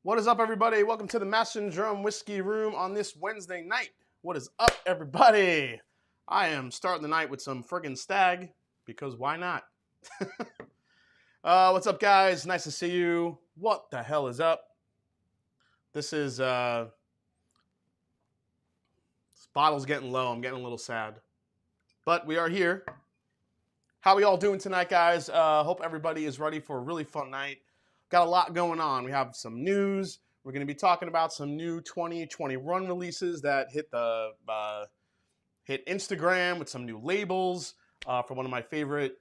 What is up, everybody? Welcome to the MASHNDRUM Whiskey Room on this Wednesday night. What is up, everybody? I am starting the night with some friggin' stag, because why not? What's up, guys? Nice to see you. What the hell is up? This bottle's getting low. I'm getting a little sad. But we are here. How we all doing tonight, guys? Hope everybody is ready for a really fun night. Got a lot going on. We have some news. We're going to be talking about some new 2021 releases that hit Instagram with some new labels from one of my favorite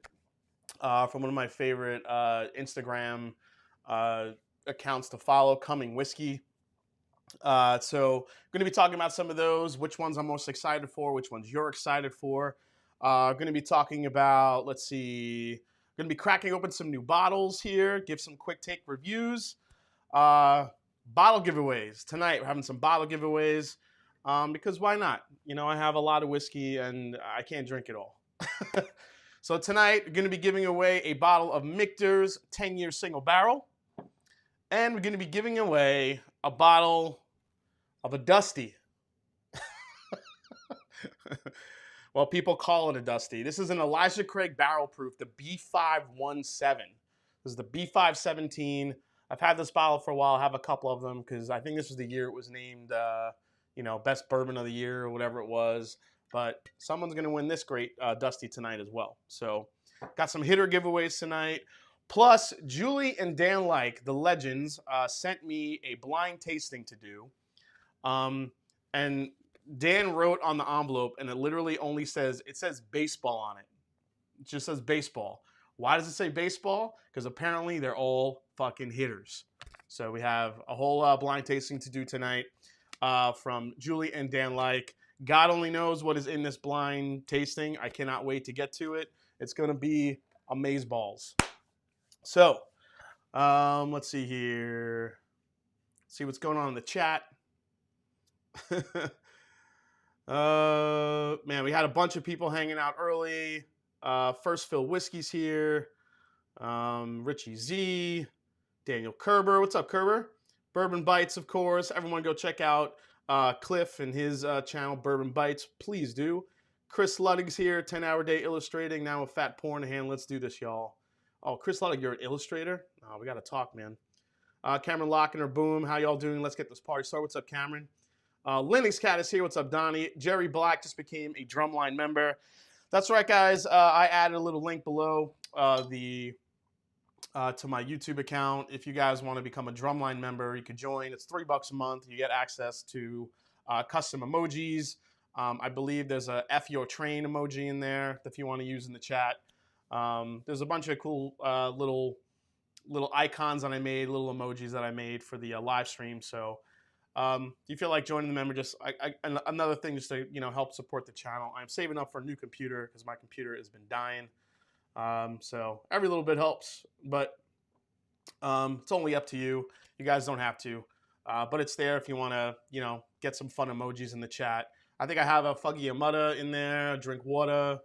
Instagram accounts to follow, Coming Whiskey. So I'm going to be talking about some of those, which ones I'm most excited for, which ones you're excited for. I'm going to be talking about, let's see, going to be cracking open some new bottles here, give some quick take reviews. Bottle giveaways. Tonight we're having some bottle giveaways because why not? You know, I have a lot of whiskey and I can't drink it all. So tonight we're going to be giving away a bottle of Mikter's 10-year single barrel. And we're going to be giving away a bottle of a Dusty. Well, people call it a Dusty. This is an Elijah Craig barrel proof, the B517. This is the B517. I've had this bottle for a while. I have a couple of them because I think this was the year it was named, best bourbon of the year or whatever it was. But someone's going to win this great Dusty tonight as well. So got some hitter giveaways tonight. Plus, Julie and Dan Like, the legends, sent me a blind tasting to do. And Dan wrote on the envelope, and it literally only says baseball on it. It just says baseball. Why does it say baseball? Because apparently they're all fucking hitters. So we have a whole blind tasting to do tonight from Julie and Dan Like. God only knows what is in this blind tasting. I cannot wait to get to it. It's going to be amazeballs. So, let's see here. See what's going on in the chat. Man, we had a bunch of people hanging out early. First Fill Whiskey's here. Richie Z. Daniel Kerber. What's up, Kerber? Bourbon Bites, of course. Everyone go check out Cliff and his channel, Bourbon Bites. Please do. Chris Luddig's here. 10-hour day illustrating. Now with fat porn in hand. Let's do this, y'all. Oh, Chris Luddig, you're an illustrator? Oh, we got to talk, man. Cameron Lochner, boom. How y'all doing? Let's get this party started. What's up, Cameron? Linux Cat is here. What's up, Donnie? Jerry Black just became a Drumline member. That's right, guys. I added a little link below to my YouTube account. If you guys want to become a Drumline member, you could join. It's $3 a month. You get access to custom emojis. I believe there's a F Your Train emoji in there if you want to use in the chat. There's a bunch of cool little icons that I made, little emojis that I made for the live stream. So if you feel like joining the member, just another thing just to help support the channel. I'm saving up for a new computer because my computer has been dying. So every little bit helps, but it's only up to you. You guys don't have to, but it's there if you want to get some fun emojis in the chat. I think I have a Fuggy Amutta in there, drink water.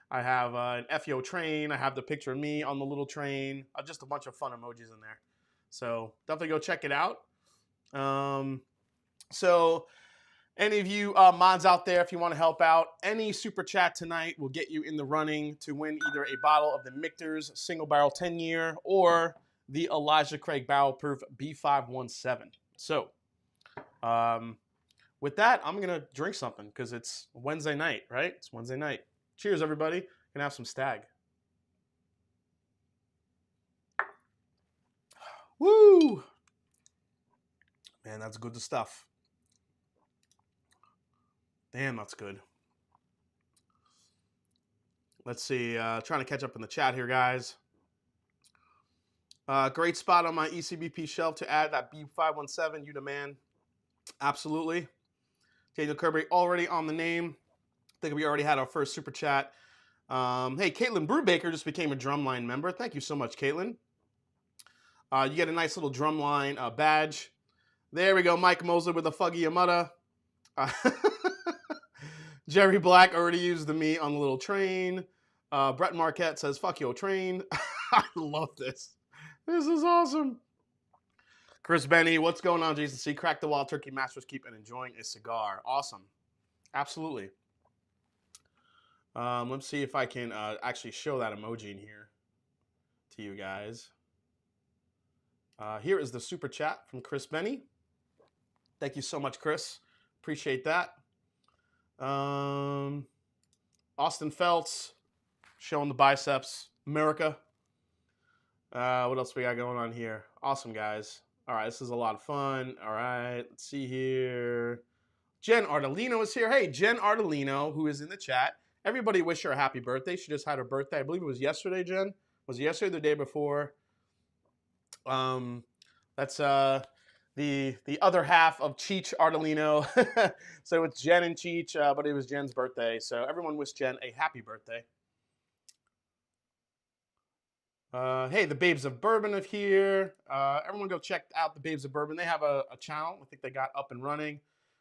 I have an FYO train. I have the picture of me on the little train. Just a bunch of fun emojis in there. So definitely go check it out. So any of you mods out there, if you want to help out, any super chat tonight will get you in the running to win either a bottle of the Mikter's Single Barrel 10-year or the Elijah Craig Barrel Proof B517. So with that, I'm going to drink something because it's Wednesday night, right? It's Wednesday night. Cheers, everybody. Gonna have some stag. Woo! Man, that's good stuff. Damn, that's good. Let's see. Trying to catch up in the chat here, guys. Great spot on my ECBP shelf to add that B517. You the man. Absolutely. Daniel Kirby already on the name. I think we already had our first super chat. Hey, Caitlin Brubaker just became a Drumline member. Thank you so much, Caitlin. You get a nice little Drumline badge. There we go, Mike Mosley with a Fuggy Amutta. Jerry Black already used the me on the little train. Brett Marquette says, fuck your train. I love this. This is awesome. Chris Benny, what's going on, Jason C? Crack the Wild Turkey Masters keep and enjoying a cigar. Awesome. Absolutely. Let's see if I can actually show that emoji in here to you guys. Here is the super chat from Chris Benny. Thank you so much, Chris. Appreciate that. Austin Feltz showing the biceps. America. What else we got going on here? Awesome, guys. All right, this is a lot of fun. All right, let's see here. Jen Ardolino is here. Hey, Jen Ardolino, who is in the chat. Everybody wish her a happy birthday. She just had her birthday. I believe it was yesterday, Jen. Was it yesterday or the day before? That's the other half of Cheech Ardolino. So it's Jen and Cheech, but it was Jen's birthday. So everyone wish Jen a happy birthday. Hey, the Babes of Bourbon are here. Everyone go check out the Babes of Bourbon. They have a channel. I think they got up and running.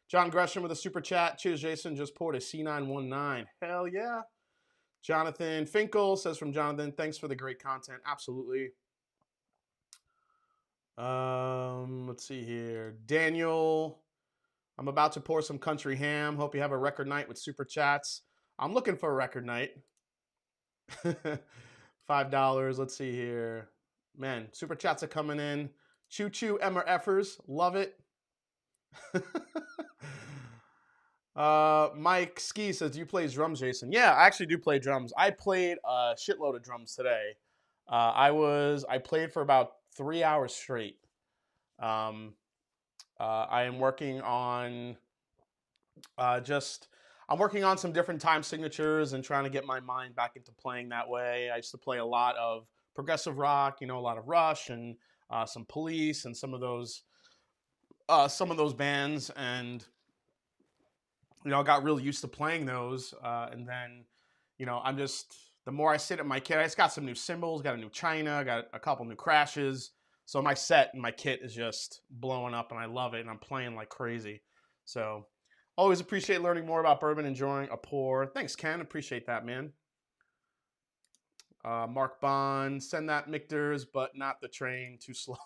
John Gresham with a super chat. Cheers, Jason. Just poured a C919. Hell yeah. Jonathan Finkel says from Jonathan, thanks for the great content. Absolutely. Let's see here. Daniel, I'm about to pour some country ham. Hope you have a record night with super chats. I'm looking for a record night. $5. Let's see here. Man, super chats are coming in. Choo choo MRFers. Love it. Mike Ski says, do you play drums, Jason? Yeah, I actually do play drums. I played a shitload of drums today. I played for about 3 hours straight. I am working on I'm working on some different time signatures and trying to get my mind back into playing that way. I used to play a lot of progressive rock, a lot of Rush and some Police and some of those bands, and I got really used to playing those. And then, I'm just, the more I sit at my kit, I just got some new cymbals, got a new China, got a couple new crashes. So my set and my kit is just blowing up, and I love it, and I'm playing like crazy. So always appreciate learning more about bourbon, enjoying a pour. Thanks, Ken. Appreciate that, man. Mark Bond, send that Mikters, but not the train. Too slow.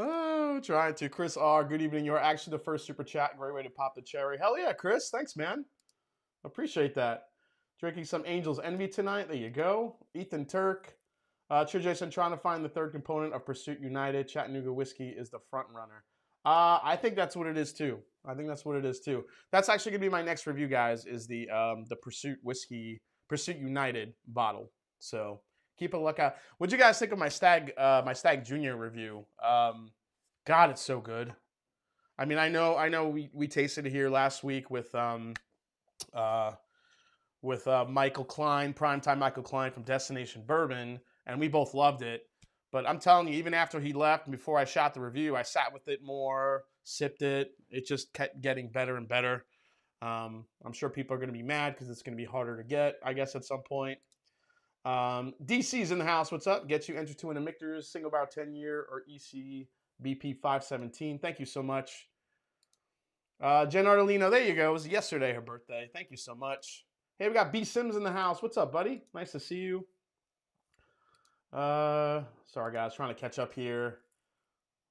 Oh, trying to. Chris R, good evening. You're actually the first super chat. Great way to pop the cherry. Hell yeah, Chris. Thanks, man. Appreciate that. Drinking some Angel's Envy tonight. There you go. Ethan Turk. Cheers, Jason. Trying to find the third component of Pursuit United. Chattanooga Whiskey is the front runner. I think that's what it is too. That's actually gonna be my next review, guys. Is the Pursuit Whiskey, Pursuit United bottle. So keep a lookout. What'd you guys think of my Stag Junior review? God, it's so good. I mean, I know we tasted it here last week with Michael Klein, primetime Michael Klein from Destination Bourbon, and we both loved it. But I'm telling you, even after he left and before I shot the review, I sat with it more, sipped it. It just kept getting better and better. I'm sure people are going to be mad because it's going to be harder to get, I guess, at some point. DC's in the house. What's up? Gets you entered to win a Mikters single barrel 10-year or EC BP 517. Thank you so much. Jen Ardolino, there you go. It was yesterday, her birthday. Thank you so much. Hey, we got B Sims in the house. What's up, buddy? Nice to see you. Sorry, guys. Trying to catch up here.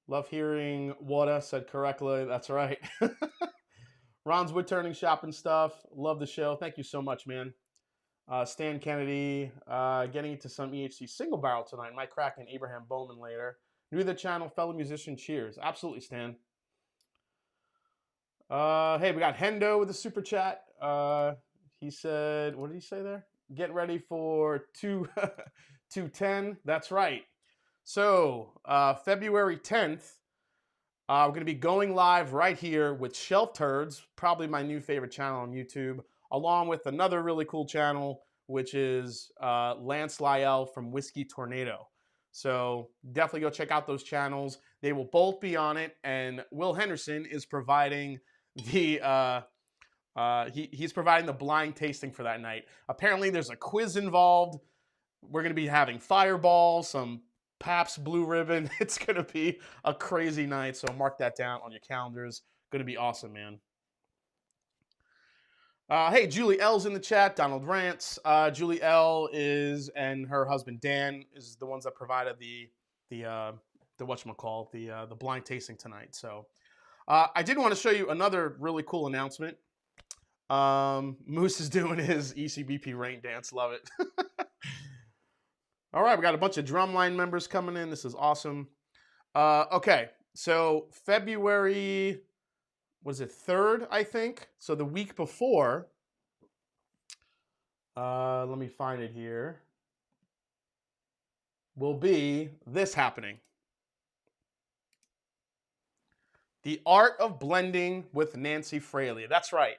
Love hearing Wada said correctly. That's right. Ron's wood turning shop and stuff. Love the show. Thank you so much, man. Stan Kennedy, getting into some EHC single barrel tonight. Mike Crack and Abraham Bowman later. New to the channel, fellow musician. Cheers. Absolutely, Stan. Hey, we got Hendo with a super chat. He said, what did he say there? Get ready for 210. That's right. So, February 10th, we're going to be going live right here with Shelf Turds, probably my new favorite channel on YouTube, along with another really cool channel, which is Lance Lyell from Whiskey Tornado. So definitely go check out those channels. They will both be on it, and Will Henderson is providing the he's providing the blind tasting for that night. Apparently, there's a quiz involved. We're going to be having Fireball, some Pabst Blue Ribbon. It's going to be a crazy night, so mark that down on your calendars. Going to be awesome, man. Hey, Julie L's in the chat. Donald Rants. Julie L and her husband Dan is the ones that provided the whatchamacallit, the blind tasting tonight. So I did want to show you another really cool announcement. Moose is doing his ECBP rain dance. Love it. All right, we got a bunch of Drumline members coming in. This is awesome. Okay, so February, was it 3rd, I think? So the week before, let me find it here, will be this happening. The Art of Blending with Nancy Fraley. That's right.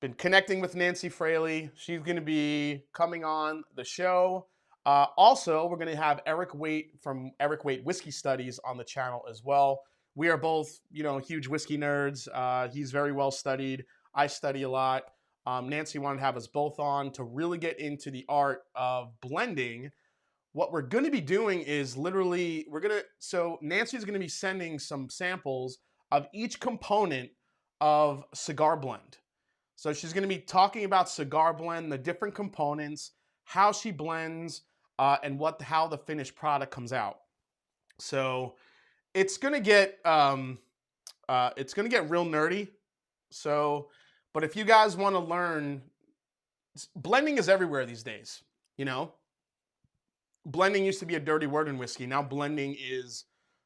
Been connecting with Nancy Fraley. She's going to be coming on the show. Also, we're going to have Eric Waite from Eric Waite Whiskey Studies on the channel as well. We are both, huge whiskey nerds. He's very well studied. I study a lot. Nancy wanted to have us both on to really get into the art of blending. What we're going to be doing is literally, so Nancy's going to be sending some samples of each component of cigar blend. So she's going to be talking about cigar blend, the different components, how she blends, and how the finished product comes out. So it's going to get real nerdy. So, but if you guys want to learn, blending is everywhere these days. Blending used to be a dirty word in whiskey. Now blending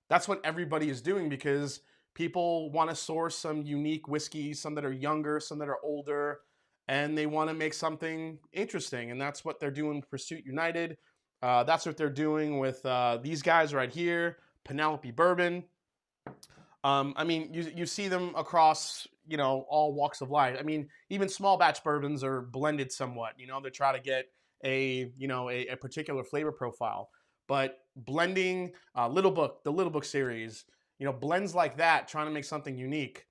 that's what everybody is doing, because people want to source some unique whiskeys, some that are younger, some that are older, and they want to make something interesting. And that's what they're doing with Pursuit United. That's what they're doing with these guys right here, Penelope Bourbon. I mean, you see them across, all walks of life. I mean, even small batch bourbons are blended somewhat. They try to get a particular flavor profile. But blending, the Little Book series, blends like that, trying to make something unique.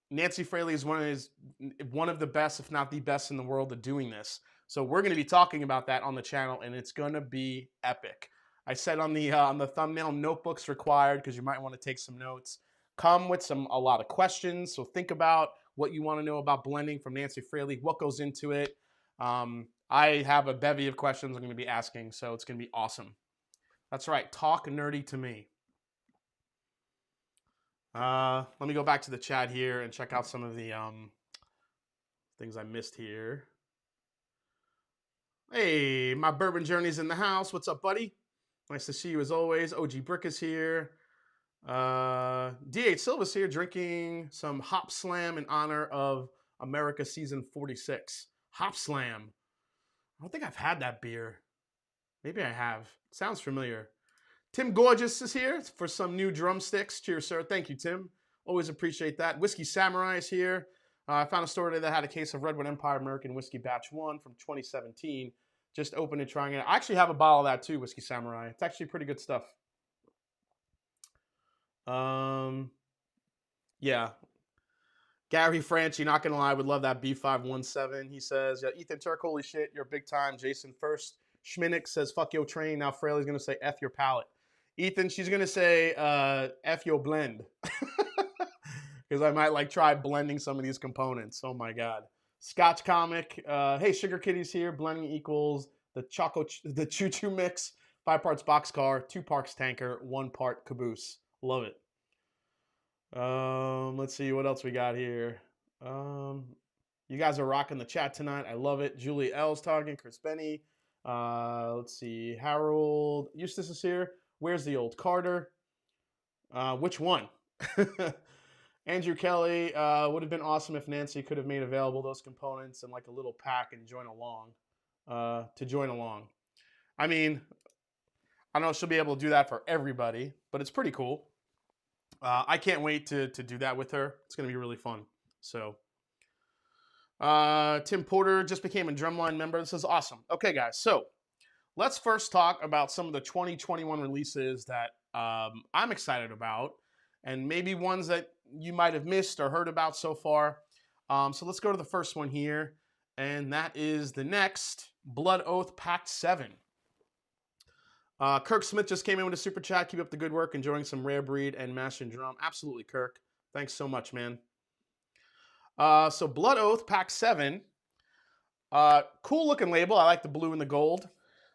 Nancy Fraley is one of the best, if not the best in the world at doing this. So we're going to be talking about that on the channel, and it's going to be epic. I said on the thumbnail, notebooks required, because you might want to take some notes. Come with a lot of questions. So think about what you want to know about blending from Nancy Fraley, what goes into it. I have a bevy of questions I'm going to be asking, so it's going to be awesome. That's right. Talk nerdy to me. Let me go back to the chat here and check out some of the things I missed here. Hey, my bourbon journey's in the house. What's up, buddy? Nice to see you as always. OG Brick is here. D.H. Silva's here drinking some Hop Slam in honor of America Season 46. Hop Slam. I don't think I've had that beer. Maybe I have. Sounds familiar. Tim Gorgeous is here for some new drumsticks. Cheers, sir. Thank you, Tim. Always appreciate that. Whiskey Samurai is here. I found a store today that had a case of Redwood Empire American Whiskey Batch 1 from 2017. Just opened and trying it. I actually have a bottle of that too, Whiskey Samurai. It's actually pretty good stuff. Yeah. Gary Franchi, not gonna lie, would love that B517. He says, yeah, Ethan Turk, holy shit, you're big time. Jason First Schminnick says, fuck your train. Now Fraley's gonna say F your palate. Ethan, she's gonna say F your blend. Because I might try blending some of these components. Oh my God. Scotch Comic. Hey, Sugar Kitty's here. Blending equals the Choo Choo Mix. 5 parts boxcar, 2 parts tanker, 1 part caboose. Love it. Let's see what else we got here. You guys are rocking the chat tonight. I love it. Julie L's talking. Chris Benny. Let's see. Harold Eustace is here. Where's the old Carter? Which one? Andrew Kelly. Would have been awesome if Nancy could have made available those components in a little pack and join along. I mean, I don't know if she'll be able to do that for everybody, but it's pretty cool. I can't wait to do that with her. It's going to be really fun. So, Tim Porter just became a Drumline member. This is awesome. Okay, guys. So, let's first talk about some of the 2021 releases that I'm excited about, and maybe ones that you might have missed or heard about so far. So, let's go to the first one here, and that is the next Blood Oath Pact 7. Kirk Smith just came in with a super chat. Keep up the good work. Enjoying some Rare Breed and Mash and Drum. Absolutely, Kirk. Thanks so much, man. So Blood Oath Pact 7. Cool looking label. I like the blue and the gold.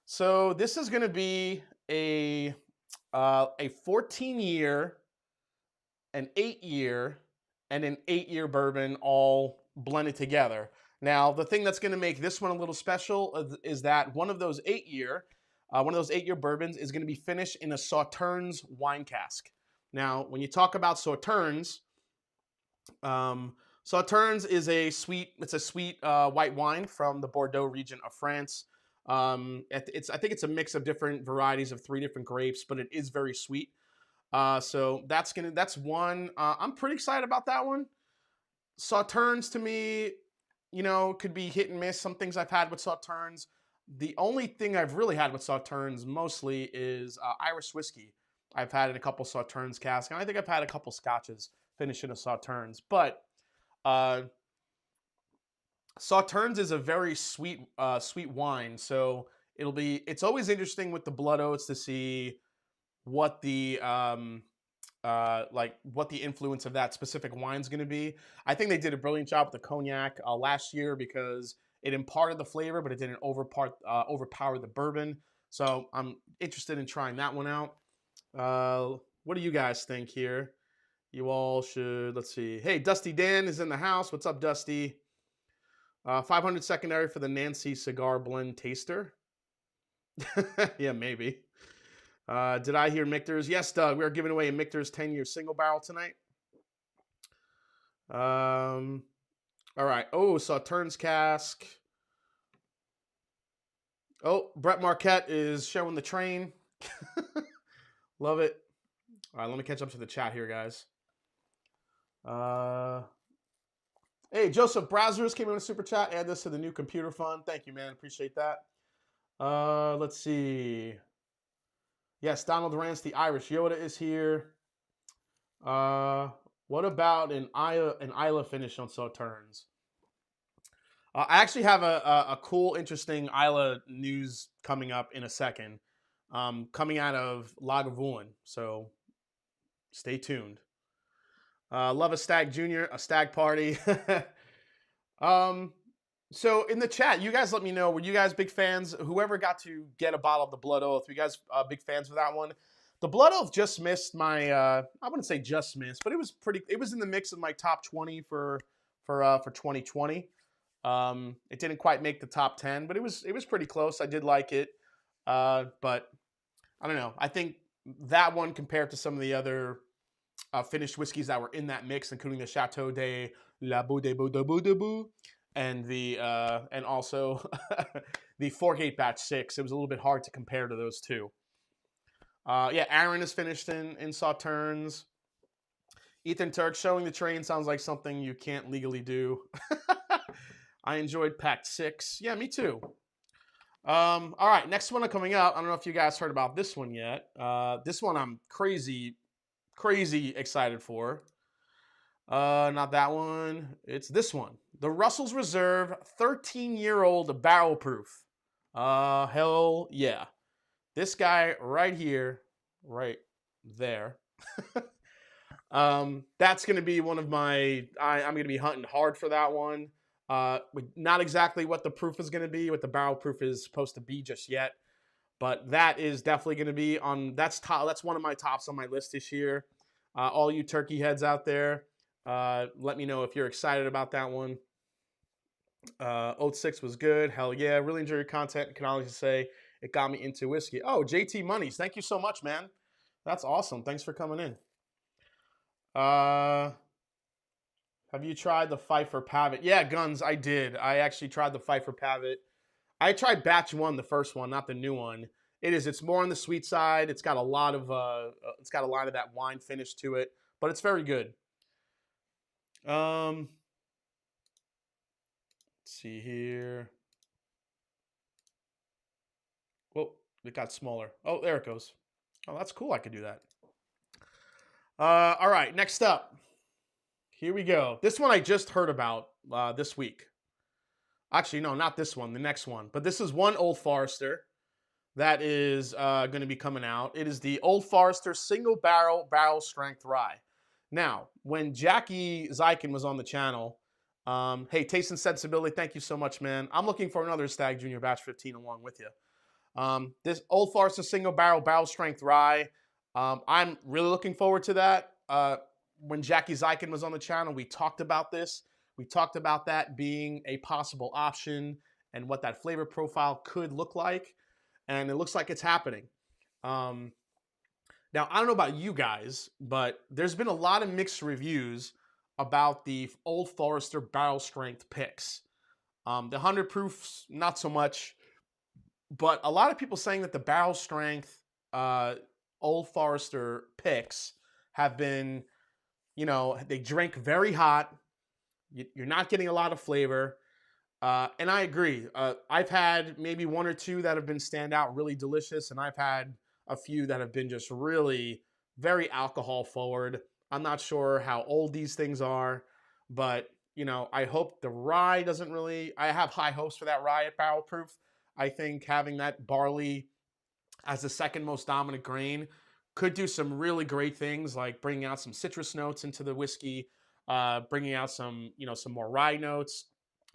So this is going to be a a 14-year, an 8-year, and an 8-year bourbon all blended together. Now, the thing that's going to make this one a little special is that one of those 8-year bourbons is going to be finished in a Sauternes wine cask. Now, when you talk about Sauternes, Sauternes is a sweet white wine from the Bordeaux region of France. I think it's a mix of different varieties of 3 different grapes, but it is very sweet. So that's one. I'm pretty excited about that one. Sauternes to me, could be hit and miss. Some things I've had with Sauternes. The only thing I've really had with Sauternes mostly is Irish whiskey. I've had in a couple Sauternes casks, and I think I've had a couple scotches finished in a Sauternes. But Sauternes is a very sweet wine, so it's always interesting with the blood oats to see what the what the influence of that specific wine is going to be. I think they did a brilliant job with the cognac last year because it imparted the flavor, but it didn't overpower the bourbon. So I'm interested in trying that one out. What do you guys think here? You all should, let's see. Hey, Dusty Dan is in the house. What's up, Dusty? 500 secondary for the Nancy Cigar Blend Taster. Yeah, maybe. Did I hear Mikter's? Yes, Doug. We are giving away a Mikter's 10-year single barrel tonight. All right. Oh, Sauternes cask. Oh, Brett Marquette is showing the train. Love it. All right, let me catch up to the chat here, guys. Hey, Joseph Brazzers came in with a super chat. Add this to the new computer fund. Thank you, man. Appreciate that. Let's see. Yes, Donald Rance, the Irish Yoda, is here. What about an Isla finish on Sauternes? I actually have a cool, interesting Isla news coming up in a second, coming out of Lagavulin. So stay tuned. Love a Stag Junior, a stag party. So in the chat, you guys let me know, were you guys big fans? Whoever got to get a bottle of the Blood Oath, were you guys big fans of that one? The Blood Oath just missed my, I wouldn't say just missed, but it was in the mix of my top 20 for 2020. It didn't quite make the top 10, but it was pretty close. I did like it. But I don't know. I think that one compared to some of the other finished whiskeys that were in that mix, including the Chateau de la Bou de Bou de Bou de Bou, and and also the Forgate Batch 6. It was a little bit hard to compare to those two. Yeah, Aaron is finished in Sauternes. Ethan Turk, showing the train sounds like something you can't legally do. I enjoyed Pact 6. Yeah, me too. All right, next one coming up. I don't know if you guys heard about this one yet. This one I'm crazy excited for. Not that one. It's this one. The Russell's Reserve 13-year-old barrel proof. Hell yeah. This guy right here, right there. That's going to be one of my, I'm going to be hunting hard for that one. Not exactly what the proof is going to be, what the barrel proof is supposed to be just yet. But that is definitely going to be on, that's one of my tops on my list this year. All you turkey heads out there, let me know if you're excited about that one. Oat 6 was good. Hell yeah. Really enjoy your content. Can honestly say it got me into whiskey. Oh, JT Monies. Thank you so much, man. That's awesome. Thanks for coming in. Have you tried the Pfeiffer Pavitt? Yeah, Guns, I did. I actually tried the Pfeiffer Pavitt. I tried batch 1, the first one, not the new one. It's more on the sweet side. It's got a lot of that wine finish to it, but it's very good. Let's see here. Whoa, it got smaller. Oh, there it goes. Oh, that's cool. I could do that. All right, next up. Here we go. This one I just heard about this week. Actually, no, not this one. The next one. But this is one Old Forester that is going to be coming out. It is the Old Forester Single Barrel Strength Rye. Now, when Jackie Zykin was on the channel, hey, Taste and Sensibility, thank you so much, man. I'm looking for another Stag Junior Batch 15 along with you. This Old Forester Single Barrel Strength Rye, I'm really looking forward to that. When Jackie Zykin was on the channel, we talked about this. We talked about that being a possible option and what that flavor profile could look like. And it looks like it's happening. Now, I don't know about you guys, but there's been a lot of mixed reviews about the Old Forester barrel strength picks. The 100 proofs, not so much, but a lot of people saying that the barrel strength Old Forester picks have been, they drink very hot. You're not getting a lot of flavor. And I agree. I've had maybe one or two that have been standout, really delicious, and I've had a few that have been just really very alcohol forward. I'm not sure how old these things are, but I hope the rye doesn't really. I have high hopes for that rye at barrel proof. I think having that barley as the second most dominant grain could do some really great things, like bringing out some citrus notes into the whiskey, bringing out some more rye notes.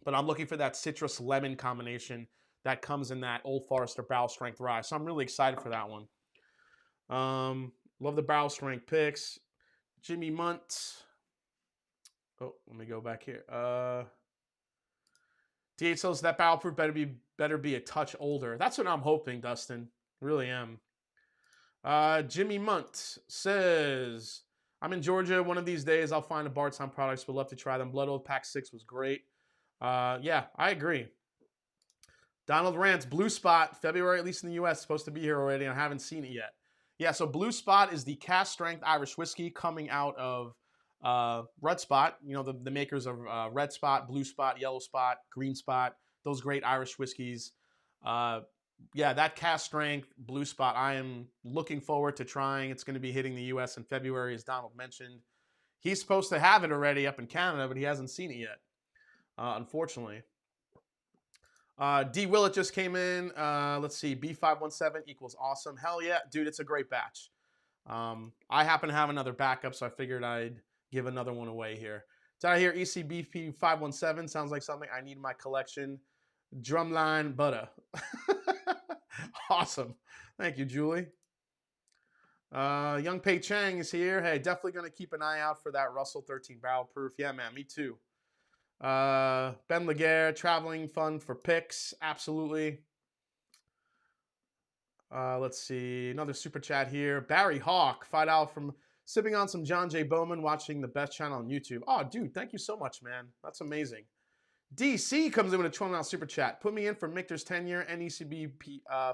But I'm looking for that citrus lemon combination that comes in that Old Forester barrel strength rye. So I'm really excited for that one. Love the barrel strength picks. Jimmy Munt. Oh, let me go back here. DH says that barrel proof better be a touch older. That's what I'm hoping, Dustin. Really am. Jimmy Munt says, I'm in Georgia. One of these days I'll find a Bardstown products. Would love to try them. Blood Oath Pack 6 was great. Yeah, I agree. Donald Rants, Blue Spot, February, at least in the U.S., supposed to be here already. I haven't seen it yet. Yeah, so Blue Spot is the cast strength Irish whiskey coming out of Red Spot. The makers of Red Spot, Blue Spot, Yellow Spot, Green Spot, those great Irish whiskeys. Yeah, that cast strength Blue Spot, I am looking forward to trying. It's going to be hitting the U.S. in February, as Donald mentioned. He's supposed to have it already up in Canada, but he hasn't seen it yet, unfortunately. D. Willett just came in. Let's see. B517 equals awesome. Hell yeah. Dude, it's a great batch. I happen to have another backup, so I figured I'd give another one away here. Did I hear ECBP517? Sounds like something I need in my collection. Drumline butter. Awesome. Thank you, Julie. Young Pei Chang is here. Hey, definitely going to keep an eye out for that Russell 13 barrel proof. Yeah, man, me too. Ben Laguerre, traveling fun for picks. Absolutely. Let's see. Another super chat here. Barry Hawk, $5 from sipping on some John J. Bowman, watching the best channel on YouTube. Oh, dude, thank you so much, man. That's amazing. DC comes in with a $12 super chat. Put me in for Mikter's 10-year NECB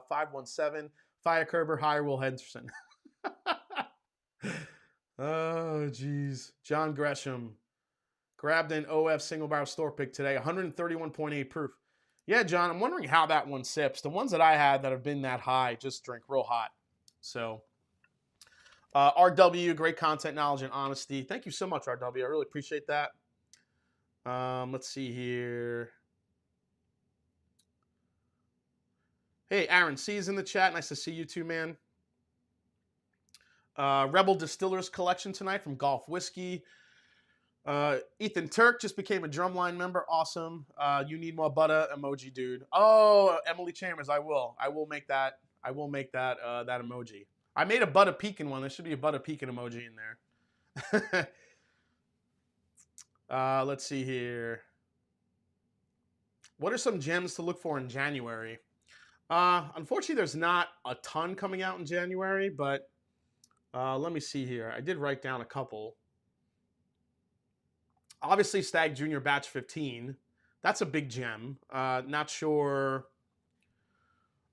517. Fire Kerber, hire Will Henderson. Oh, jeez. John Gresham. Grabbed an OF single barrel store pick today. 131.8 proof. Yeah, John, I'm wondering how that one sips. The ones that I had that have been that high just drink real hot. So, RW, great content, knowledge, and honesty. Thank you so much, RW. I really appreciate that. Let's see here. Hey, Aaron C is in the chat. Nice to see you too, man. Rebel Distillers Collection tonight from Golf Whiskey. Ethan Turk just became a Drumline member. Awesome. You need more butter emoji, dude. Oh, Emily Chambers, I will. I will make that that emoji. I made a butter pecan one. There should be a butter pecan emoji in there. Let's see here. What are some gems to look for in January? Unfortunately, there's not a ton coming out in January, but let me see here. I did write down a couple. Obviously, Stag Junior Batch 15. That's a big gem. Not sure.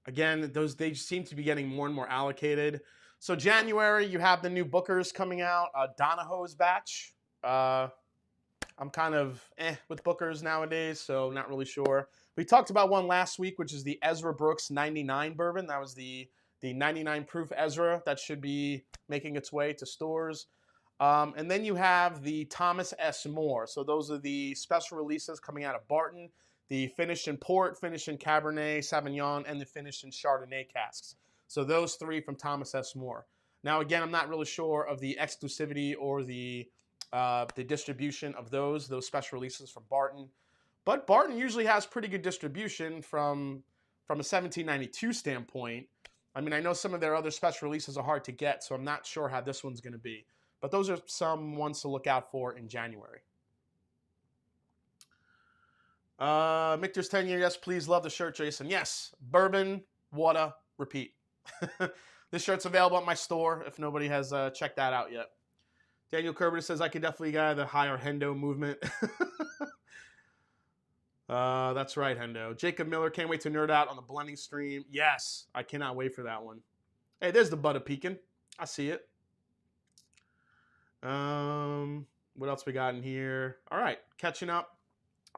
Again, they seem to be getting more and more allocated. So January, you have the new Bookers coming out. Donahoe's batch. I'm kind of with Bookers nowadays, so not really sure. We talked about one last week, which is the Ezra Brooks 99 bourbon. That was the 99 proof Ezra that should be making its way to stores. And then you have the Thomas S. Moore. So those are the special releases coming out of Barton. The finished in port, finished in Cabernet Sauvignon, and the finished in Chardonnay casks. So those three from Thomas S. Moore. Now, again, I'm not really sure of the exclusivity or the distribution of those special releases from Barton. But Barton usually has pretty good distribution from a 1792 standpoint. I mean, I know some of their other special releases are hard to get, so I'm not sure how this one's going to be. But those are some ones to look out for in January. Mikter's 10 year, yes, please. Love the shirt, Jason. Yes, bourbon, water, repeat. This shirt's available at my store if nobody has checked that out yet. Daniel Kerber says, I could definitely get the higher Hendo movement. That's right, Hendo. Jacob Miller, can't wait to nerd out on the blending stream. Yes, I cannot wait for that one. Hey, there's the Butter Pekin. I see it. What else we got in here? All right, catching up.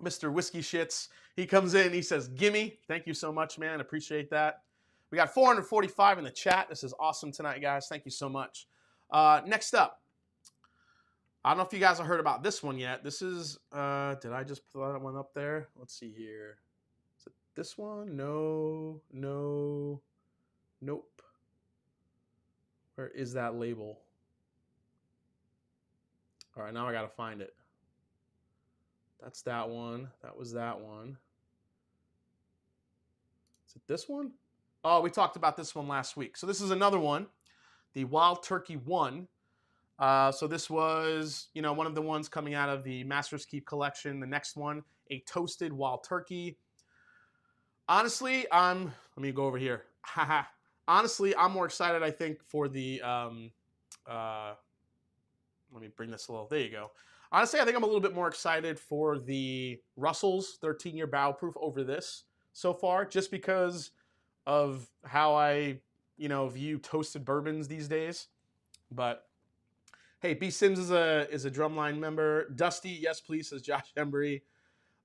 Mr. Whiskey Shits. He comes in, he says, gimme. Thank you so much, man. Appreciate that. We got 445 in the chat. This is awesome tonight, guys. Thank you so much. Next up. I don't know if you guys have heard about this one yet. This is, did I just put that one up there? Let's see here. Is it this one? No, no, nope. Where is that label? All right, now I got to find it. That's that one. That was that one. Is it this one? Oh, we talked about this one last week. So this is another one, the Wild Turkey 1. So this was, you know, one of the ones coming out of the Master's Keep collection. The next one, a toasted Wild Turkey. Honestly, let me go over here. Honestly, I'm more excited, I think, for the, let me bring this a little, there you go. Honestly, I think I'm a little bit more excited for the Russell's 13-year barrel proof over this so far, just because of how I, you know, view toasted bourbons these days. But hey, B Sims is a Drumline member. Dusty, yes please, says Josh Embry.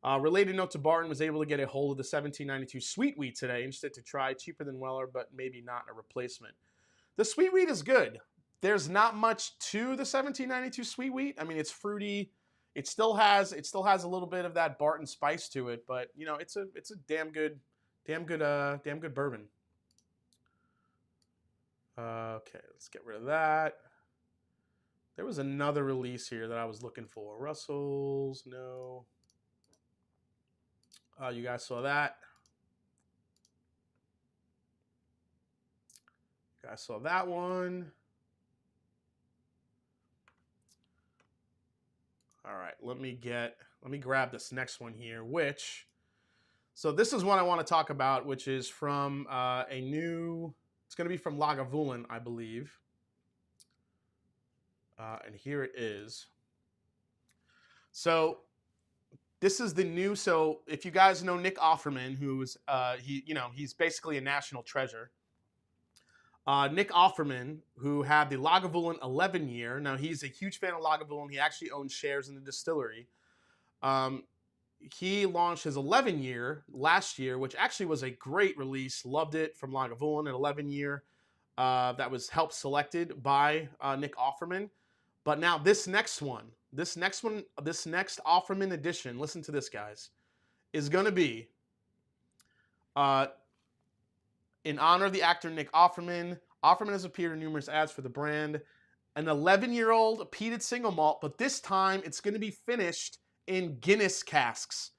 Related note to Barton, was able to get a hold of the 1792 Sweet Wheat today. Interested to try, cheaper than Weller, but maybe not a replacement. The Sweet Wheat is good. There's not much to the 1792 Sweet Wheat. I mean, it's fruity. It still has a little bit of that Barton spice to it, but you know, it's a damn good bourbon. Okay, let's get rid of that. There was another release here that I was looking for. Russell's, no. You guys saw that. You guys saw that one. All right, let me grab this next one here, so this is one I want to talk about, which is from it's going to be from Lagavulin, I believe. And here it is. So this is the new, so if you guys know Nick Offerman, who's, he's basically a national treasure. Nick Offerman, who had the Lagavulin 11 year. Now, he's a huge fan of Lagavulin. He actually owns shares in the distillery. He launched his 11 year last year, which actually was a great release. Loved it, from Lagavulin, an 11 year. That was helped selected by Nick Offerman. But now this next Offerman edition, listen to this, guys, is going to be in honor of the actor Nick Offerman. Offerman has appeared in numerous ads for the brand. An 11-year-old peated single malt, but this time it's going to be finished in Guinness casks.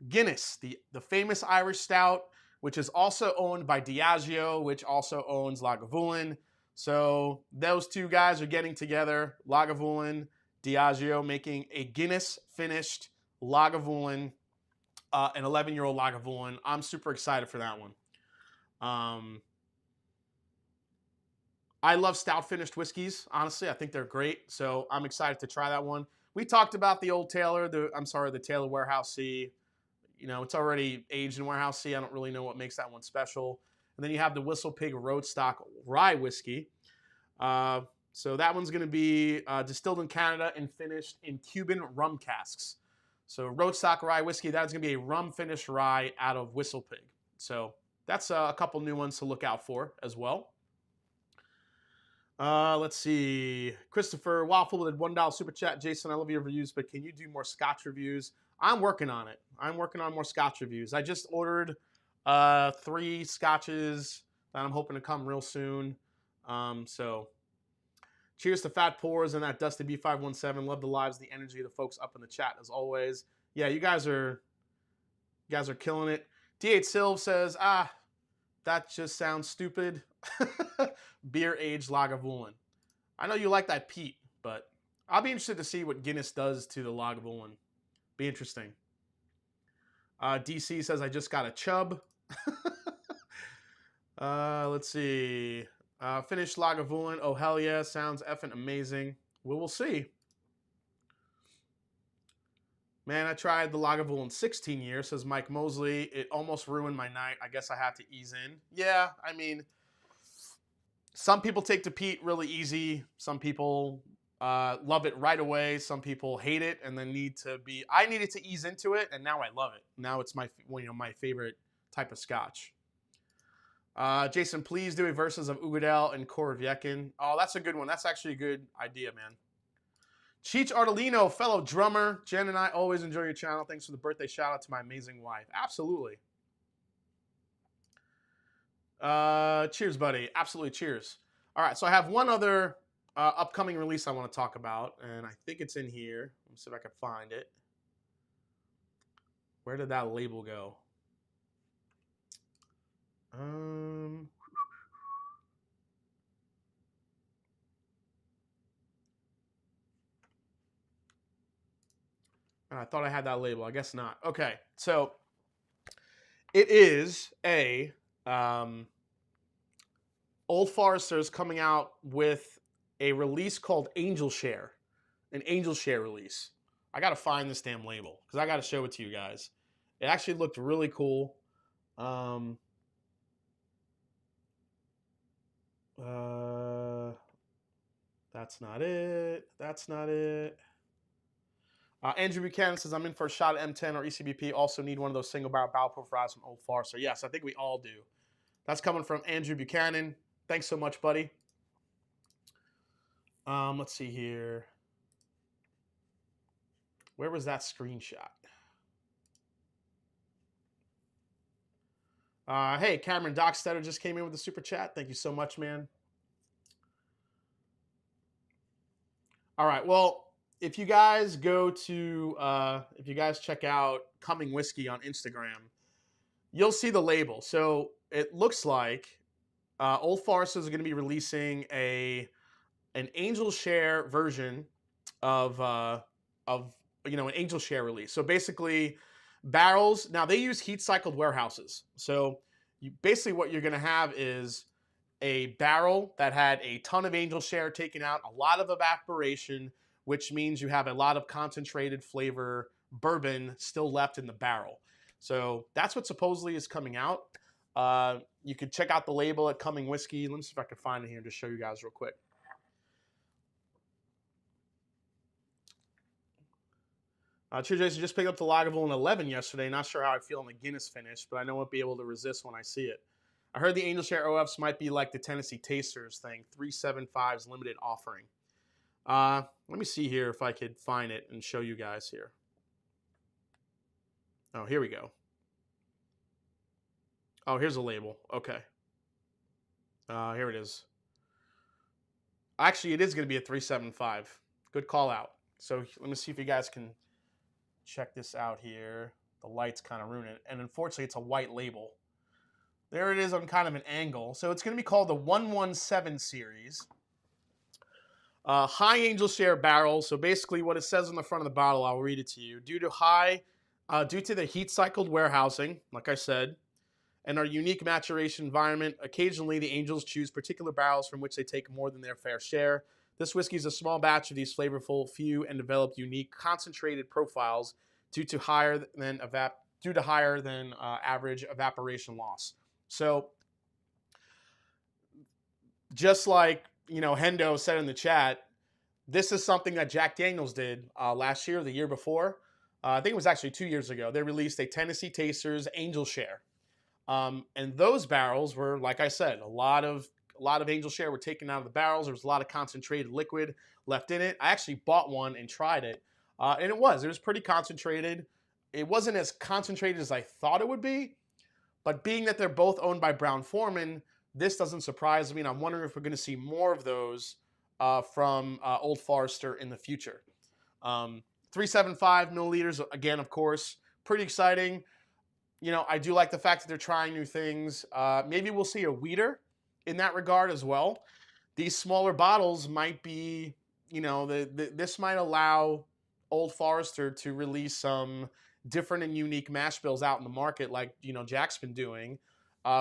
Guinness, the famous Irish stout, which is also owned by Diageo, which also owns Lagavulin. So those two guys are getting together, Lagavulin, Diageo, making a Guinness-finished Lagavulin, an 11-year-old Lagavulin. I'm super excited for that one. I love stout-finished whiskeys, honestly. I think they're great, so I'm excited to try that one. We talked about the Old Taylor, the Taylor Warehouse C. You know, it's already aged in Warehouse C. I don't really know what makes that one special. And then you have the Whistle Pig Roadstock Rye Whiskey. So that one's going to be distilled in Canada and finished in Cuban rum casks. So Roadstock Rye Whiskey, that's going to be a rum-finished rye out of Whistle Pig. So that's a couple new ones to look out for as well. Let's see. Christopher Waffle did $1 super chat. Jason, I love your reviews, but can you do more Scotch reviews? I'm working on it. I'm working on more Scotch reviews. I just ordered 3 Scotches that I'm hoping to come real soon. So cheers to Fat Pours and that Dusty B517. Love the lives, the energy of the folks up in the chat as always. Yeah, you guys are killing it. D8 Silv says, That just sounds stupid. Beer-aged Lagavulin. I know you like that peat, but I'll be interested to see what Guinness does to the Lagavulin. Be interesting. DC says, I just got a chub. Let's see. Finished Lagavulin. Oh, hell yeah. Sounds effing amazing. We'll see. Man, I tried the Lagavulin 16 years, says Mike Mosley. It almost ruined my night. I guess I have to ease in. Yeah, I mean, some people take the peat really easy. Some people love it right away. Some people hate it and then need to be... I needed to ease into it, and now I love it. Now it's my favorite type of scotch. Jason, please do a versus of Ugadel and Koroviekin. Oh, that's a good one. That's actually a good idea, man. Cheech Artolino, fellow drummer. Jen and I always enjoy your channel. Thanks for the birthday shout out to my amazing wife. Absolutely. Cheers, buddy. Absolutely cheers. All right, so I have one other upcoming release I want to talk about, and I think it's in here. Let me see if I can find it. Where did that label go? I thought I had that label. I guess not. Okay, so it is a Old Forester's coming out with a release called Angel Share, an Angel Share release. I got to find this damn label because I got to show it to you guys. It actually looked really cool. That's not it. That's not it. Andrew Buchanan says, I'm in for a shot at M10 or ECBP. Also need one of those single barrel profiles from Old Forester. Yes, I think we all do. That's coming from Andrew Buchanan. Thanks so much, buddy. Let's see here. Where was that screenshot? Hey, Cameron Dockstetter just came in with a super chat. Thank you so much, man. All right, well, if you guys go to, if you guys check out Coming Whiskey on Instagram, you'll see the label. So it looks like Old Forester is going to be releasing an Angel Share version of an Angel Share release. So basically, barrels. Now they use heat cycled warehouses. So basically, what you're going to have is a barrel that had a ton of Angel Share taken out, a lot of evaporation, which means you have a lot of concentrated flavor bourbon still left in the barrel. So that's what supposedly is coming out. You could check out the label at Coming Whiskey. Let me see if I can find it here and just show you guys real quick. Cheers, Jason. Just picked up the Lagavulin 11 yesterday. Not sure how I feel on the Guinness finish, but I know I won't be able to resist when I see it. I heard the Angel Share OFs might be like the Tennessee Tasters thing, 375's limited offering. Let me see here if I could find it and show you guys here. Oh, here we go. Oh, here's a label. Okay. Here it is. Actually, it is going to be a 375. Good call out. So let me see if you guys can check this out here. The lights kind of ruin it. And unfortunately, it's a white label. There it is on kind of an angle. So it's going to be called the 117 series. High Angel Share barrel. So basically what it says on the front of the bottle, I'll read it to you. Due to the heat cycled warehousing, like I said, and our unique maturation environment, occasionally the Angels choose particular barrels from which they take more than their fair share. This whiskey is a small batch of these flavorful, few, and developed unique concentrated profiles due to higher than average evaporation loss. So just like Hendo said in the chat, this is something that Jack Daniels did last year or the year before. I think it was actually 2 years ago. They released a Tennessee Tasters Angel Share. And those barrels were, like I said, a lot of Angel Share were taken out of the barrels. There was a lot of concentrated liquid left in it. I actually bought one and tried it. And it was pretty concentrated. It wasn't as concentrated as I thought it would be. But being that they're both owned by Brown-Forman, this doesn't surprise me. And I'm wondering if we're going to see more of those from Old Forester in the future. 375 milliliters, again, of course, pretty exciting. you know, I do like the fact that they're trying new things. Maybe we'll see a weeder in that regard as well. These smaller bottles might be, you know, this might allow Old Forester to release some different and unique mash bills out in the market, like, you know, Jack's been doing,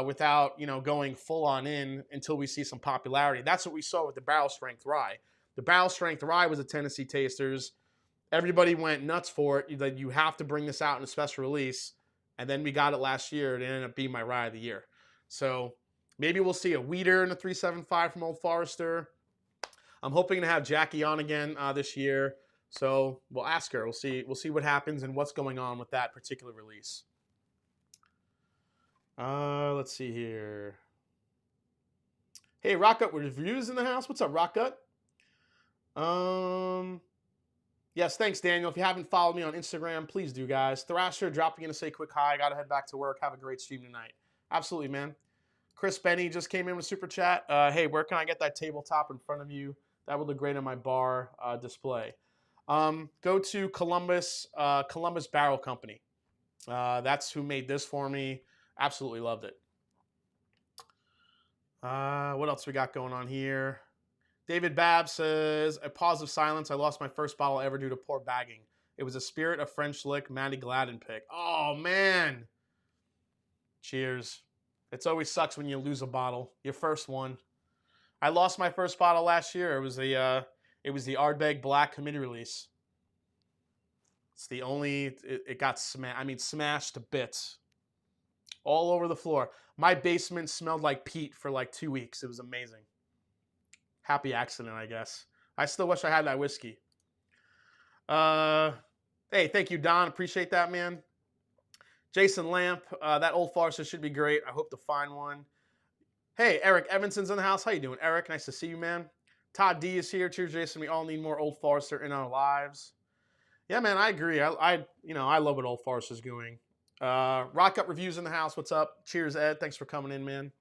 without, you know, going full on in until we see some popularity. That's what we saw with the Barrel Strength Rye. The Barrel Strength Rye was a Tennessee Tasters. Everybody went nuts for it. That you have to bring this out in a special release. And then we got it last year. It ended up being my Rye of the Year. So maybe we'll see a weeder in a 375 from Old Forester. I'm hoping to have Jackie on again this year. So we'll ask her. We'll see what happens and what's going on with that particular release. Let's see here. Hey, Rockgut Reviews in the house. What's up, Rockgut? Yes, thanks, Daniel. If you haven't followed me on Instagram, please do, guys. Thrasher dropping in to say quick hi. Gotta head back to work. Have a great stream tonight. Absolutely, man. Chris Benny just came in with super chat. Hey, where can I get that tabletop in front of you? That would look great on my bar display. Go to Columbus Barrel Company. That's who made this for me. Absolutely loved it. What else we got going on here? David Babb says, a pause of silence. I lost my first bottle ever due to poor bagging. It was a Spirit of French Lick Matty Gladden pick. Oh, man. Cheers. It always sucks when you lose a bottle. Your first one. I lost my first bottle last year. It was the Ardbeg Black committee release. It's the only, it got smashed to bits. All over the floor. My basement smelled like peat for like 2 weeks. It was amazing. Happy accident, I guess. I still wish I had that whiskey. Hey, thank you, Don. Appreciate that, man. Jason Lamp, that Old Forester should be great. I hope to find one. Hey, Eric Evanson's in the house. How you doing, Eric? Nice to see you, man. Todd D is here. Cheers, Jason. We all need more Old Forester in our lives. Yeah, man, I agree. I love what Old Forester's doing. Rockgut Reviews in the house. What's up? Cheers, Ed. Thanks for coming in, man.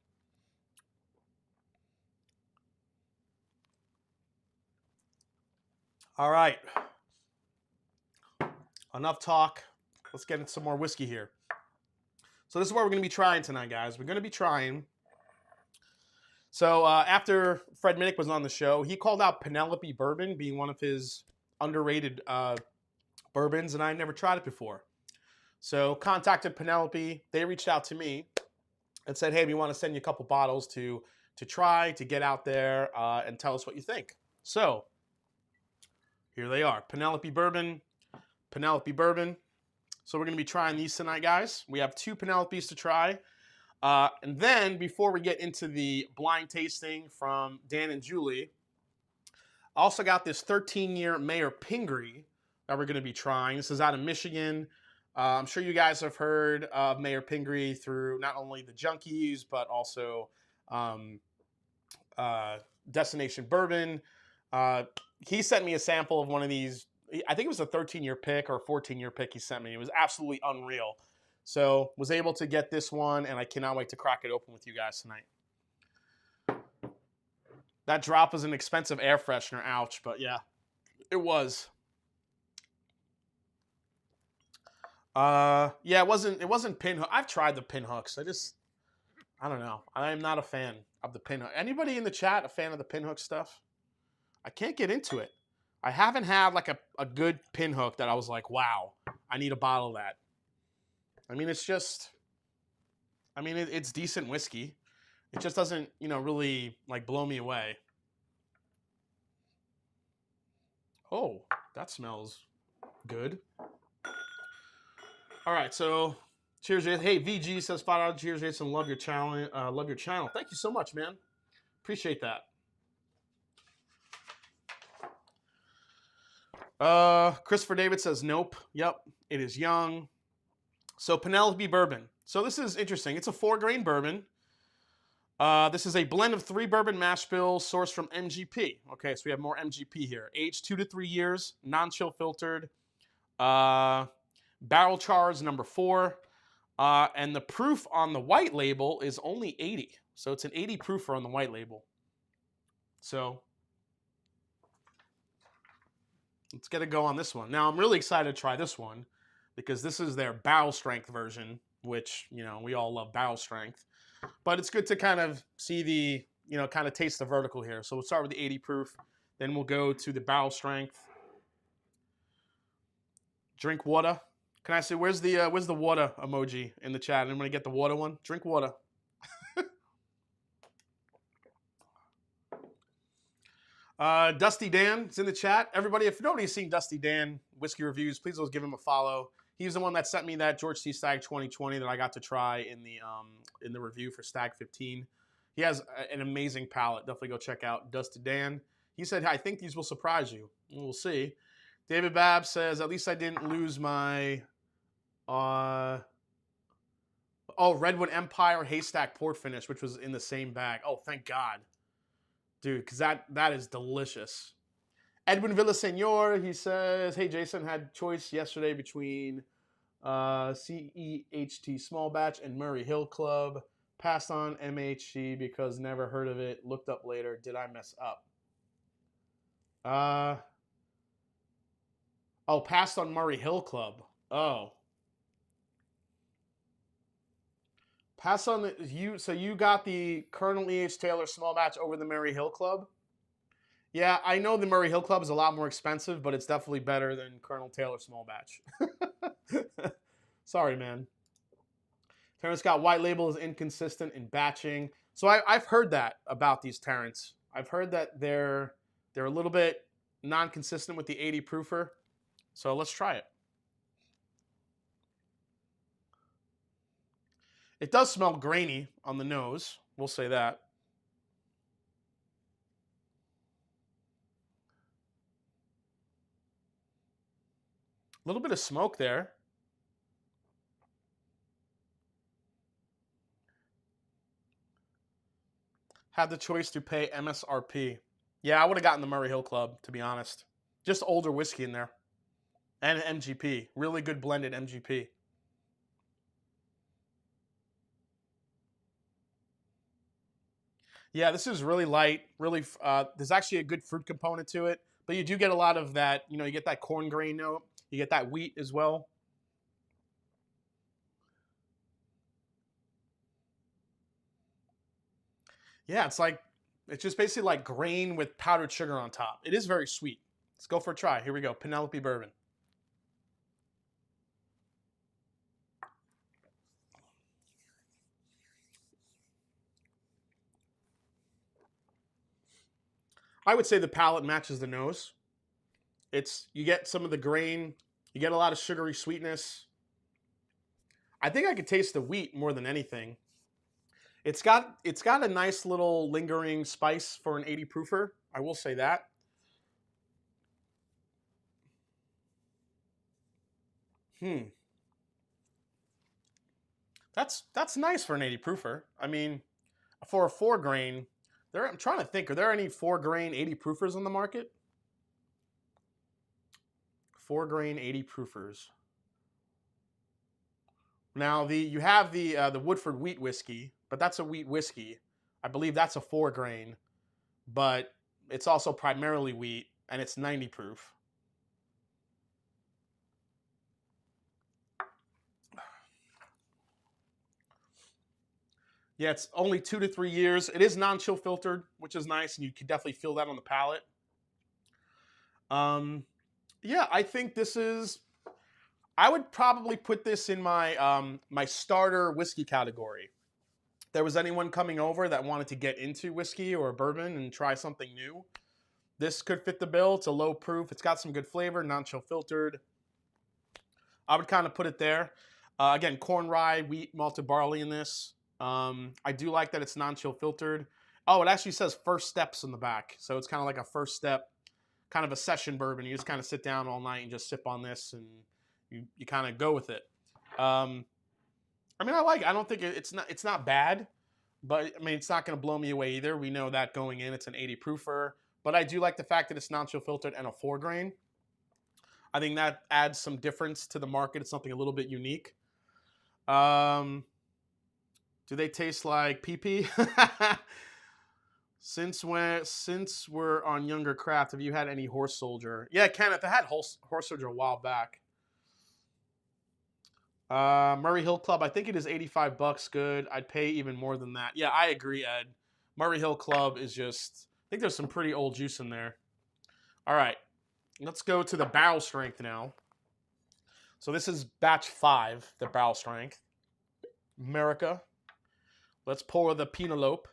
All right. Enough talk. Let's get into some more whiskey here. So this is what we're going to be trying tonight, guys. We're going to be trying. So after Fred Minnick was on the show, he called out Penelope Bourbon being one of his underrated bourbons, and I never tried it before. So contacted Penelope. They reached out to me and said, hey, we want to send you a couple bottles to try, to get out there and tell us what you think. So here they are. Penelope Bourbon. Penelope Bourbon. So we're going to be trying these tonight, guys. We have 2 Penelopes to try. And then, before we get into the blind tasting from Dan and Julie, I also got this 13-year Mayor Pingree that we're going to be trying. This is out of Michigan. I'm sure you guys have heard of Mayor Pingree through not only the Junkies, but also Destination Bourbon. He sent me a sample of one of these. I think it was a 13-year pick or a 14-year pick he sent me. It was absolutely unreal. So was able to get this one, and I cannot wait to crack it open with you guys tonight. That drop was an expensive air freshener. Ouch, but yeah, it was. Yeah, it wasn't pinhook. I've tried the pinhooks. I don't know. I am not a fan of the pinhook. Anybody in the chat a fan of the pinhook stuff? I can't get into it. I haven't had like a good pinhook that I was like, wow, I need a bottle of that. I mean, it's decent whiskey. It just doesn't, really like blow me away. Oh, that smells good. All right, so cheers, Jason. Hey, VG says $5. Cheers, Jason. Love your channel. Love your channel. Thank you so much, man. Appreciate that. Christopher David says nope. Yep, it is young. So Penelope Bourbon. So this is interesting. It's a 4-grain bourbon. This is a blend of 3 bourbon mash bills sourced from MGP. Okay, so we have more MGP here. Aged 2 to 3 years, non-chill filtered. Barrel chars number 4. And the proof on the white label is only 80. So it's an 80 proofer on the white label. So let's get a go on this one. Now, I'm really excited to try this one because this is their barrel strength version. which, you know, we all love barrel strength. But it's good to kind of see the, you know, kind of taste the vertical here. So we'll start with the 80 proof. Then we'll go to the barrel strength. Drink water. Can I say, where's the water emoji in the chat? I'm going to get the water one. Drink water. Dusty Dan is in the chat. Everybody, if nobody's seen Dusty Dan whiskey reviews, please always give him a follow. He's the one that sent me that George T. Stagg 2020 that I got to try in the review for Stagg 15. He has an amazing palate. Definitely go check out Dusty Dan. He said, I think these will surprise you. We'll see. David Babb says, at least I didn't lose my Redwood Empire Haystack Port Finish, which was in the same bag. Oh, thank God. Dude, because that is delicious. Edwin Villasenor, he says, hey, Jason, had choice yesterday between CEHT Small Batch and Murray Hill Club. Passed on MHC because never heard of it. Looked up later. Did I mess up? Passed on Murray Hill Club. Oh. Pass on so you got the Colonel E.H. Taylor Small Batch over the Murray Hill Club? Yeah, I know the Murray Hill Club is a lot more expensive, but it's definitely better than Colonel Taylor Small Batch. Sorry, man. Terrence Scott White Label is inconsistent in batching. So I've heard that about these Terrence. I've heard that they're a little bit non-consistent with the 80 proofer. So let's try it. It does smell grainy on the nose. We'll say that. A little bit of smoke there. Had the choice to pay MSRP. Yeah, I would have gotten the Murray Hill Club, to be honest. Just older whiskey in there. And MGP. Really good blended MGP. Yeah, this is really light. Really, there's actually a good fruit component to it. But you do get a lot of that, you know, you get that corn grain note. You get that wheat as well. Yeah, it's just basically like grain with powdered sugar on top. It is very sweet. Let's go for a try. Here we go. Penelope Bourbon. I would say the palate matches the nose. You get some of the grain. You get a lot of sugary sweetness. I think I could taste the wheat more than anything. It's got a nice little lingering spice for an 80 proofer. I will say that. That's nice for an 80 proofer. I mean, for a 4 grain, I'm trying to think, are there any 4 grain 80 proofers on the market? 4 grain 80 proofers. Now you have the Woodford wheat whiskey, but that's a wheat whiskey. I believe that's a 4 grain, but it's also primarily wheat and it's 90 proof. Yeah, it's only 2 to 3 years. It is non-chill filtered, which is nice, and you can definitely feel that on the palate. Yeah, I think this is. I would probably put this in my my starter whiskey category. If there was anyone coming over that wanted to get into whiskey or bourbon and try something new, this could fit the bill. It's a low proof. It's got some good flavor, non-chill filtered. I would kind of put it there. Again, corn, rye, wheat, malted barley in this. I do like that it's non-chill filtered. Oh, it actually says first steps in the back. So it's kind of like a first step, kind of a session bourbon. You just kind of sit down all night and just sip on this and you kind of go with it. I mean, I don't think it's not bad, but I mean, it's not going to blow me away either. We know that going in, it's an 80 proofer, but I do like the fact that it's non-chill filtered and a 4 grain. I think that adds some difference to the market. It's something a little bit unique. Do they taste like pee-pee? Since we're on Younger Craft, have you had any Horse Soldier? Yeah, Kenneth, I had Horse Soldier a while back. Murray Hill Club, I think it is 85 bucks good. I'd pay even more than that. Yeah, I agree, Ed. Murray Hill Club is just, I think there's some pretty old juice in there. All right, let's go to the barrel strength now. So this is batch 5, the barrel strength. America. Let's pour the Penelope.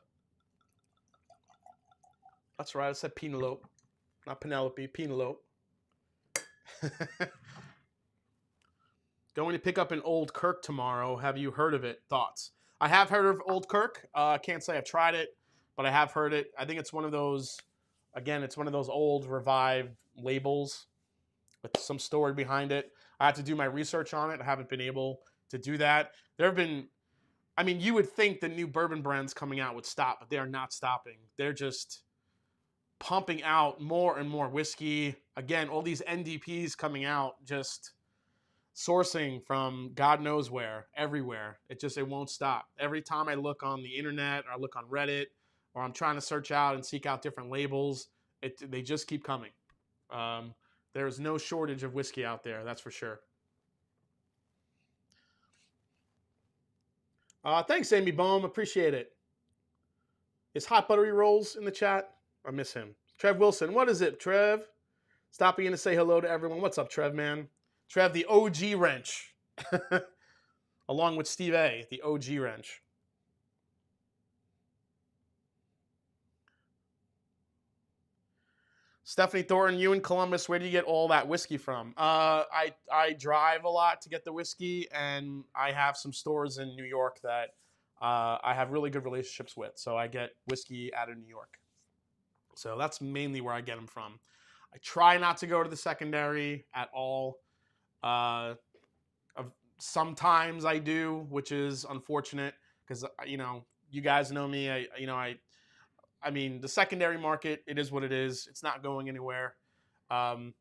That's right, I said Penelope, not Penelope, Penelope. Going to pick up an Old Kirk tomorrow. Have you heard of it? Thoughts? I have heard of Old Kirk. I can't say I've tried it, but I have heard it. I think it's one of those, again, it's one of those old revived labels with some story behind it. I have to do my research on it. I haven't been able to do that. There have been, I mean, you would think the new bourbon brands coming out would stop, but they are not stopping. They're just pumping out more and more whiskey. Again, all these NDPs coming out, just sourcing from God knows where, everywhere. It won't stop. Every time I look on the internet or I look on Reddit or I'm trying to search out and seek out different labels, they just keep coming. There is no shortage of whiskey out there, that's for sure. Thanks, Amy Bohm. Appreciate it. Is Hot Buttery Rolls in the chat? I miss him. Trev Wilson. What is it, Trev? Stopping in to say hello to everyone. What's up, Trev, man? Trev, the OG wrench. Along with Steve A, the OG wrench. Stephanie Thornton, you in Columbus, where do you get all that whiskey from? I drive a lot to get the whiskey, and I have some stores in New York that I have really good relationships with. So I get whiskey out of New York. So that's mainly where I get them from. I try not to go to the secondary at all. Sometimes I do, which is unfortunate because, you know, you guys know me. I mean, the secondary market, it is what it is. It's not going anywhere. But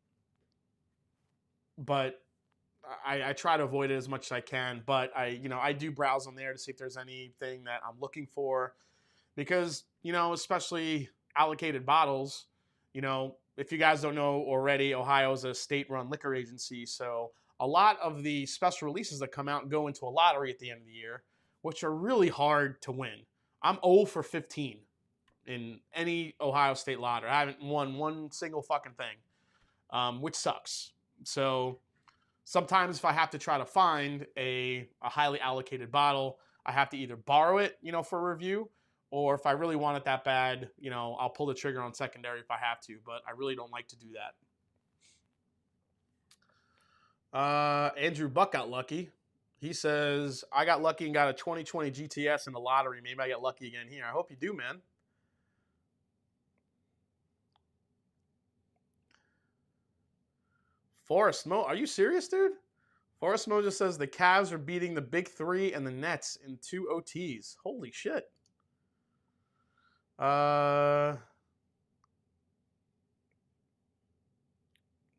I try to avoid it as much as I can. But I do browse on there to see if there's anything that I'm looking for. Because, especially allocated bottles, if you guys don't know already, Ohio is a state-run liquor agency. So a lot of the special releases that come out go into a lottery at the end of the year, which are really hard to win. I'm 0 for 15 in any Ohio State lottery. I haven't won one single fucking thing, which sucks. So sometimes if I have to try to find a highly allocated bottle, I have to either borrow it, for a review, or if I really want it that bad, I'll pull the trigger on secondary if I have to, but I really don't like to do that. Andrew Buck got lucky. He says, I got lucky and got a 2020 GTS in the lottery. Maybe I get lucky again here. I hope you do, man. Forrest Mo, are you serious, dude? Forrest Mo just says the Cavs are beating the Big Three and the Nets in 2 OTs. Holy shit.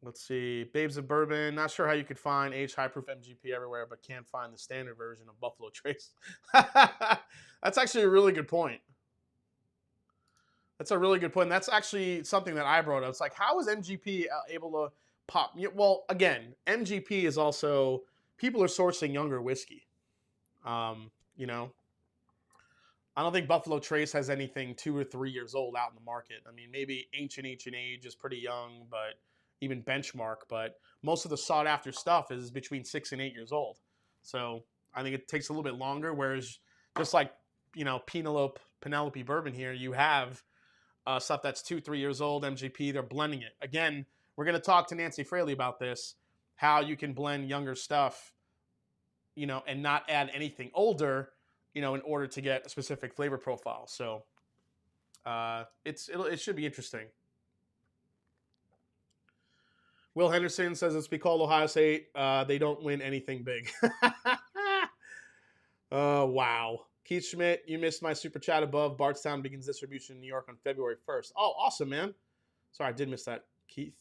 Let's see. Babes of Bourbon. Not sure how you could find aged high-proof MGP everywhere, but can't find the standard version of Buffalo Trace. That's actually a really good point. That's a really good point. That's actually something that I brought up. It's like, how is MGP able to pop? Well, again, MGP is also, people are sourcing younger whiskey. I don't think Buffalo Trace has anything 2 or 3 years old out in the market. I mean, maybe Ancient Age is pretty young, but even Benchmark. But most of the sought after stuff is between 6 and 8 years old. So I think it takes a little bit longer. Whereas just like, Penelope Bourbon here, you have stuff that's 2-3 years old, MGP, they're blending it. Again, we're going to talk to Nancy Fraley about this, how you can blend younger stuff, and not add anything older, in order to get a specific flavor profile. So it should be interesting. Will Henderson says it's be called Ohio State. They don't win anything big. Wow. Keith Schmidt, you missed my super chat above. Bardstown begins distribution in New York on February 1st. Oh, awesome, man. Sorry, I did miss that, Keith.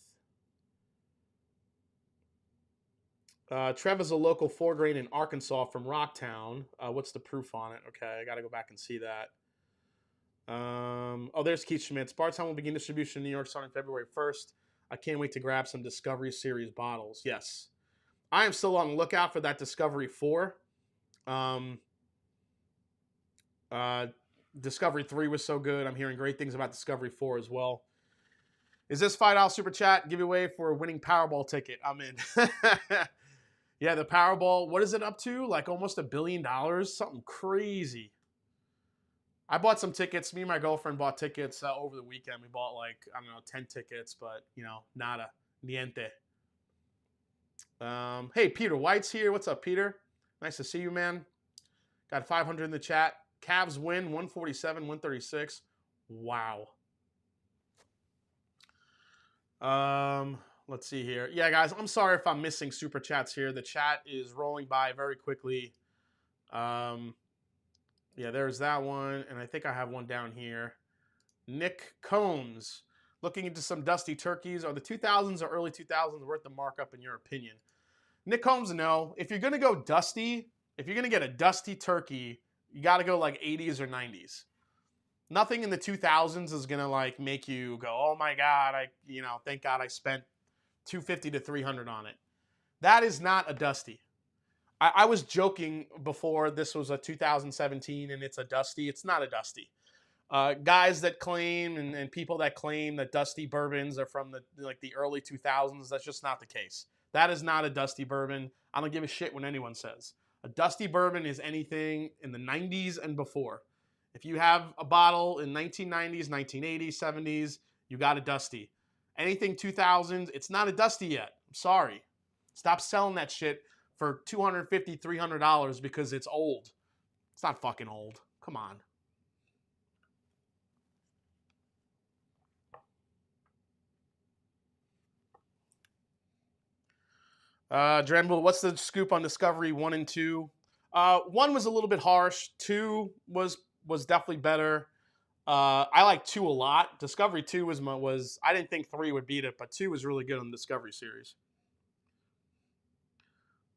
Trev is a local 4-grain in Arkansas from Rocktown. What's the proof on it? Okay, I got to go back and see that. There's Keith Schmitz. Bardstown will begin distribution in New York starting February 1st. I can't wait to grab some Discovery Series bottles. Yes. I am still on the lookout for that Discovery 4. Discovery 3 was so good. I'm hearing great things about Discovery 4 as well. Is this $5 super chat giveaway for a winning Powerball ticket? I'm in. Yeah, the Powerball, what is it up to? Like almost $1 billion? Something crazy. I bought some tickets. Me and my girlfriend bought tickets over the weekend. We bought like, I don't know, 10 tickets, but, you know, nada. Niente. Hey, Peter White's here. What's up, Peter? Nice to see you, man. Got 500 in the chat. Cavs win 147, 136. Wow. Let's see here. Yeah, guys, I'm sorry if I'm missing super chats here. The chat is rolling by very quickly. Yeah, there's that one, and I think I have one down here. Nick Combs, looking into some dusty turkeys. Are the 2000s or early 2000s worth the markup in your opinion? Nick Combs, no. If you're going to go dusty, if you're going to get a dusty turkey, you got to go like 80s or 90s. Nothing in the 2000s is going to like make you go, oh my God, thank God I spent $250 to $300 on it. That is not a dusty. I was joking before this was a 2017 and it's a dusty. It's not a dusty. Guys that claim and people that claim that dusty bourbons are from the early 2000s, that's just not the case. That is not a dusty bourbon. I don't give a shit what anyone says. A dusty bourbon is anything in the 90s and before. If you have a bottle in 1990s, 1980s, 70s, you got a dusty. Anything 2000s, it's not a dusty yet. I'm sorry. Stop selling that shit for $250, $300 because it's old. It's not fucking old. Come on. Drenville, what's the scoop on Discovery 1 and 2? 1 was a little bit harsh. 2 was definitely better. I like 2 a lot. Discovery 2 was I didn't think 3 would beat it, but 2 was really good on the Discovery series.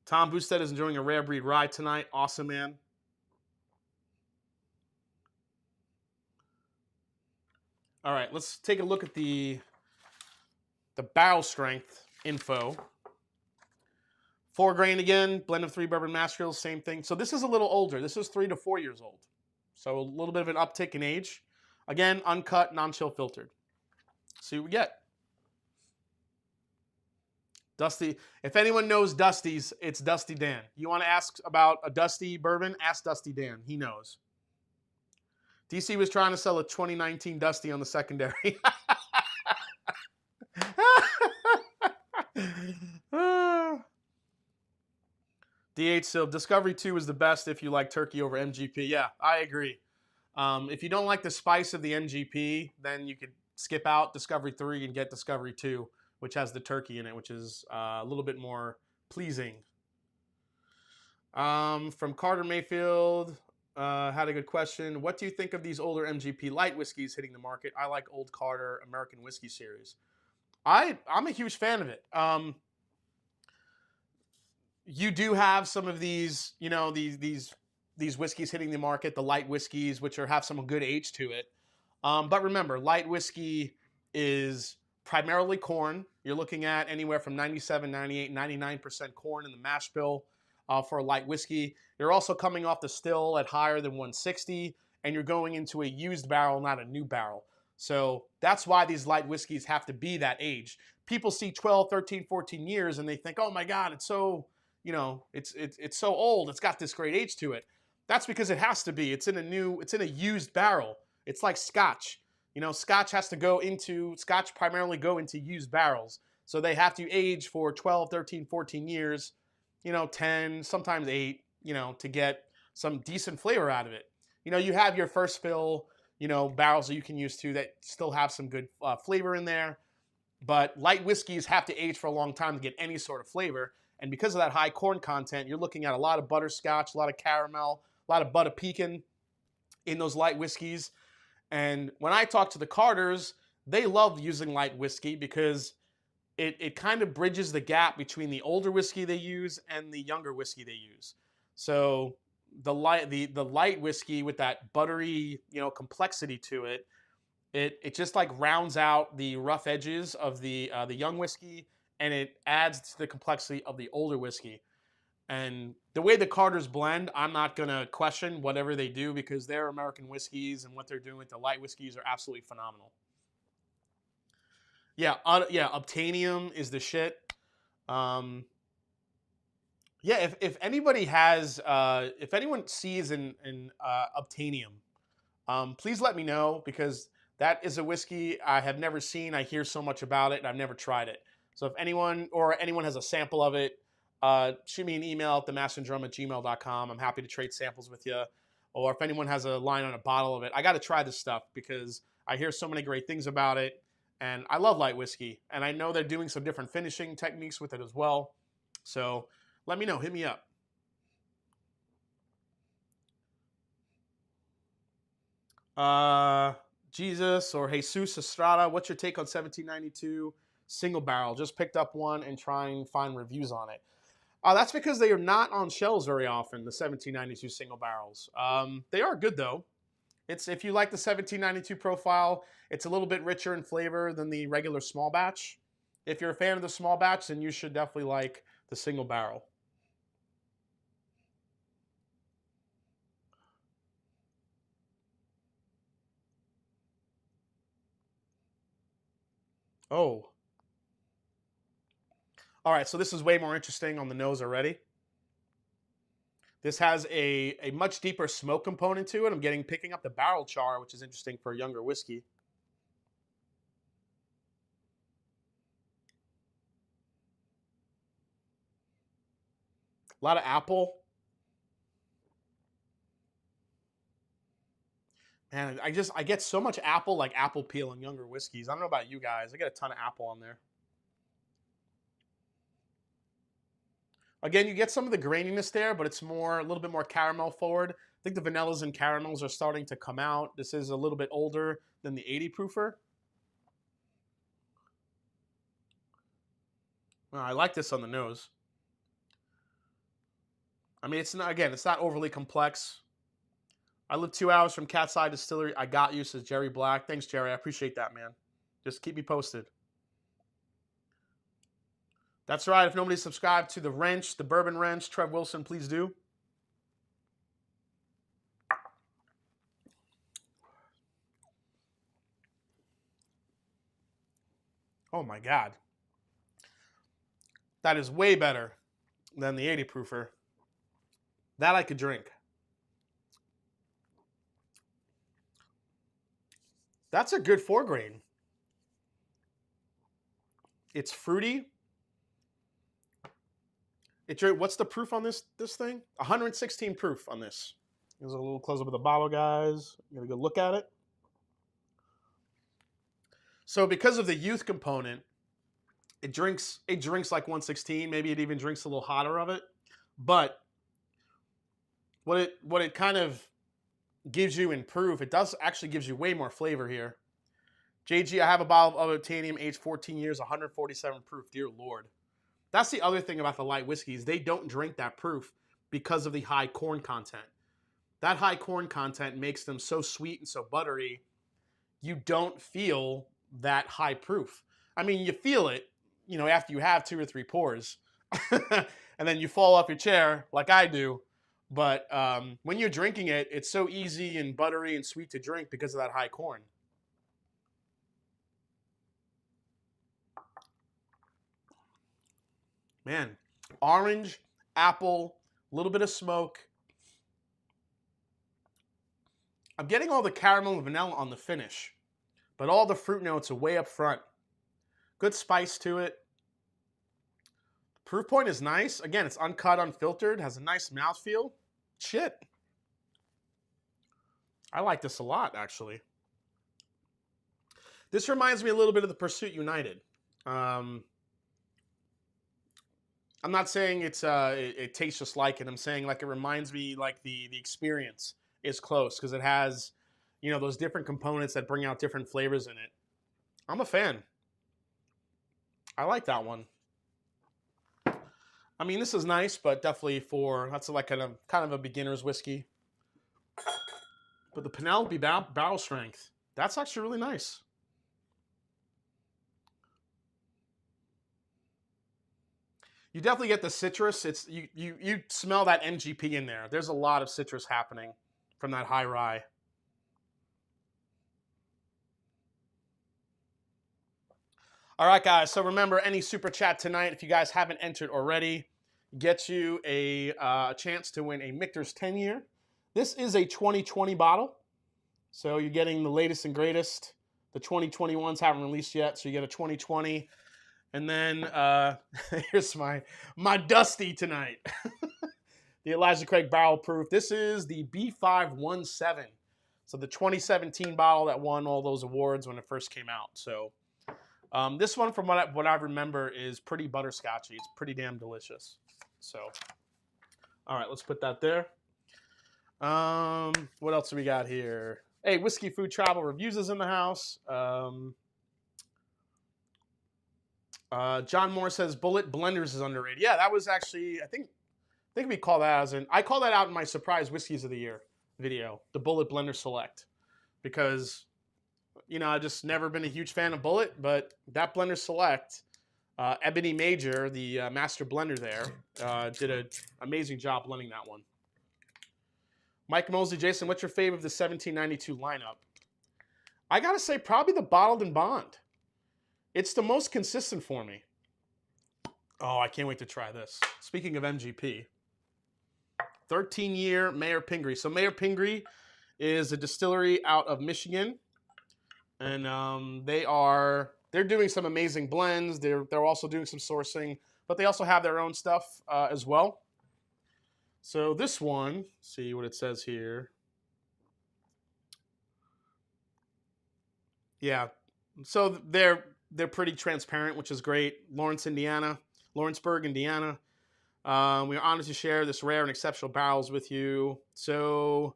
Tom Boosted is enjoying a rare breed rye tonight. Awesome, man. All right, let's take a look at the barrel strength info. 4 grain again, blend of 3 bourbon mash bills, same thing. So this is a little older. This is 3 to 4 years old. So a little bit of an uptick in age. Again, uncut, non-chill filtered. See what we get. Dusty. If anyone knows Dusty's, it's Dusty Dan. You want to ask about a Dusty bourbon? Ask Dusty Dan. He knows. DC was trying to sell a 2019 Dusty on the secondary. DH Silv, Discovery 2 is the best if you like turkey over MGP. Yeah, I agree. If you don't like the spice of the MGP, then you could skip out Discovery 3 and get Discovery 2, which has the turkey in it, which is a little bit more pleasing. From Carter Mayfield, had a good question. What do you think of these older MGP light whiskeys hitting the market? I like Old Carter American Whiskey Series. I'm a huge fan of it. You do have some of these, these whiskeys hitting the market, the light whiskeys, which have some good age to it. But remember, light whiskey is primarily corn. You're looking at anywhere from 97, 98, 99% corn in the mash bill for a light whiskey. You're also coming off the still at higher than 160, and you're going into a used barrel, not a new barrel. So that's why these light whiskeys have to be that age. People see 12, 13, 14 years, and they think, oh my God, it's so... it's so old. It's got this great age to it. That's because it has to be. It's in a used barrel. It's like Scotch. Scotch primarily go into used barrels. So they have to age for 12, 13, 14 years, 10, sometimes 8, to get some decent flavor out of it. You have your first fill, barrels that you can use too that still have some good flavor in there. But light whiskeys have to age for a long time to get any sort of flavor. And because of that high corn content, you're looking at a lot of butterscotch, a lot of caramel, a lot of butter pecan in those light whiskeys. And when I talk to the Carters, they love using light whiskey because it kind of bridges the gap between the older whiskey they use and the younger whiskey they use. So the light whiskey with that buttery, complexity to it, it just like rounds out the rough edges of the young whiskey. and it adds to the complexity of the older whiskey. And the way the Carters blend, I'm not going to question whatever they do because they're American whiskeys, and what they're doing with the light whiskeys are absolutely phenomenal. Yeah, yeah, Obtainium is the shit. Yeah, if anybody has, if anyone sees an Obtainium, please let me know, because that is a whiskey I have never seen. I hear so much about it, and I've never tried it. So if anyone has a sample of it, shoot me an email at themashanddrum@gmail.com. I'm happy to trade samples with you. Or if anyone has a line on a bottle of it, I got to try this stuff because I hear so many great things about it. And I love light whiskey. And I know they're doing some different finishing techniques with it as well. So let me know. Hit me up. Jesus or Jesus Estrada, what's your take on 1792 single barrel? Just picked up one and trying to find reviews on it. That's because they are not on shelves very often, the 1792 single barrels. They are good, though. If you like the 1792 profile, it's a little bit richer in flavor than the regular small batch. If you're a fan of the small batch, then you should definitely like the single barrel. Oh. All right, so this is way more interesting on the nose already. This has a much deeper smoke component to it. I'm picking up the barrel char, which is interesting for a younger whiskey. A lot of apple. Man, I get so much apple, like apple peel in younger whiskeys. I don't know about you guys. I get a ton of apple on there. Again, you get some of the graininess there, but it's a little bit more caramel forward. I think the vanillas and caramels are starting to come out. This is a little bit older than the 80 proofer. Well, I like this on the nose. I mean, it's not overly complex. I live 2 hours from Cat's Eye Distillery. I got you, says Jerry Black. Thanks, Jerry. I appreciate that, man. Just keep me posted. That's right. If nobody's subscribed to the Wrench, the Bourbon Wrench, Trev Wilson, please do. Oh my God. That is way better than the 80 proofer. That I could drink. That's a good 4-grain. It's fruity. What's the proof on this thing? 116 proof on this. Here's a little close up of the bottle, guys. I'm gonna go look at it. So because of the youth component, it drinks like 116. Maybe it even drinks a little hotter of it. But what it kind of gives you in proof, it does actually gives you way more flavor here. JG, I have a bottle of Obtainium, aged 14 years, 147 proof. Dear Lord. That's the other thing about the light whiskeys. They don't drink that proof because of the high corn content. That high corn content makes them so sweet and so buttery, you don't feel that high proof. I mean, you feel it, after you have 2 or 3 pours. And then you fall off your chair like I do. But when you're drinking it, it's so easy and buttery and sweet to drink because of that high corn. Man, orange, apple, a little bit of smoke. I'm getting all the caramel and vanilla on the finish, but all the fruit notes are way up front. Good spice to it. Proof point is nice. Again, it's uncut, unfiltered, has a nice mouthfeel. Shit. I like this a lot, actually. This reminds me a little bit of the Pursuit United. I'm not saying it tastes just like it. I'm saying like it reminds me like the experience is close because it has, those different components that bring out different flavors in it. I'm a fan. I like that one. I mean, this is nice, but definitely that's like kind of a beginner's whiskey. But the Penelope barrel strength, that's actually really nice. You definitely get the citrus. It's you smell that MGP in there. There's a lot of citrus happening from that high rye. All right, guys. So remember, any super chat tonight, if you guys haven't entered already, gets you a chance to win a Mikter's 10-year. This is a 2020 bottle, so you're getting the latest and greatest. The 2021s haven't released yet, so you get a 2020. And then here's my Dusty tonight. The Elijah Craig Barrel Proof. This is the B517. So the 2017 bottle that won all those awards when it first came out. So this one, from what I remember, is pretty butterscotchy. It's pretty damn delicious. So, all right, let's put that there. What else do we got here? Hey, Whiskey Food Travel Reviews is in the house. John Moore says Bullet Blenders is underrated. Yeah, that was actually, I think we call that I call that out in my surprise whiskeys of the year video, the Bullet Blender Select, because I've just never been a huge fan of Bullet, but that Blender Select, Ebony Major, the master blender there, did an amazing job blending that one. Mike Mosley, Jason, what's your favorite of the 1792 lineup? I gotta say, probably the Bottled and Bond. It's the most consistent for me. Oh, I can't wait to try this. Speaking of MGP, 13-year Mayor Pingree. So Mayor Pingree is a distillery out of Michigan, and they're doing some amazing blends. They're also doing some sourcing, but they also have their own stuff as well. So this one, see what it says here. Yeah, so they're pretty transparent, which is great. Lawrenceburg, Indiana. We are honored to share this rare and exceptional barrels with you. So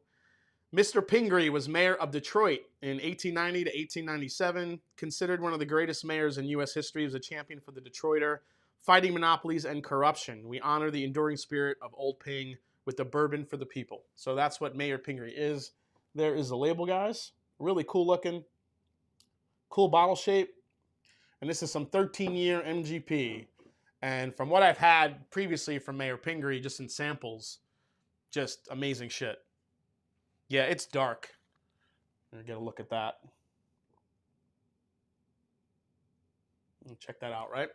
Mr. Pingree was mayor of Detroit in 1890 to 1897, considered one of the greatest mayors in U.S. history. He was a champion for the Detroiter, fighting monopolies and corruption. We honor the enduring spirit of Old Ping with the bourbon for the people. So that's what Mayor Pingree is. There is the label, guys. Really cool looking. Cool bottle shape. And this is some 13-year MGP. And from what I've had previously from Mayor Pingree, just in samples, just amazing shit. Yeah, it's dark. Get a look at that. Check that out, right?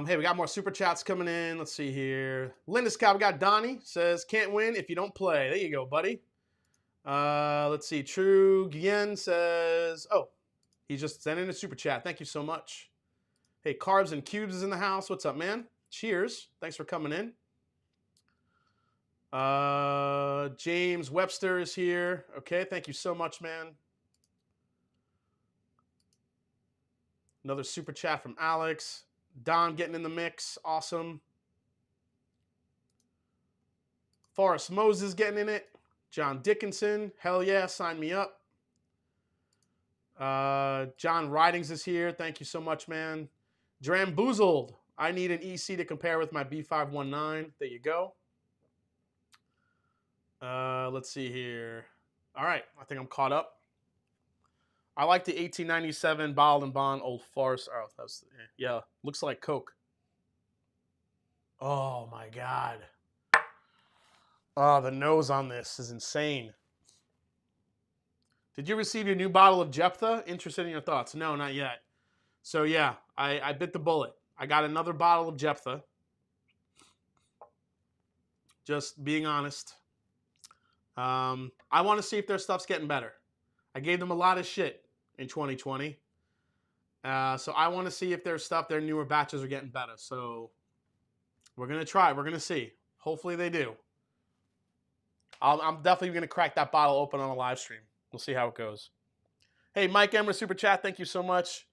Hey, we got more super chats coming in. Let's see here. Linda's Cow, we got Donnie, says, can't win if you don't play. There you go, buddy. Let's see. True Guillen says, oh, he just sent in a super chat. Thank you so much. Hey, Carbs and Cubes is in the house. What's up, man? Cheers. Thanks for coming in. James Webster is here. Okay, thank you so much, man. Another super chat from Alex. Don getting in the mix. Awesome. Forrest Moses getting in it. John Dickinson. Hell yeah, sign me up. John Ridings is here. Thank you so much, man. Dramboozled. I need an EC to compare with my B519. There you go. Let's see here. All right, I think I'm caught up. I like the 1897 Bottled and Bond Old Farce. Oh, that's, yeah, looks like Coke. Oh my God. Oh, the nose on this is insane. Did you receive your new bottle of Jephthah? Interested in your thoughts? No, not yet. So yeah, I bit the bullet. I got another bottle of Jephthah. Just being honest. I want to see if their stuff's getting better. I gave them a lot of shit in 2020. So I want to see if their stuff, their newer batches are getting better. So we're going to try. We're going to see. Hopefully they do. I'm definitely going to crack that bottle open on a live stream. We'll see how it goes. Hey, Mike Emmer, Super Chat. Thank you so much.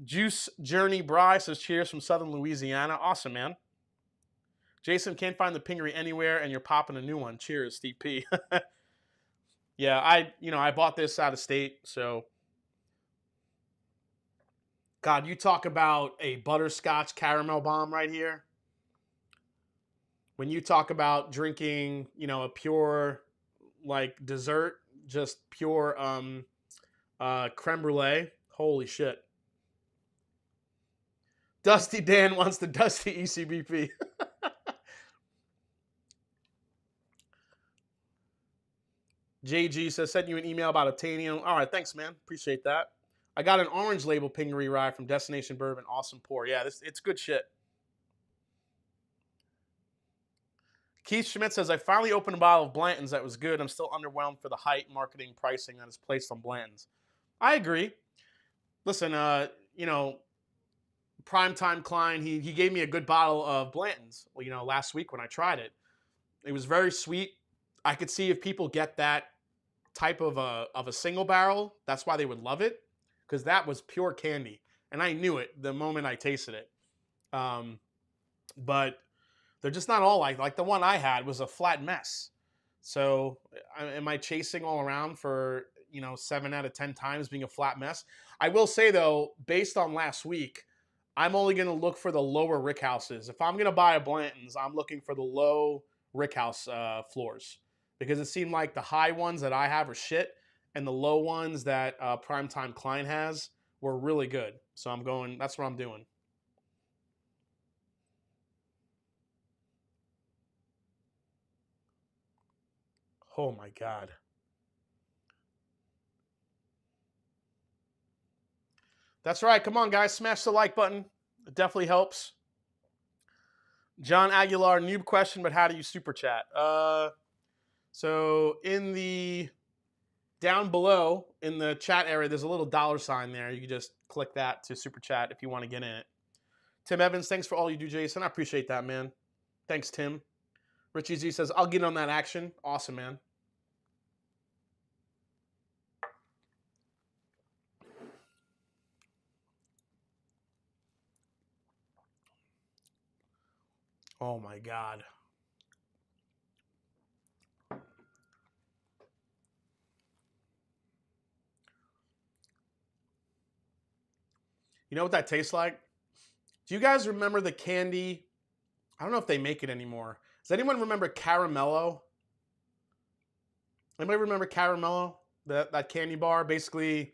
Juice Journey Bry says, cheers from Southern Louisiana. Awesome, man. Jason, can't find the Pingree anywhere, and you're popping a new one. Cheers, Steve P. Yeah, I bought this out of state, so. God, you talk about a butterscotch caramel bomb right here. When you talk about drinking, a pure, like, dessert, just pure creme brulee, holy shit. Dusty Dan wants the Dusty ECBP. JG says, send you an email about Obtainium. All right, thanks, man. Appreciate that. I got an orange label Pingery rye from Destination Bourbon. Awesome pour. Yeah, it's good shit. Keith Schmidt says, I finally opened a bottle of Blanton's that was good. I'm still underwhelmed for the height, marketing, pricing that is placed on Blanton's. I agree. Listen, you know, Primetime Klein, he gave me a good bottle of Blanton's, you know, last week when I tried it. It was very sweet. I could see if people get that type of a single barrel, that's why they would love it, because that was pure candy. And I knew it the moment I tasted it. But they're just not all like the one I had was a flat mess. So am I chasing all around for, you know, 7 out of 10 times being a flat mess? I will say, though, based on last week, I'm only going to look for the lower rickhouses. If I'm going to buy a Blanton's, I'm looking for the low rickhouse floors, because it seemed like the high ones that I have are shit, and the low ones that Primetime Klein has were really good. So I'm going, that's what I'm doing. Oh my God. That's right. Come on, guys. Smash the like button. It definitely helps. John Aguilar, noob question, but how do you super chat? So in the down below in the chat area, there's a little $sign there. You can just click that to super chat if you want to get in it. Tim Evans, thanks for all you do, Jason. I appreciate that, man. Thanks, Tim. Richie Z says, I'll get on that action. Awesome, man. Oh my God. You know what that tastes like? Do you guys remember the candy? I don't know if they make it anymore. Does anyone remember Caramello? Anybody remember Caramello? That candy bar? Basically, it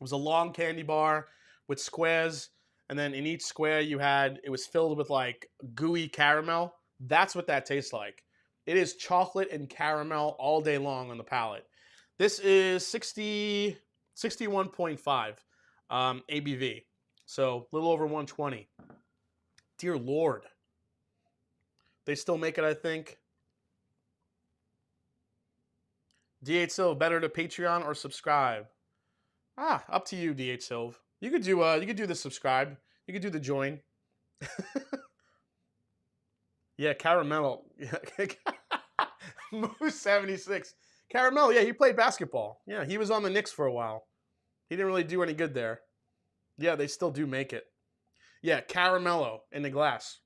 was a long candy bar with squares, and then in each square it was filled with like gooey caramel. That's what that tastes like. It is chocolate and caramel all day long on the palate. This is 61.5 ABV. So a little over 120. Dear Lord. They still make it, I think. DH Silv, better to Patreon or subscribe? Up to you, DH Silv. You could do the subscribe. You could do the join. Yeah, Caramello. Moose 76. Caramello, yeah, he played basketball. Yeah, he was on the Knicks for a while. He didn't really do any good there. Yeah, they still do make it. Yeah, Caramello in the glass.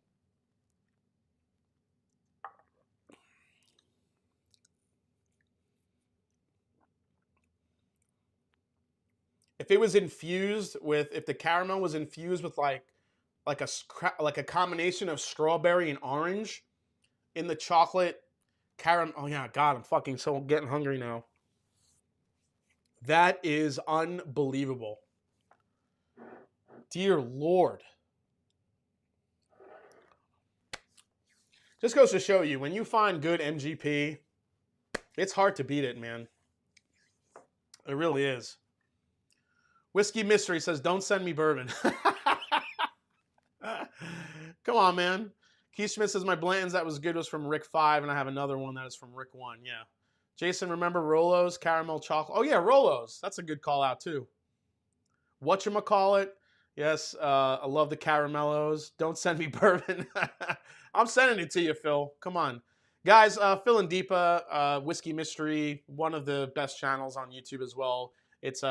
If it was infused with, if the caramel was infused with like a combination of strawberry and orange in the chocolate caramel. Oh yeah, God, I'm fucking so getting hungry now. That is unbelievable. Dear Lord. Just goes to show you, when you find good MGP, it's hard to beat it, man. It really is. Whiskey Mystery says, don't send me bourbon. Come on, man. Keith Smith says, my Blanton's that was good was from Rick 5, and I have another one that is from Rick 1. Yeah. Jason, remember Rolo's caramel chocolate? Oh, yeah, Rolo's. That's a good call out, too. Whatchamacallit? Yes, I love the caramellos. Don't send me bourbon. I'm sending it to you, Phil. Come on. Guys, Phil and Deepa, Whiskey Mystery, one of the best channels on YouTube as well. It's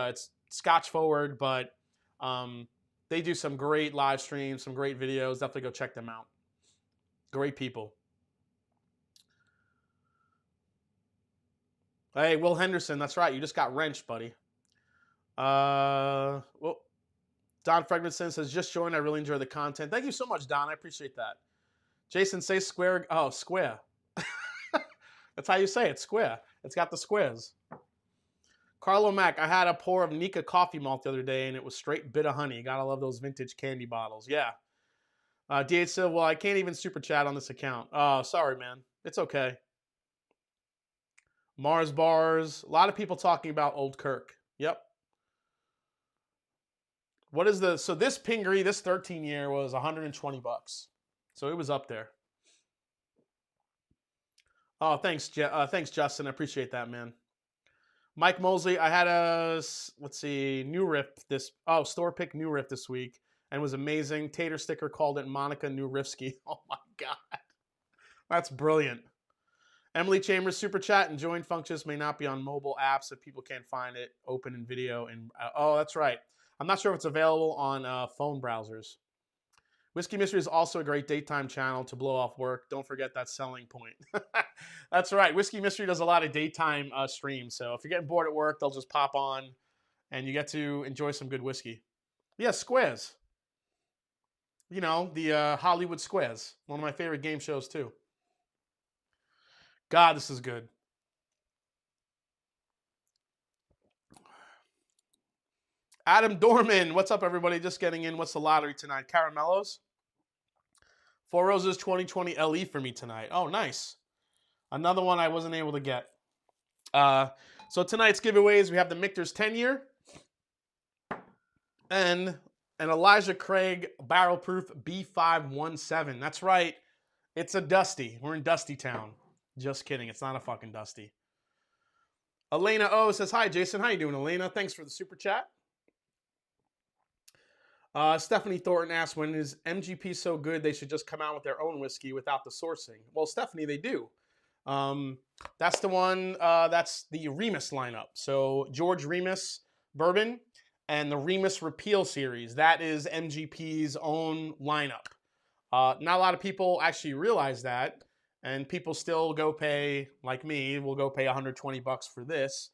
Scotch forward, but they do some great live streams, some great videos. Definitely go check them out. Great people. Hey, Will Henderson, that's right. You just got wrenched, buddy. Well, Don Fregmanson says, just joined. I really enjoy the content. Thank you so much, Don. I appreciate that. Jason, say square. Oh, square. That's how you say it, square. It's got the squares. Carlo Mack, I had a pour of Nika coffee malt the other day, and it was straight bit of honey. Gotta love those vintage candy bottles. Yeah. DH said, well, I can't even super chat on this account. Oh, sorry, man. It's okay. Mars bars. A lot of people talking about Old Kirk. Yep. What is the... So this Pingree, this 13 year was 120 bucks. So it was up there. Oh, thanks, thanks, Justin. I appreciate that, man. Mike Mosley, I had a, let's see, new riff this... Oh, store pick new riff this week. And was amazing. Tater Sticker called it Monica New Riffsky. Oh, my God. That's brilliant. Emily Chambers super chat and join functions may not be on mobile apps if people can't find it open in video. And oh, that's right. I'm not sure if it's available on phone browsers. Whiskey Mystery is also a great daytime channel to blow off work. Don't forget that selling point. That's right. Whiskey Mystery does a lot of daytime streams. So if you're getting bored at work, they'll just pop on and you get to enjoy some good whiskey. Yeah, Squares. You know, the Hollywood Squares. One of my favorite game shows too. God, this is good. Adam Dorman, what's up, everybody? Just getting in. What's the lottery tonight? Caramellos. Four Roses 2020 LE for me tonight. Oh, nice. Another one I wasn't able to get. So tonight's giveaways, we have the Mikter's 10-year and an Elijah Craig Barrel Proof B517. That's right. It's a Dusty. We're in Dusty Town. Just kidding. It's not a fucking Dusty. Elena O says, hi, Jason. How you doing, Elena? Thanks for the super chat. Stephanie Thornton asks, when is MGP so good they should just come out with their own whiskey without the sourcing? Well, Stephanie, they do. That's the one, that's the Remus lineup. So George Remus Bourbon and the Remus Repeal series. That is MGP's own lineup. Not a lot of people actually realize that. And people still go pay, like me, will go pay 120 bucks for this,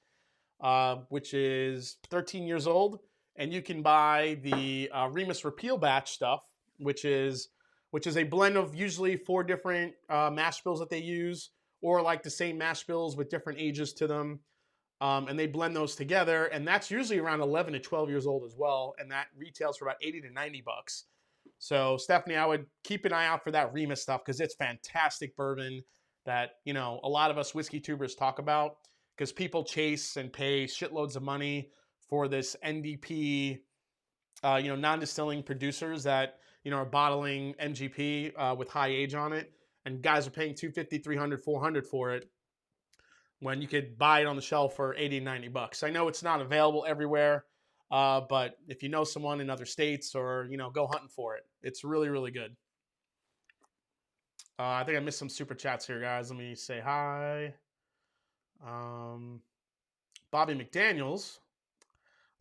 which is 13 years old. And you can buy the Remus Repeal batch stuff, which is a blend of usually 4 different mash bills that they use, or like the same mash bills with different ages to them. And they blend those together. And that's usually around 11 to 12 years old as well. And that retails for about 80 to 90 bucks. So, Stephanie, I would keep an eye out for that Remus stuff because it's fantastic bourbon that, you know, a lot of us whiskey tubers talk about because people chase and pay shitloads of money for this NDP, non-distilling producers that, you know, are bottling MGP with high age on it. And guys are paying $250, $300, $400 for it when you could buy it on the shelf for 80, 90 bucks. I know it's not available everywhere. But if you know someone in other states or, you know, go hunting for it. It's really, really good. I think I missed some super chats here, guys. Let me say hi. Bobby McDaniels.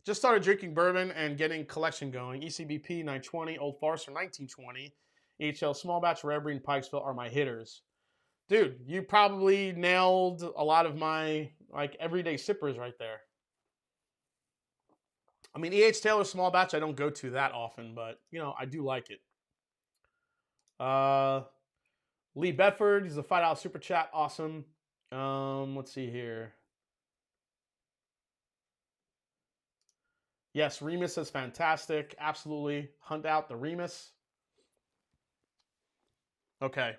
Just started drinking bourbon and getting collection going. ECBP 920, Old Forester 1920, HL Small Batch, Red Breed, and Pikesville are my hitters. Dude, you probably nailed a lot of my, like, everyday sippers right there. I mean, E.H. Taylor Small Batch I don't go to that often, but, you know, I do like it. Lee Bedford, he's a $5 super chat. Awesome. Let's see here. Yes, Remus is fantastic. Absolutely. Hunt out the Remus. Okay.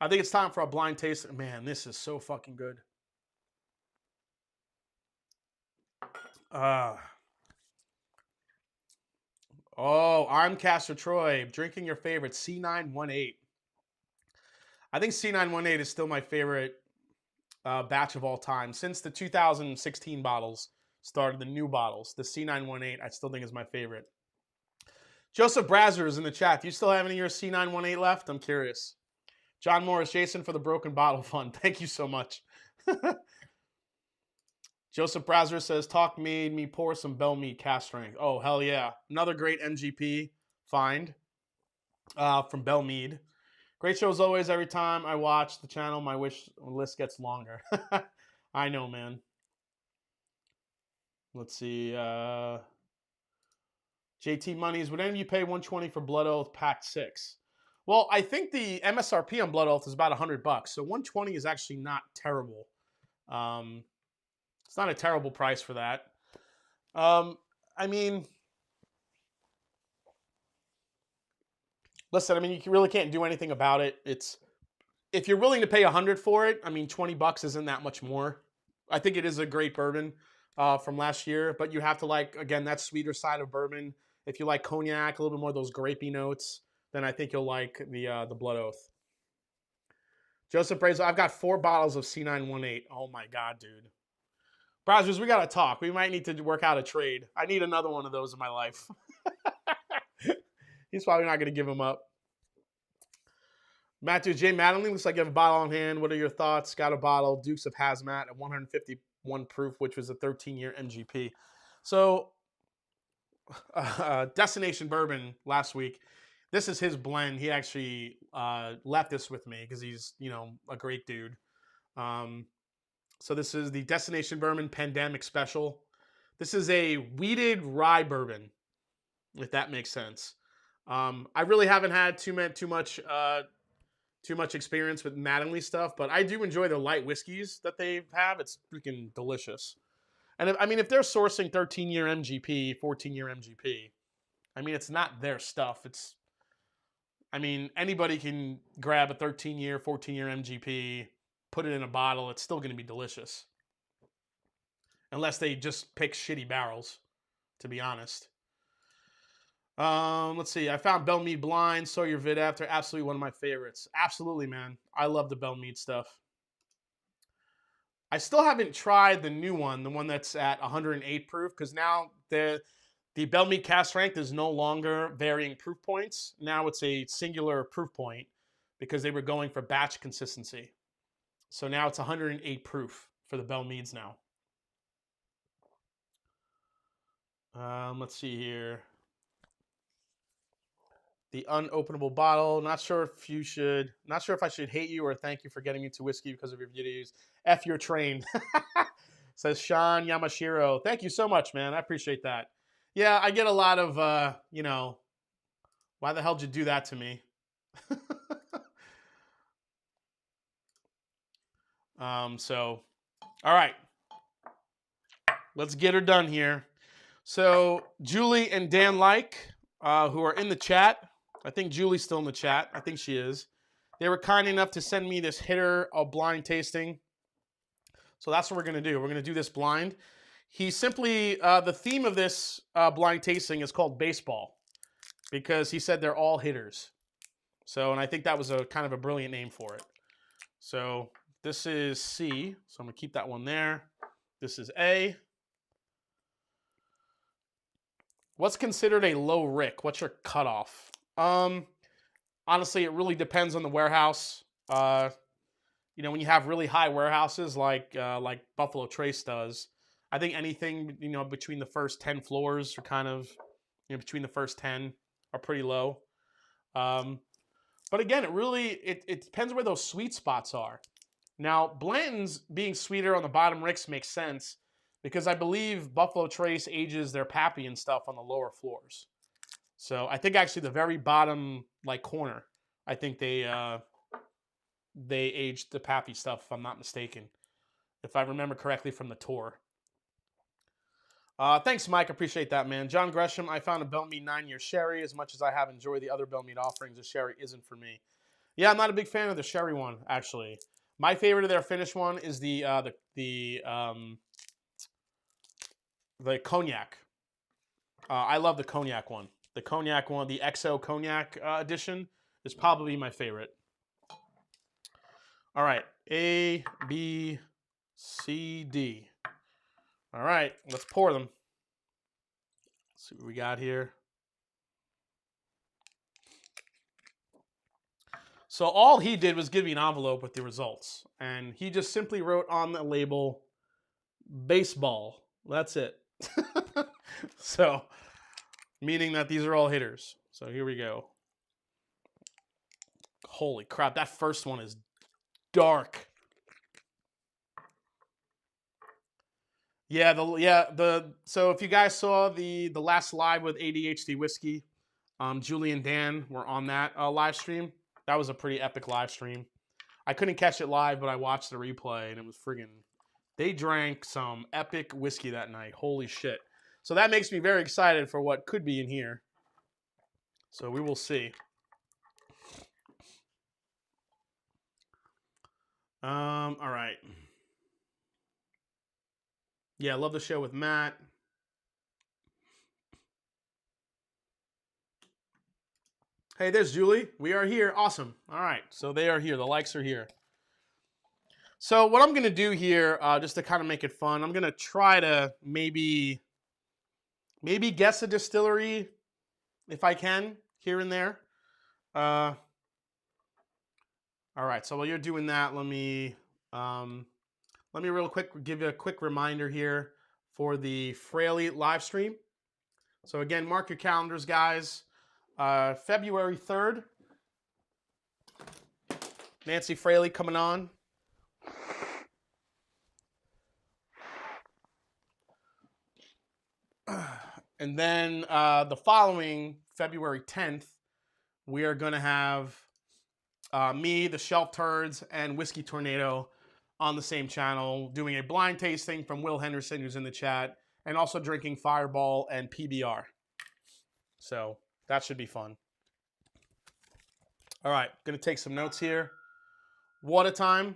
I think it's time for a blind taste. Man, this is so fucking good. Oh, I'm Castor Troy, drinking your favorite C918. I think C918 is still my favorite batch of all time. Since the 2016 bottles started, the new bottles, the C918, I still think is my favorite. Joseph Brazer is in the chat. Do you still have any of your C918 left? I'm curious. John Morris, Jason for the Broken Bottle Fund. Thank you so much. Joseph Brazer says, talk made me pour some Bell Mead cast strength. Oh, hell yeah. Another great MGP find from Bell Mead. Great show as always. Every time I watch the channel, my wish list gets longer. I know, man. Let's see. JT Monies, would any of you pay $120 for Blood Oath Pact 6? Well, I think the MSRP on Blood Oath is about $100, so $120 is actually not terrible. It's not a terrible price for that. I mean, listen, I mean, you really can't do anything about it. It's if you're willing to pay $100 for it. I mean, $20 isn't that much more. I think it is a great bourbon from last year, but you have to like again that sweeter side of bourbon. If you like cognac, a little bit more of those grapey notes, then I think you'll like the Blood Oath. Joseph Brazel, I've got 4 bottles of C918. Oh my god, dude. Browsers, we gotta talk. We might need to work out a trade. I need another one of those in my life. He's probably not gonna give them up. Matthew J. Mattingly, looks like you have a bottle on hand. What are your thoughts? Got a bottle, Dukes of Hazmat at 151 proof, which was a 13-year MGP. So, Destination Bourbon last week. This is his blend. He actually left this with me because he's, a great dude. So this is the Destination Bourbon Pandemic Special. This is a wheated rye bourbon, if that makes sense. I really haven't had too much experience with Mattingly stuff, but I do enjoy the light whiskeys that they have. It's freaking delicious. And if they're sourcing 13-year MGP, 14-year MGP, it's not their stuff. Anybody can grab a 13-year, 14-year MGP, put it in a bottle. It's still going to be delicious. Unless they just pick shitty barrels, to be honest. Let's see. I found Belle Meade Blind. Saw your vid after. Absolutely one of my favorites. Absolutely, man. I love the Belle Meade stuff. I still haven't tried the new one, the one that's at 108 proof, because now the Belle Meade cask strength is no longer varying proof points. Now it's a singular proof point because they were going for batch consistency. So now it's 108 proof for the Belle Meades now. Let's see here. The unopenable bottle. Not sure if I should hate you or thank you for getting me to whiskey because of your videos. F your train. Says Sean Yamashiro. Thank you so much, man. I appreciate that. Yeah, I get a lot of, why the hell did you do that to me? All right. Let's get her done here. So, Julie and Dan who are in the chat. I think Julie's still in the chat. I think she is. They were kind enough to send me this hitter of blind tasting. So that's what we're going to do. We're going to do this blind. He simply, the theme of this blind tasting is called baseball because he said they're all hitters. So, and I think that was a kind of a brilliant name for it. So this is C. So I'm going to keep that one there. This is A. What's considered a low Rick? What's your cutoff? Honestly, it really depends on the warehouse. When you have really high warehouses like Buffalo Trace does, I think anything between the first 10 floors are kind of between the first 10 are pretty low. But again, it depends where those sweet spots are. Now, Blanton's being sweeter on the bottom Ricks makes sense because I believe Buffalo Trace ages their Pappy and stuff on the lower floors. So I think actually the very bottom corner, I think they aged the Pappy stuff, if I'm not mistaken, if I remember correctly from the tour. Thanks, Mike. Appreciate that, man. John Gresham, I found a Belle Meade 9-year sherry. As much as I have enjoyed the other Belle Meade offerings, the sherry isn't for me. Yeah, I'm not a big fan of the sherry one, actually. My favorite of their finished one is the cognac. I love the cognac one. The cognac one, the XO cognac edition, is probably my favorite. All right, A, B, C, D. All right, let's pour them. Let's see what we got here. So all he did was give me an envelope with the results. And he just simply wrote on the label, baseball. That's it. So, meaning that these are all hitters. So here we go. Holy crap, that first one is dark. So if you guys saw the last live with ADHD Whiskey, Julie and Dan were on that live stream. That was a pretty epic live stream. I couldn't catch it live, but I watched the replay, and it was friggin'... They drank some epic whiskey that night. Holy shit. So that makes me very excited for what could be in here. So we will see. All right. Yeah, love the show with Matt. Hey, there's Julie. We are here. Awesome. All right. So they are here. The likes are here. So what I'm going to do here, just to kind of make it fun, I'm going to try to maybe guess a distillery if I can here and there. All right. So while you're doing that, let me real quick give you a quick reminder here for the Fraley live stream. So again, mark your calendars, guys. February 3rd, Nancy Fraley coming on. And then the following February 10th, we are going to have me, the Shelf Turds, and Whiskey Tornado on the same channel doing a blind tasting from Will Henderson, who's in the chat, and also drinking Fireball and PBR. So that should be fun. All right, going to take some notes here. Water time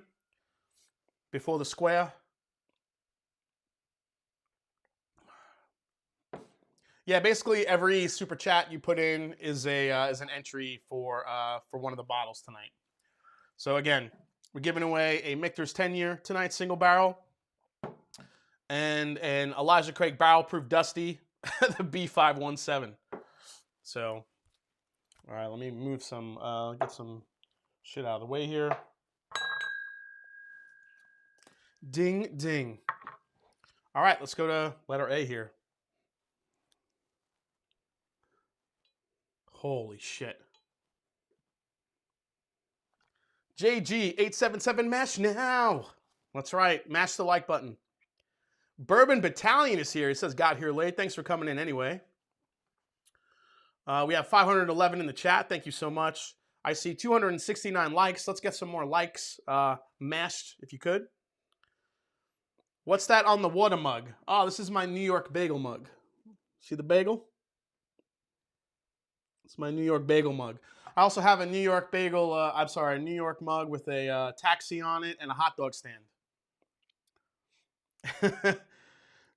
before the square. Yeah, basically every super chat you put in is an entry for one of the bottles tonight. So again, we're giving away a Mikter's 10-year tonight, single barrel, and an Elijah Craig Barrel Proof Dusty, the B517. So, all right, let me move some, get some shit out of the way here. Ding, ding. All right, let's go to letter A here. Holy shit. JG877 mash now. That's right. Mash the like button. Bourbon Battalion is here. He says, got here late. Thanks for coming in anyway. We have 511 in the chat. Thank you so much. I see 269 likes. Let's get some more likes mashed if you could. What's that on the water mug? Oh, this is my New York bagel mug. See the bagel? It's my New York bagel mug. I also have a New York bagel, a New York mug with a taxi on it and a hot dog stand.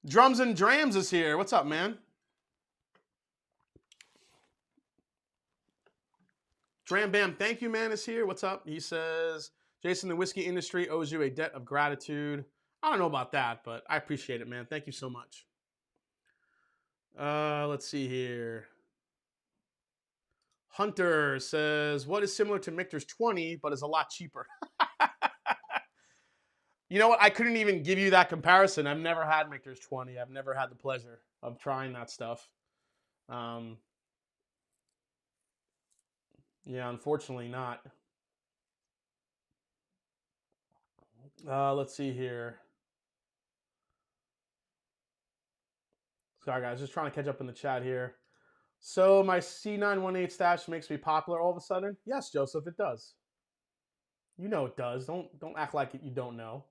Drums and Drams is here. What's up, man? Dram Bam, thank you, man, is here. What's up? He says, Jason, the whiskey industry owes you a debt of gratitude. I don't know about that, but I appreciate it, man. Thank you so much. Let's see here. Hunter says, what is similar to Mikter's 20, but is a lot cheaper? You know what? I couldn't even give you that comparison. I've never had Mikter's 20. I've never had the pleasure of trying that stuff. Yeah, unfortunately not. Let's see here. Sorry, guys. Just trying to catch up in the chat here. So my C918 stash makes me popular all of a sudden? Yes, Joseph, it does. You know it does. Don't act like you don't know.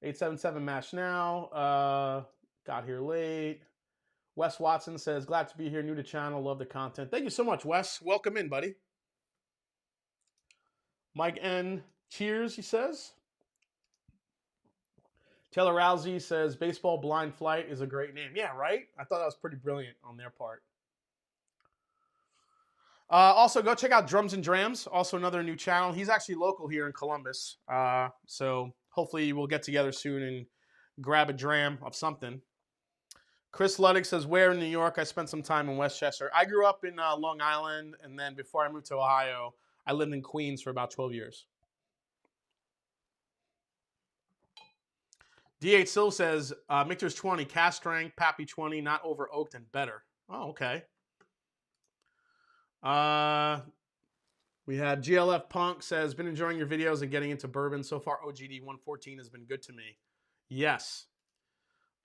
877 mash now. Got here late. Wes Watson says, glad to be here. New to channel. Love the content. Thank you so much, Wes. Welcome in, buddy. Mike N. Cheers, he says. Taylor Rousey says, Baseball Blind Flight is a great name. Yeah, right? I thought that was pretty brilliant on their part. Also, go check out Drums and Drams, also another new channel. He's actually local here in Columbus. So hopefully we'll get together soon and grab a dram of something. Chris Luddick says, where in New York? I spent some time in Westchester. I grew up in Long Island, and then before I moved to Ohio, I lived in Queens for about 12 years. D8 Sil says, Mikter's 20, cast strength, Pappy 20, not over oaked and better. Oh, okay. We have GLF Punk says, been enjoying your videos and getting into bourbon. So far, OGD 114 has been good to me. Yes.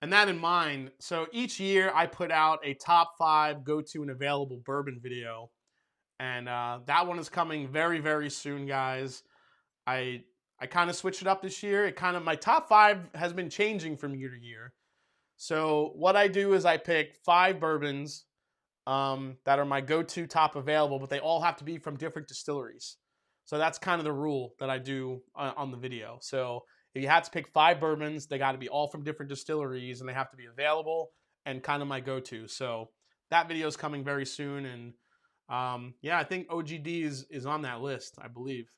And that in mind, so each year I put out a top 5 go-to and available bourbon video. And that one is coming very, very soon, guys. I kind of switched it up this year. My top 5 has been changing from year to year. So what I do is I pick 5 bourbons that are my go-to top available, but they all have to be from different distilleries. So that's kind of the rule that I do on the video. So if you had to pick 5 bourbons, they got to be all from different distilleries, and they have to be available and kind of my go-to. So that video is coming very soon, and yeah, I think OGD is on that list, I believe.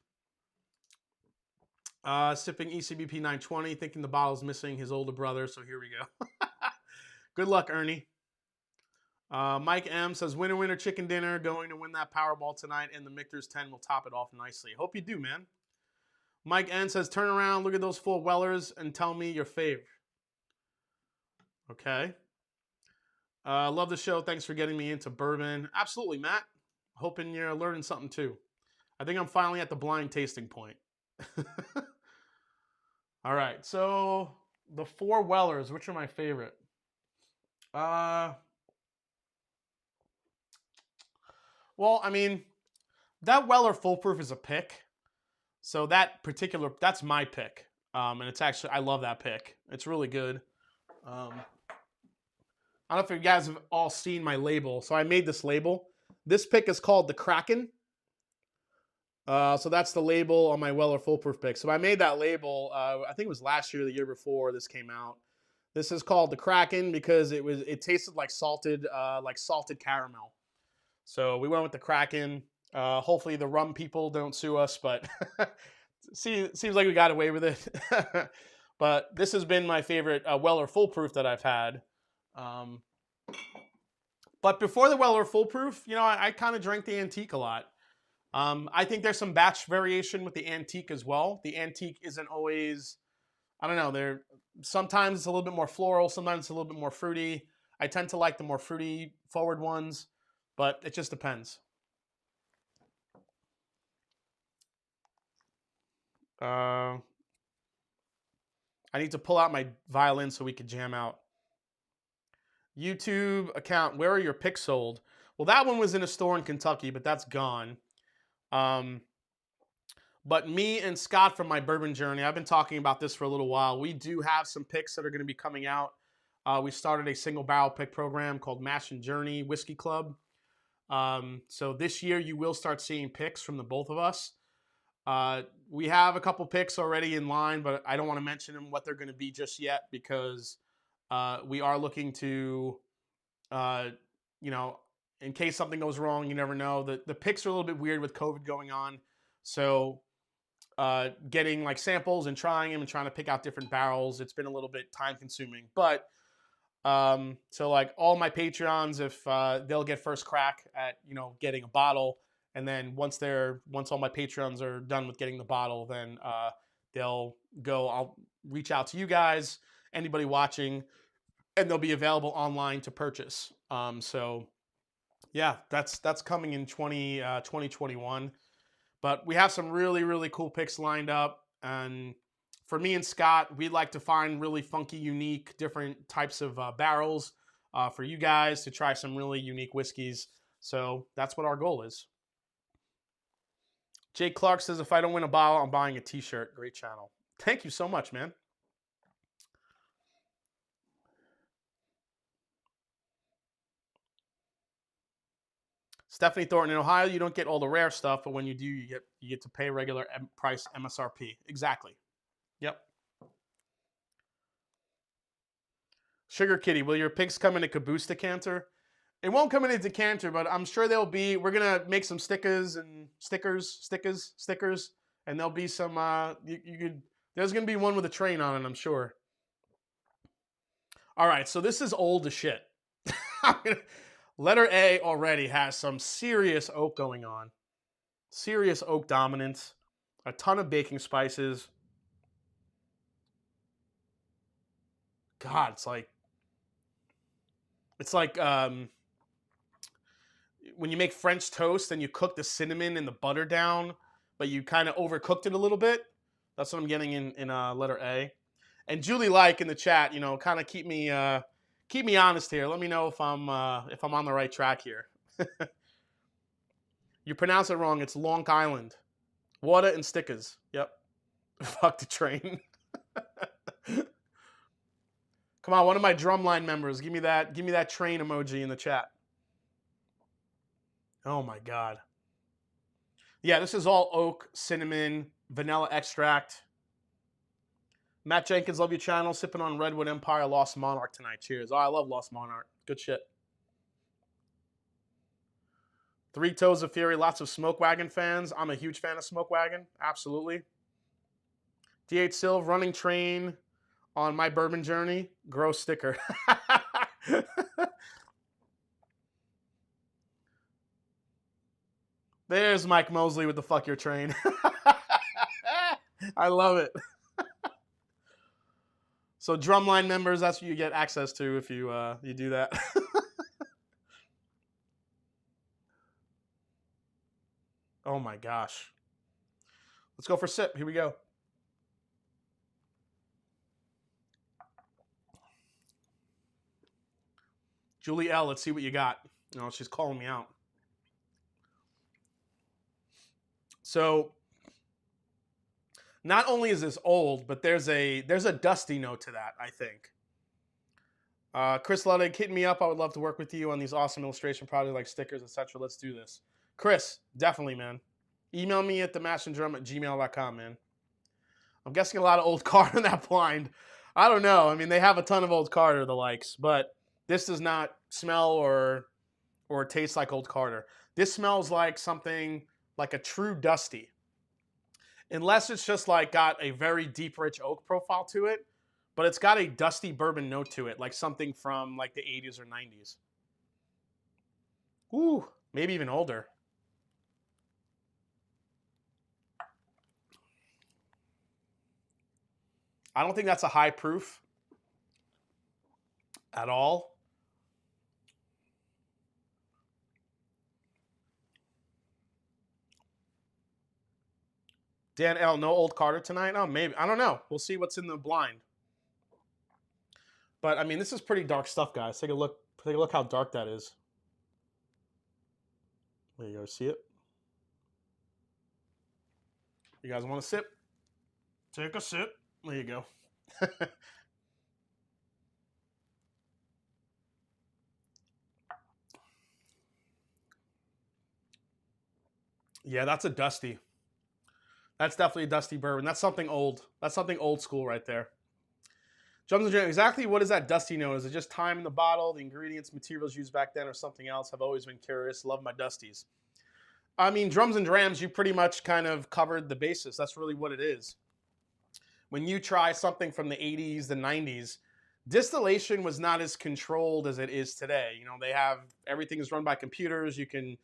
Sipping ECBP 920, thinking the bottle's missing his older brother, so here we go. Good luck, Ernie. Mike M says, winner, winner, chicken dinner. Going to win that Powerball tonight, and the Mikter's 10 will top it off nicely. Hope you do, man. Mike N says, turn around, look at those 4 Wellers, and tell me your fave. Okay. Love the show. Thanks for getting me into bourbon. Absolutely, Matt. Hoping you're learning something, too. I think I'm finally at the blind tasting point. All right, so the 4 Wellers, which are my favorite? Well, I mean, that Weller Foolproof is a pick. So that's my pick. And it's actually, I love that pick. It's really good. I don't know if you guys have all seen my label. So I made this label. This pick is called the Kraken. So that's the label on my Weller Foolproof pick. So I made that label, I think it was last year or the year before this came out. This is called the Kraken because it tasted like salted caramel. So we went with the Kraken. Hopefully the rum people don't sue us, but seems like we got away with it. But this has been my favorite Weller Foolproof that I've had. But before the Weller Foolproof, I kind of drank the Antique a lot. I think there's some batch variation with the Antique as well. The Antique isn't always, I don't know, sometimes it's a little bit more floral, sometimes it's a little bit more fruity. I tend to like the more fruity forward ones, but it just depends. I need to pull out my violin so we can jam out. YouTube account, where are your picks sold? Well, that one was in a store in Kentucky, but that's gone. But me and Scott from my bourbon journey, I've been talking about this for a little while. We do have some picks that are going to be coming out. We started a single barrel pick program called Mash and Journey Whiskey Club. So this year you will start seeing picks from the both of us. We have a couple picks already in line, but I don't want to mention them what they're going to be just yet because we are looking to, in case something goes wrong, you never know. The picks are a little bit weird with COVID going on. So getting like samples and trying them and trying to pick out different barrels, it's been a little bit time consuming. But so like all my Patreons, if they'll get first crack at getting a bottle, and then once all my Patreons are done with getting the bottle, then they'll go. I'll reach out to you guys, anybody watching, and they'll be available online to purchase. So yeah, that's coming in 2021. But we have some really, really cool picks lined up. And for me and Scott, we like to find really funky, unique, different types of barrels for you guys to try some really unique whiskeys. So that's what our goal is. Jake Clark says, if I don't win a bottle, I'm buying a t-shirt. Great channel. Thank you so much, man. Stephanie Thornton, in Ohio, you don't get all the rare stuff, but when you do, you get to pay regular price MSRP. Exactly. Yep. Sugar Kitty, will your picks come in a caboose decanter? It won't come in a decanter, but I'm sure we're going to make some stickers, and there'll be some, there's going to be one with a train on it, I'm sure. All right, so this is old as shit. Letter A already has some serious oak going on. Serious oak dominance. A ton of baking spices. God, it's like when you make French toast and you cook the cinnamon and the butter down, but you kind of overcooked it a little bit. That's what I'm getting in letter A. And Julie Like in the chat, kind of keep me honest here. Let me know if I'm on the right track here. You pronounce it wrong. It's Long Island. Water and stickers. Yep. Fuck the train. Come on, one of my Drumline members, give me that train emoji in the chat. Oh my God. Yeah, this is all oak, cinnamon, vanilla extract. Matt Jenkins, love your channel. Sipping on Redwood Empire Lost Monarch tonight. Cheers. Oh, I love Lost Monarch. Good shit. Three Toes of Fury. Lots of Smoke Wagon fans. I'm a huge fan of Smoke Wagon. Absolutely. DH Silv, running train on my bourbon journey. Gross sticker. There's Mike Mosley with the fuck your train. I love it. So Drumline members, that's what you get access to if you you do that. Oh my gosh. Let's go for a sip. Here we go. Julie L, let's see what you got. No, she's calling me out. So not only is this old, but there's a dusty note to that, I think. Chris Ludwig, hit me up. I would love to work with you on these awesome illustration projects like stickers, etc. Let's do this. Chris, definitely, man. Email me at themashanddrum@gmail.com, man. I'm guessing a lot of old Carter in that blind. I don't know. I mean, they have a ton of old Carter, the likes, but this does not smell or taste like old Carter. This smells like something like a true dusty. Unless it's just like got a very deep, rich oak profile to it, but it's got a dusty bourbon note to it, like something from like the 80s or 90s. Ooh, maybe even older. I don't think that's a high proof at all. Dan L, no old Carter tonight? Oh, maybe. I don't know. We'll see what's in the blind. But I mean, this is pretty dark stuff, guys. Take a look. Take a look how dark that is. There you go. See it? You guys want a sip? Take a sip. There you go. Yeah, that's a dusty. That's definitely a dusty bourbon. That's something old. That's something old school right there. Drums and Drums, exactly what is that dusty note? Is it just time in the bottle, the ingredients, materials used back then, or something else? I've always been curious. Love my dusties. I mean, Drums and Drams, you pretty much kind of covered the basis. That's really what it is. When you try something from the 80s, the 90s, distillation was not as controlled as it is today. You know, they have, everything is run by computers. You can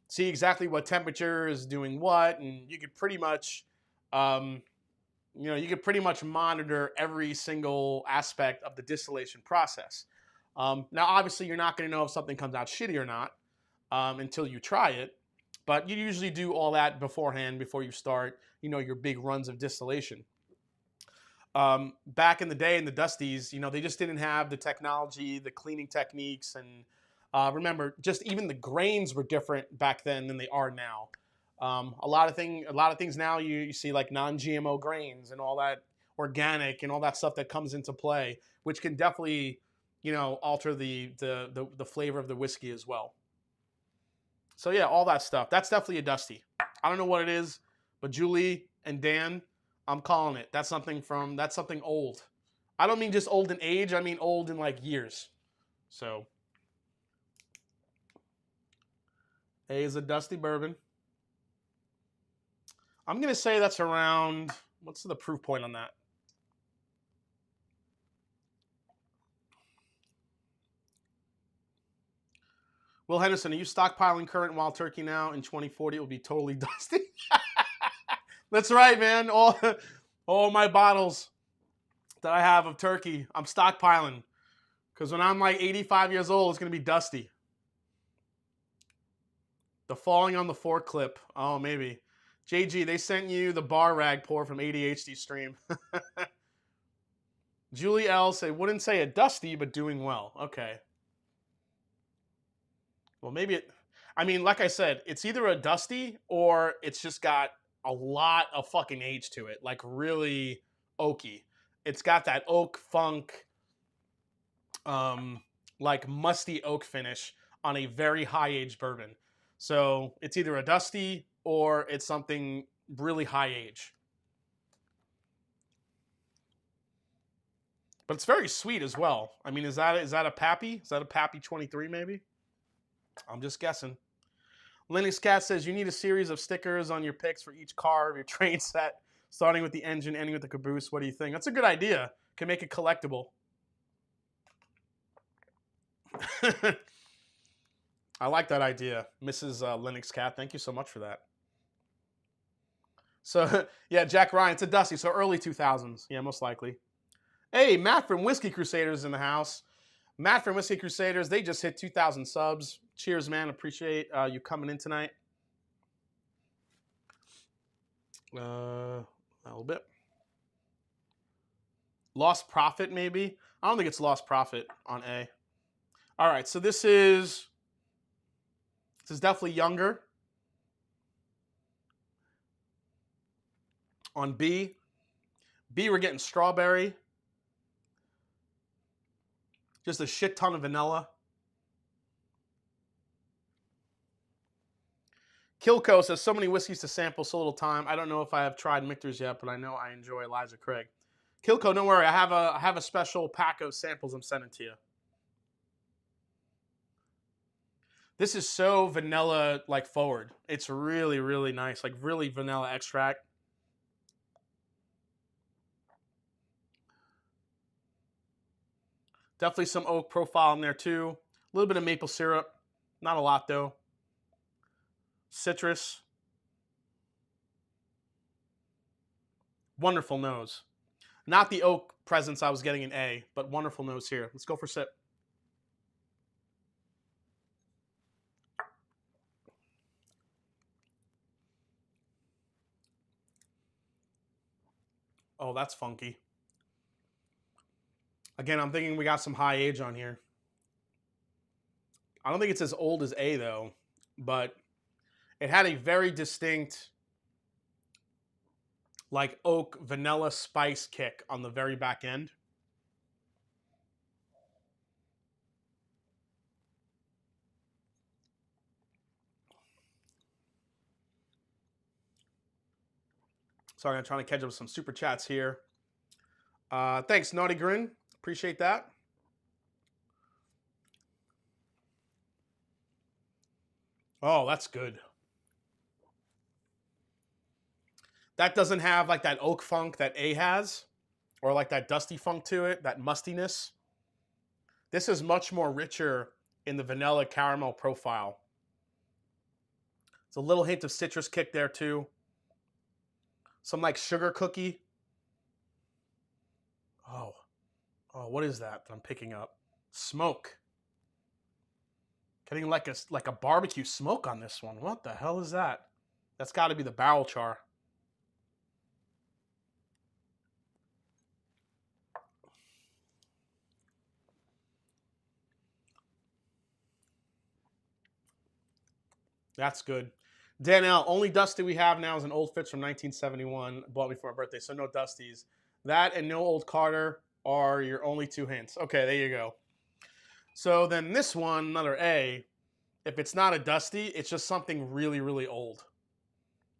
see exactly what temperature is doing what, and you could pretty much, you could pretty much monitor every single aspect of the distillation process. Now, obviously, you're not going to know if something comes out shitty or not until you try it, but you usually do all that beforehand before you start, your big runs of distillation. Back in the day in the Dusties, they just didn't have the technology, the cleaning techniques, and remember, just even the grains were different back then than they are now. A lot of things now you see like non-GMO grains and all that organic and all that stuff that comes into play, which can definitely, alter the flavor of the whiskey as well. So yeah, all that stuff. That's definitely a dusty. I don't know what it is, but Julie and Dan, I'm calling it. That's something old. I don't mean just old in age. I mean old in like years. So A is a dusty bourbon. I'm going to say that's around, what's the proof point on that? Will Henderson, are you stockpiling current wild turkey now? In 2040, it will be totally dusty. That's right, man. All my bottles that I have of turkey, I'm stockpiling. Because when I'm like 85 years old, it's going to be dusty. The falling on the fork clip. Oh, maybe. JG, they sent you the bar rag pour from ADHD stream. Julie L said, wouldn't say a dusty, but doing well. Okay. Well, maybe like I said, it's either a dusty or it's just got a lot of fucking age to it. Like really oaky. It's got that oak funk, like musty oak finish on a very high age bourbon. So it's either a dusty or it's something really high age. But it's very sweet as well. I mean, is that a Pappy? Is that a Pappy 23 maybe? I'm just guessing. Linux Cat says you need a series of stickers on your picks for each car of your train set, starting with the engine, ending with the caboose. What do you think? That's a good idea. Can make it collectible. I like that idea, Mrs. Linux Cat. Thank you so much for that. So, yeah, Jack Ryan, it's a Dusty, so early 2000s. Yeah, most likely. Hey, Matt from Whiskey Crusaders in the house. Matt from Whiskey Crusaders, they just hit 2,000 subs. Cheers, man. Appreciate you coming in tonight. A little bit. Lost Profit, maybe? I don't think it's Lost Profit on A. All right, so this is definitely younger. On B, we're getting strawberry. Just a shit ton of vanilla. Kilco says, so many whiskeys to sample, so little time. I don't know if I have tried Michter's yet, but I know I enjoy Elijah Craig. Kilco, don't worry. I have a special pack of samples I'm sending to you. This is so vanilla like forward. It's really, really nice. Like really vanilla extract. Definitely some oak profile in there too. A little bit of maple syrup. Not a lot though. Citrus. Wonderful nose. Not the oak presence I was getting in A, but wonderful nose here. Let's go for a sip. Oh, that's funky. Again, I'm thinking we got some high age on here. I don't think it's as old as A though, but it had a very distinct like oak vanilla spice kick on the very back end. Sorry, I'm trying to catch up with some super chats here. Thanks, Naughty Grin. Appreciate that. Oh, that's good. That doesn't have like that oak funk that A has, or like that dusty funk to it, that mustiness. This is much more richer in the vanilla caramel profile. It's a little hint of citrus kick there too. Some like sugar cookie. Oh, what is that I'm picking up? Smoke. Getting like a barbecue smoke on this one. What the hell is that? That's got to be the barrel char. That's good. Danielle, only Dusty we have now is an Old Fitz from 1971. Bought me for my birthday, so no Dusties. That and no Old Carter are your only two hints. Okay, there you go. So then this one, another A, if it's not a Dusty, it's just something really, really old.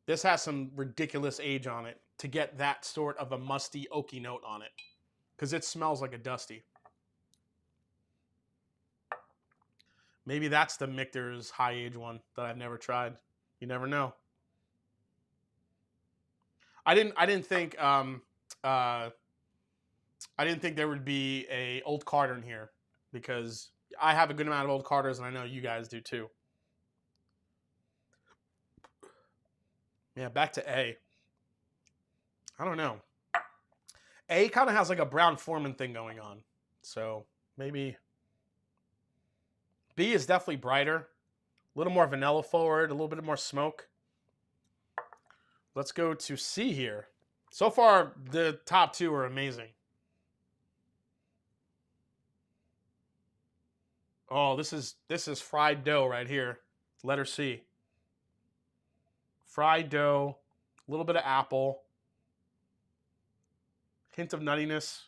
This has some ridiculous age on it to get that sort of a musty, oaky note on it. Because it smells like a Dusty. Maybe that's the Michter's high age one that I've never tried. You never know. I didn't think there would be a Old Carter in here because I have a good amount of Old Carters and I know you guys do too. Yeah, back to A. I don't know. A kind of has like a Brown Foreman thing going on. So maybe B is definitely brighter. A little more vanilla forward, a little bit more smoke. Let's go to C here. So far, the top two are amazing. Oh, this is fried dough right here. Letter C. Fried dough, a little bit of apple, hint of nuttiness.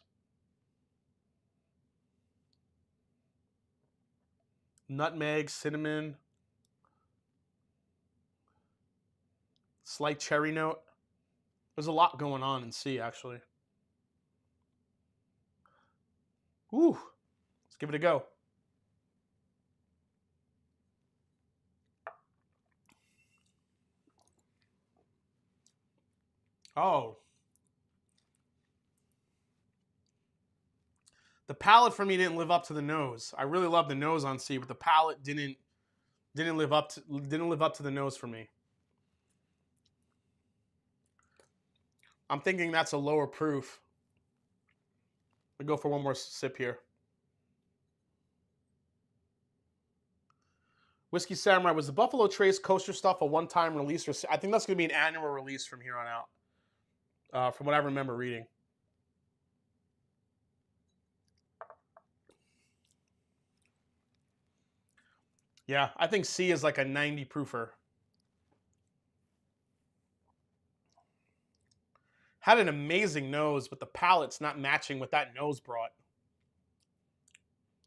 Nutmeg, cinnamon. Slight cherry note. There's a lot going on in C, actually. Ooh, let's give it a go. Oh. The palate for me didn't live up to the nose. I really love the nose on C, but the palate didn't live up to the nose for me. I'm thinking that's a lower proof. I'll go for one more sip here. Whiskey Samurai, was the Buffalo Trace kosher stuff a one-time release? Or I think that's going to be an annual release from here on out, from what I remember reading. Yeah, I think C is like a 90 proofer. Had an amazing nose, but the palate's not matching what that nose brought.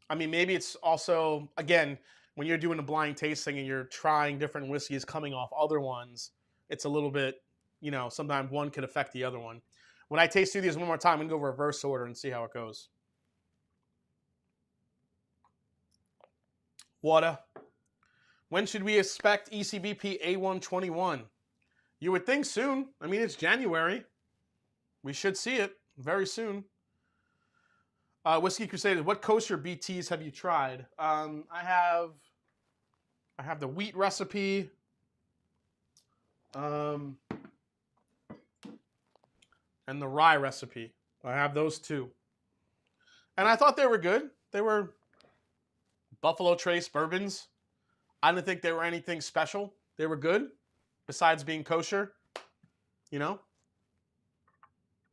I mean, maybe it's also, again, when you're doing a blind tasting and you're trying different whiskeys coming off other ones, it's a little bit, you know, sometimes one could affect the other one. When I taste through these one more time, I'm going to go reverse order and see how it goes. Water. When should we expect ECBP A121? You would think soon. I mean, it's January. We should see it very soon. Whiskey Crusaders, what kosher BTs have you tried? I have the wheat recipe. And the rye recipe. I have those two. And I thought they were good. They were Buffalo Trace bourbons. I didn't think they were anything special. They were good, besides being kosher. You know?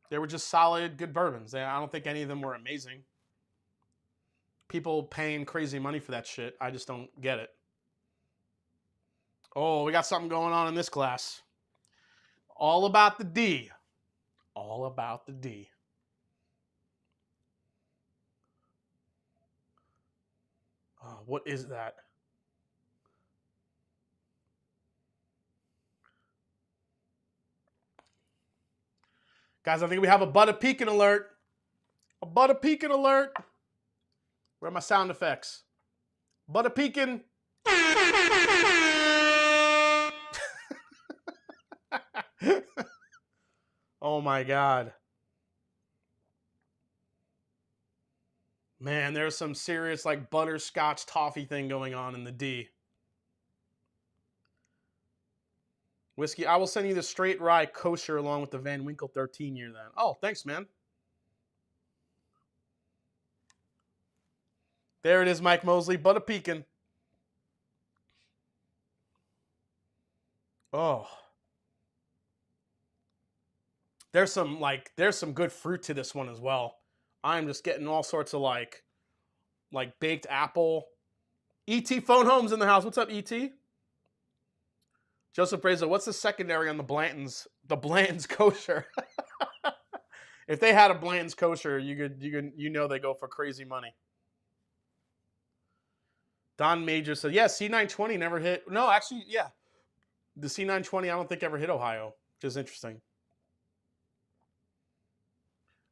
They were just solid, good bourbons. I don't think any of them were amazing. People paying crazy money for that shit. I just don't get it. Oh, we got something going on in this class. All about the D. All about the D. Oh, what is that? Guys, I think we have a butter peeking alert. A butter peeking alert. Where are my sound effects? Butter peeking. Oh my God. Man, there's some serious like butterscotch toffee thing going on in the D. Whiskey, I will send you the straight rye kosher along with the Van Winkle 13 year then. Oh, thanks, man. There it is, Mike Mosley. Butter pecan. Oh. There's some good fruit to this one as well. I'm just getting all sorts of like baked apple. E.T. Phone Homes in the house. What's up, E.T.? Joseph Brazo, what's the secondary on the Blanton's? The Blanton's kosher. If they had a Blanton's kosher, you know they go for crazy money. Don Major said, yeah, C920 never hit. No, actually, yeah. The C920 I don't think ever hit Ohio, which is interesting.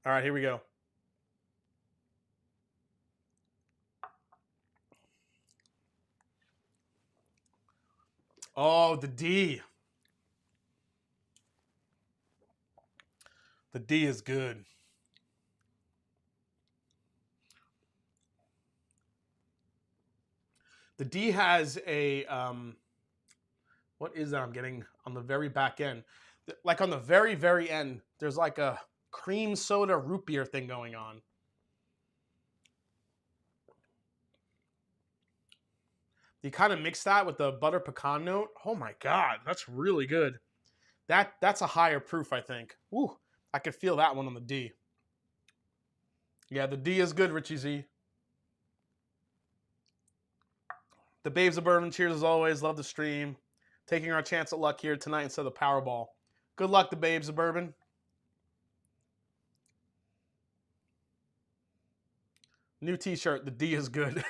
All right, here we go. Oh, the D. The D is good. The D has a, what is that I'm getting on the very back end? Like on the very, very end, there's like a cream soda root beer thing going on. You kind of mix that with the butter pecan note. Oh my God, that's really good. That's a higher proof, I think. Ooh, I could feel that one on the D. Yeah, the D is good, Richie Z. The Babes of Bourbon, cheers as always. Love the stream. Taking our chance at luck here tonight instead of the Powerball. Good luck, the Babes of Bourbon. New t-shirt, the D is good.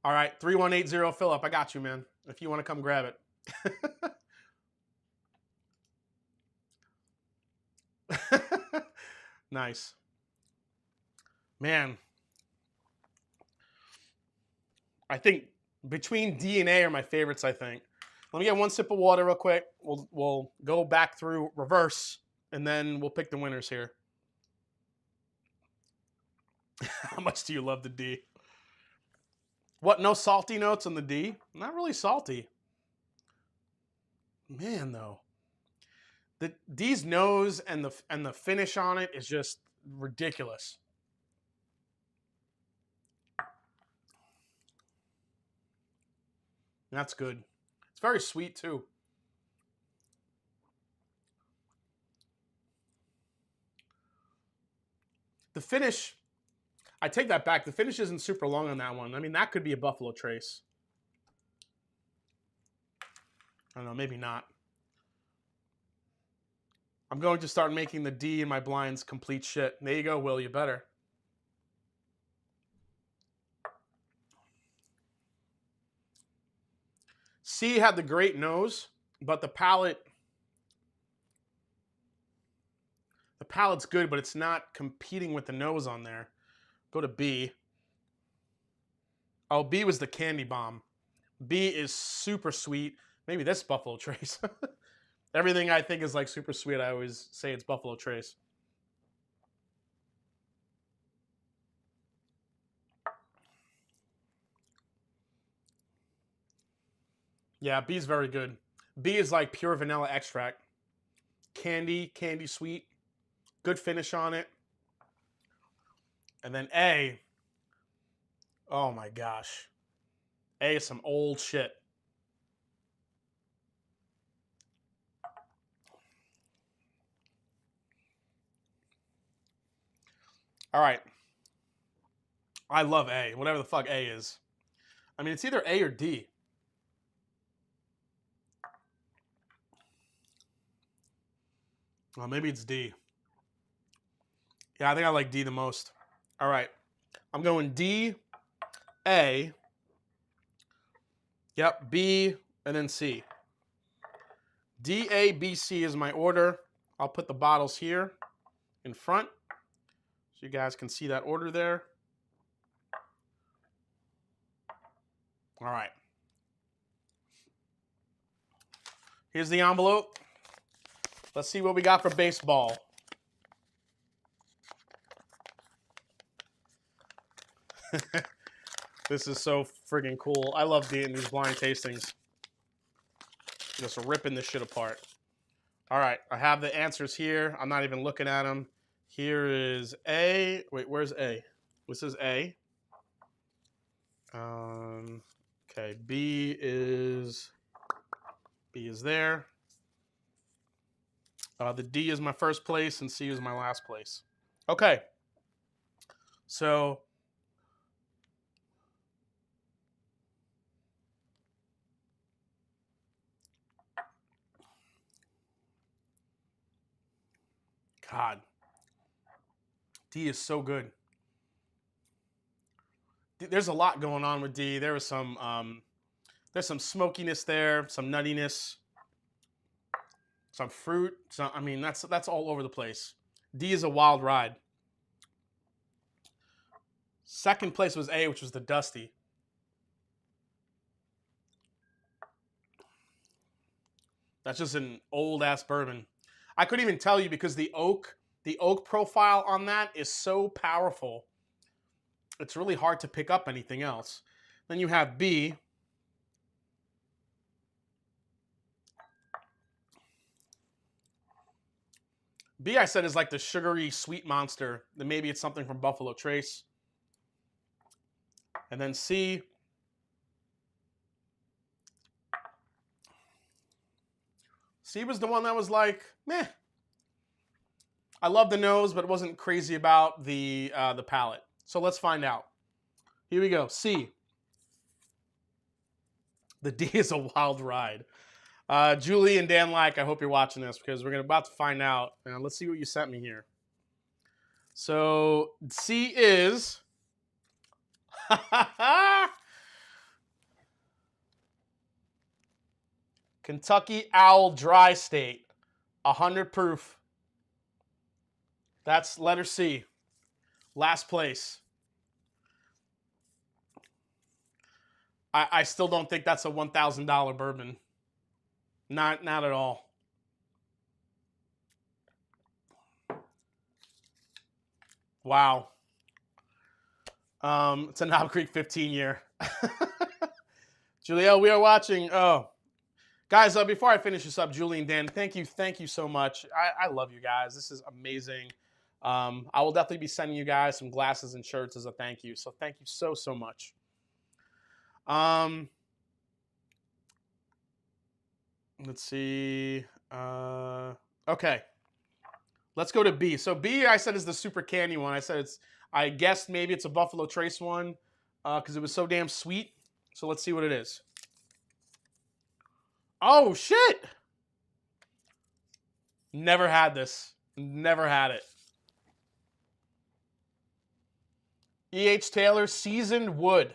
All right, 3180 Philip, I got you, man. If you want to come grab it. Nice. Man. I think between D and A are my favorites, I think. Let me get one sip of water real quick. We'll go back through reverse, and then we'll pick the winners here. How much do you love the D? What, no salty notes on the D? Not really salty. Man, though. The D's nose and the finish on it is just ridiculous. That's good. It's very sweet, too. The finish, I take that back. The finish isn't super long on that one. I mean, that could be a Buffalo Trace. I don't know, maybe not. I'm going to start making the D in my blinds complete shit. There you go, Will. You better. C had the great nose, but the palate's good, but it's not competing with the nose on there. Go to B. Oh, B was the candy bomb. B is super sweet. Maybe this Buffalo Trace. Everything I think is like super sweet, I always say it's Buffalo Trace. Yeah, B is very good. B is like pure vanilla extract. Candy sweet. Good finish on it. And then A. Oh my gosh. A is some old shit. All right. I love A, whatever the fuck A is. I mean, it's either A or D. Well, maybe it's D. Yeah, I think I like D the most. All right. I'm going D, A, yep, B, and then C. D, A, B, C is my order. I'll put the bottles here in front so you guys can see that order there. All right. Here's the envelope. Let's see what we got for baseball. This is so friggin' cool. I love doing these blind tastings. Just ripping this shit apart. All right, I have the answers here. I'm not even looking at them. Here is A. Wait, where's A? This is A. Okay, B is there. The D is my first place and C is my last place. Okay. So God, D is so good. There's a lot going on with D. There's some smokiness there, some nuttiness, some fruit. So I mean, that's all over the place. D is a wild ride. Second place was A, which was the Dusty. That's just an old ass bourbon. I couldn't even tell you because the oak profile on that is so powerful. It's really hard to pick up anything else. Then you have B. B, I said, is like the sugary sweet monster. Then maybe it's something from Buffalo Trace. And then C. C was the one that was like, meh. I love the nose, but it wasn't crazy about the palate. So let's find out. Here we go. C. The D is a wild ride. Julie and Dan Like, I hope you're watching this because we're about to find out. Now, let's see what you sent me here. So C is Kentucky Owl Dry State. 100 proof. That's letter C. Last place. I still don't think that's a $1,000 bourbon. Not at all. Wow. It's a Knob Creek 15 year. Julielle, we are watching. Oh, guys, before I finish this up, Julie and Dan, thank you so much. I love you guys. This is amazing. I will definitely be sending you guys some glasses and shirts as a thank you. So thank you so much. Let's see. Okay. Let's go to B. So B, I said, is the super candy one. I guessed maybe it's a Buffalo Trace one because it was so damn sweet. So let's see what it is. Oh, shit. Never had this. Never had it. E.H. Taylor Seasoned Wood.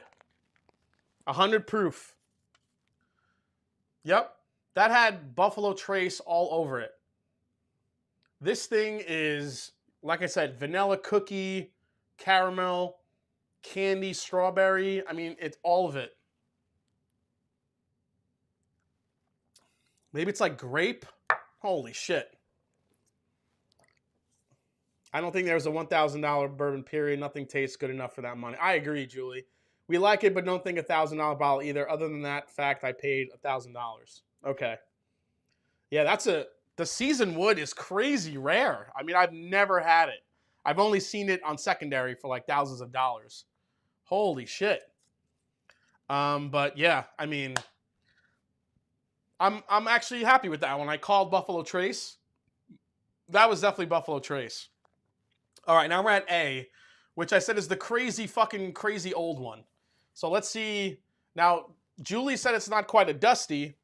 100 proof. Yep. That had Buffalo Trace all over it. This thing is, like I said, vanilla cookie, caramel, candy, strawberry. I mean, it's all of it. Maybe it's like grape. Holy shit. I don't think there's a $1,000 bourbon, period. Nothing tastes good enough for that money. I agree, Julie. We like it, but don't think $1,000 bottle either. Other than that fact, I paid $1,000. Okay. Yeah, the seasoned wood is crazy rare. I mean, I've never had it. I've only seen it on secondary for like thousands of dollars. Holy shit. But yeah, I mean, I'm actually happy with that one. I called Buffalo Trace. That was definitely Buffalo Trace. All right, now we're at A, which I said is the crazy old one. So let's see. Now, Julie said it's not quite a dusty,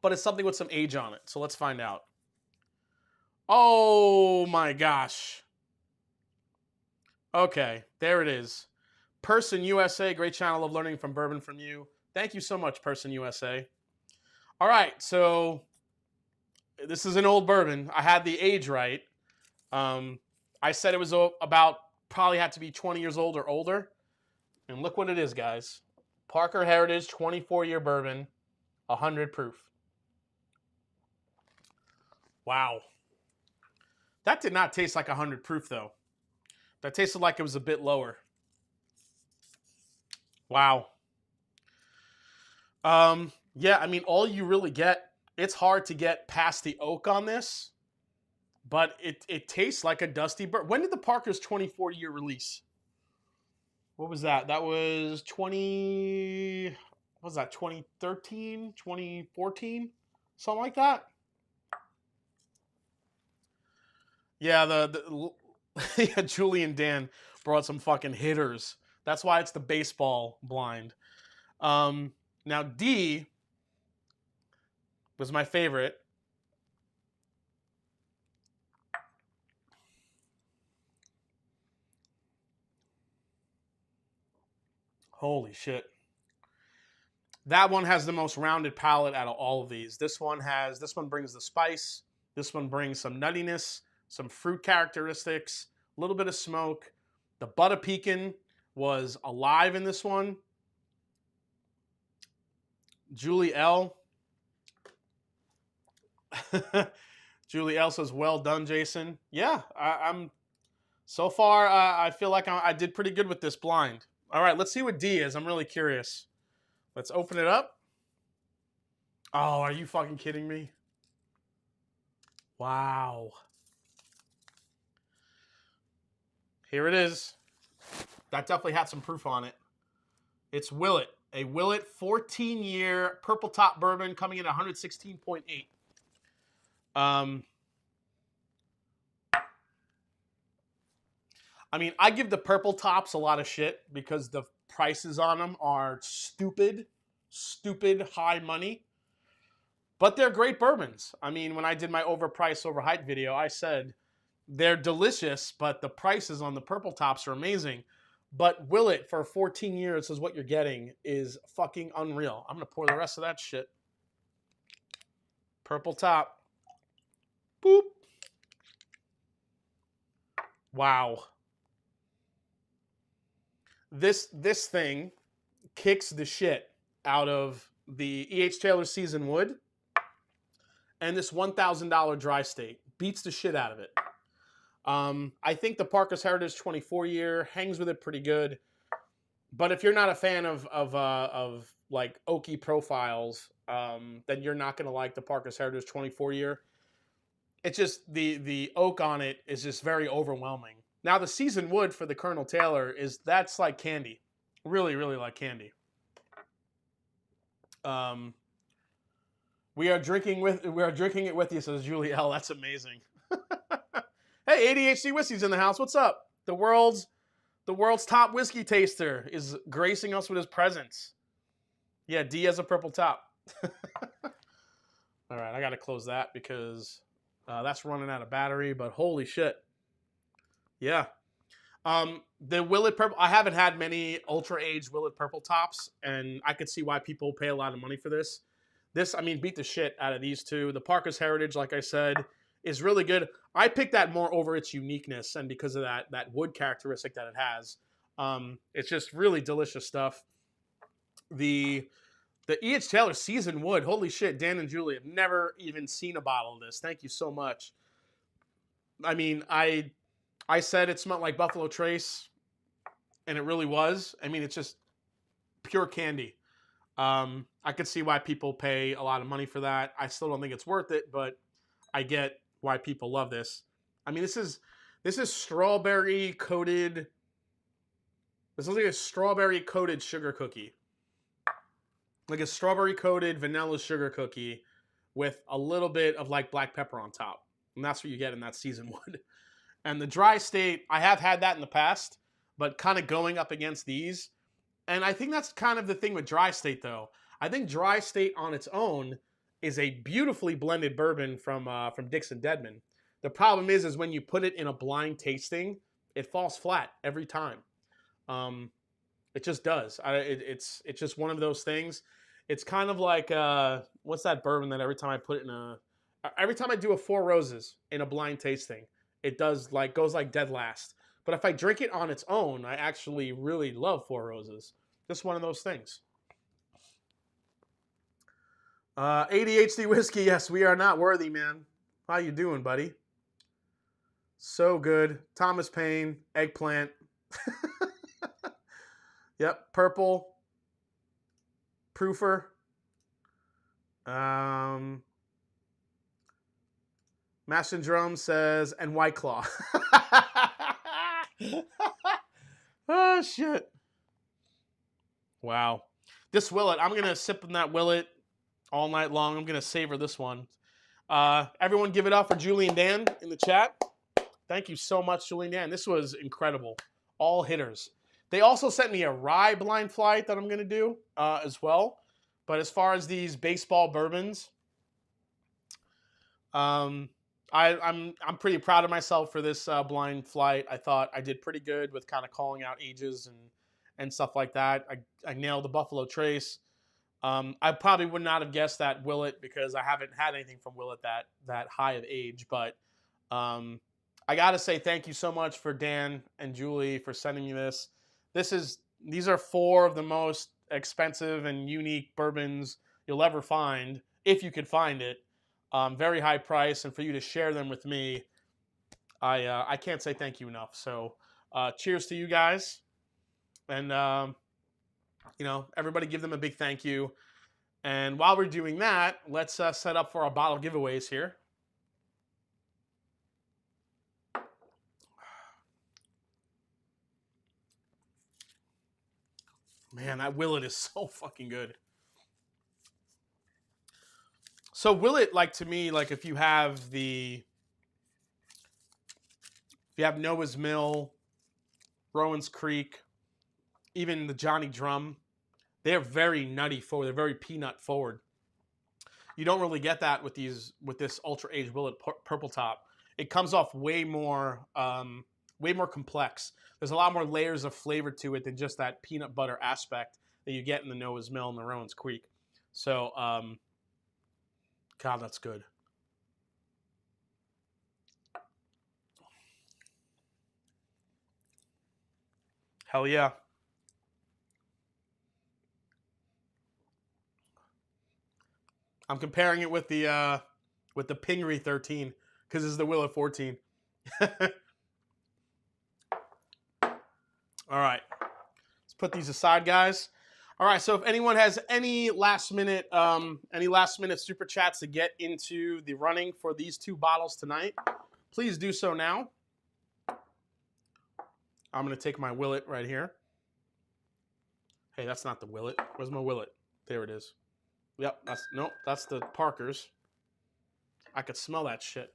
but it's something with some age on it. So let's find out. Oh my gosh. Okay, there it is. Person USA, great channel of learning from bourbon from you. Thank you so much, Person USA. All right, so this is an old bourbon. I had the age right. I said it was about, probably had to be 20 years old or older. And look what it is, guys. Parker Heritage 24-year bourbon, 100 proof. Wow. That did not taste like 100 proof, though. That tasted like it was a bit lower. Wow. Yeah, I mean, all you really get, it's hard to get past the oak on this, but it tastes like a dusty bourbon. When did the Parker's 24-year release? What was that? That was 2013, 2014? Something like that? Yeah, yeah, Julie and Dan brought some fucking hitters. That's why it's the baseball blind. Now, D was my favorite. Holy shit. That one has the most rounded palate out of all of these. This one brings the spice. This one brings some nuttiness, some fruit characteristics, a little bit of smoke. The butter pecan was alive in this one. Julie L. Julie L says, well done, Jason. Yeah, I'm so far, I feel like I did pretty good with this blind. All right, let's see what D is. I'm really curious. Let's open it up. Oh, are you fucking kidding me? Wow. Here it is. That definitely had some proof on it. It's Willet. A Willet 14-year purple top bourbon coming in at 116.8. I mean, I give the purple tops a lot of shit because the prices on them are stupid high money. But they're great bourbons. I mean, when I did my overpriced, overhyped video, I said they're delicious, but the prices on the purple tops are amazing. But Willet for 14 years is what you're getting is fucking unreal. I'm going to pour the rest of that shit. Purple top. Boop. Wow. This thing kicks the shit out of the E.H. Taylor Seasoned Wood, and this $1,000 Dry State beats the shit out of it. I think the Parker's Heritage 24 year hangs with it pretty good, but if you're not a fan of like oaky profiles, then you're not gonna like the Parker's Heritage 24 year. It's just the oak on it is just very overwhelming. Now the Seasoned Wood for the Colonel Taylor that's like candy, really like candy. We are drinking it with you, says Julie L. That's amazing. Hey, ADHD Whiskey's in the house. What's up? The world's top whiskey taster is gracing us with his presence. Yeah, D has a purple top. All right, I got to close that because that's running out of battery, but holy shit. Yeah. The Willet Purple, I haven't had many ultra-aged Willet Purple tops, and I could see why people pay a lot of money for this. This, I mean, beat the shit out of these two. The Parker's Heritage, like I said, is really good. I picked that more over its uniqueness and because of that wood characteristic that it has. It's just really delicious stuff. The E.H. Taylor Seasoned Wood, holy shit, Dan and Julie have never even seen a bottle of this. Thank you so much. I mean, I said it smelled like Buffalo Trace, and it really was. I mean, it's just pure candy. I could see why people pay a lot of money for that. I still don't think it's worth it, but I get why people love this. I mean, this is strawberry coated. This looks like a strawberry coated sugar cookie. Like a strawberry coated vanilla sugar cookie with a little bit of like black pepper on top. And that's what you get in that Seasoned Wood. And the Dry State, I have had that in the past, but kind of going up against these. And I think that's kind of the thing with Dry State, though. I think Dry State on its own is a beautifully blended bourbon from Dixon Deadman. The problem is when you put it in a blind tasting, it falls flat every time. It just does. It's just one of those things. It's kind of like what's that bourbon that every time I do a Four Roses in a blind tasting, it goes like dead last. But if I drink it on its own, I actually really love Four Roses. Just one of those things. ADHD Whiskey, yes, we are not worthy, man. How you doing, buddy? So good. Thomas Paine, eggplant. Yep, purple. Proofer. MashanddDrum says, and White Claw. Oh, shit. Wow. This Willet, I'm going to sip on that Willet all night long. I'm going to savor this one. Everyone give it up for Julie and Dan in the chat. Thank you so much, Julie and Dan. This was incredible. All hitters. They also sent me a rye blind flight that I'm going to do as well. But as far as these baseball bourbons, I'm pretty proud of myself for this blind flight. I thought I did pretty good with kind of calling out ages and stuff like that. I nailed the Buffalo Trace. I probably would not have guessed that Willet because I haven't had anything from Willet that high of age. But I got to say thank you so much for Dan and Julie for sending me this. These are four of the most expensive and unique bourbons you'll ever find, if you could find it. Very high price, and for you to share them with me, I can't say thank you enough. So cheers to you guys, and everybody give them a big thank you. And while we're doing that, let's set up for our bottle giveaways here. Man, that Willet is so fucking good. So Willet, like to me, like if you have Noah's Mill, Rowan's Creek, even the Johnny Drum, they're very nutty forward. They're very peanut forward. You don't really get that with this ultra aged Willet Purple Top. It comes off way more complex. There's a lot more layers of flavor to it than just that peanut butter aspect that you get in the Noah's Mill and the Rowan's Creek. So God, that's good. Hell yeah. I'm comparing it with the Pingery 13 because it's the Willet 14. All right, let's put these aside, guys. All right, so if anyone has any last minute super chats to get into the running for these 2 bottles tonight, please do so now. I'm gonna take my Willet right here. Hey, that's not the Willet. Where's my Willet? There it is. Yep, that's the Parker's. I could smell that shit.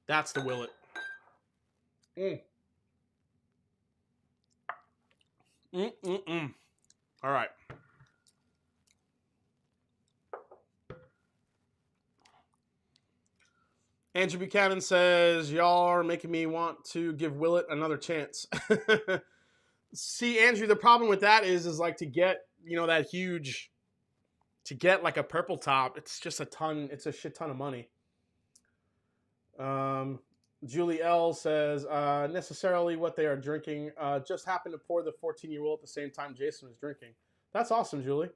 That's the Willet. All right. Andrew Buchanan says, y'all are making me want to give Willet another chance. See, Andrew, the problem with that is like to get, that huge, to get like a purple top, it's just it's a shit ton of money. Julie L says, necessarily what they are drinking. Just happened to pour the 14-year-old at the same time Jason was drinking. That's awesome, Julie.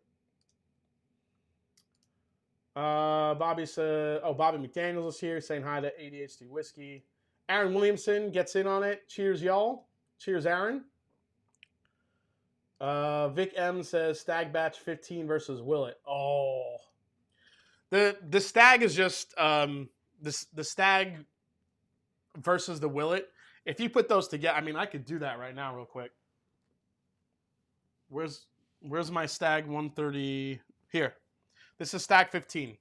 Bobby McDaniels is here saying hi to ADHD Whiskey. Aaron Williamson gets in on it. Cheers, y'all. Cheers, Aaron. Vic M says Stag Batch 15 versus Willet. Oh. The Stag is just the Stag versus the Willet. If you put those together, I mean, I could do that right now real quick. Where's my Stag 130? Here. This is Stag 15.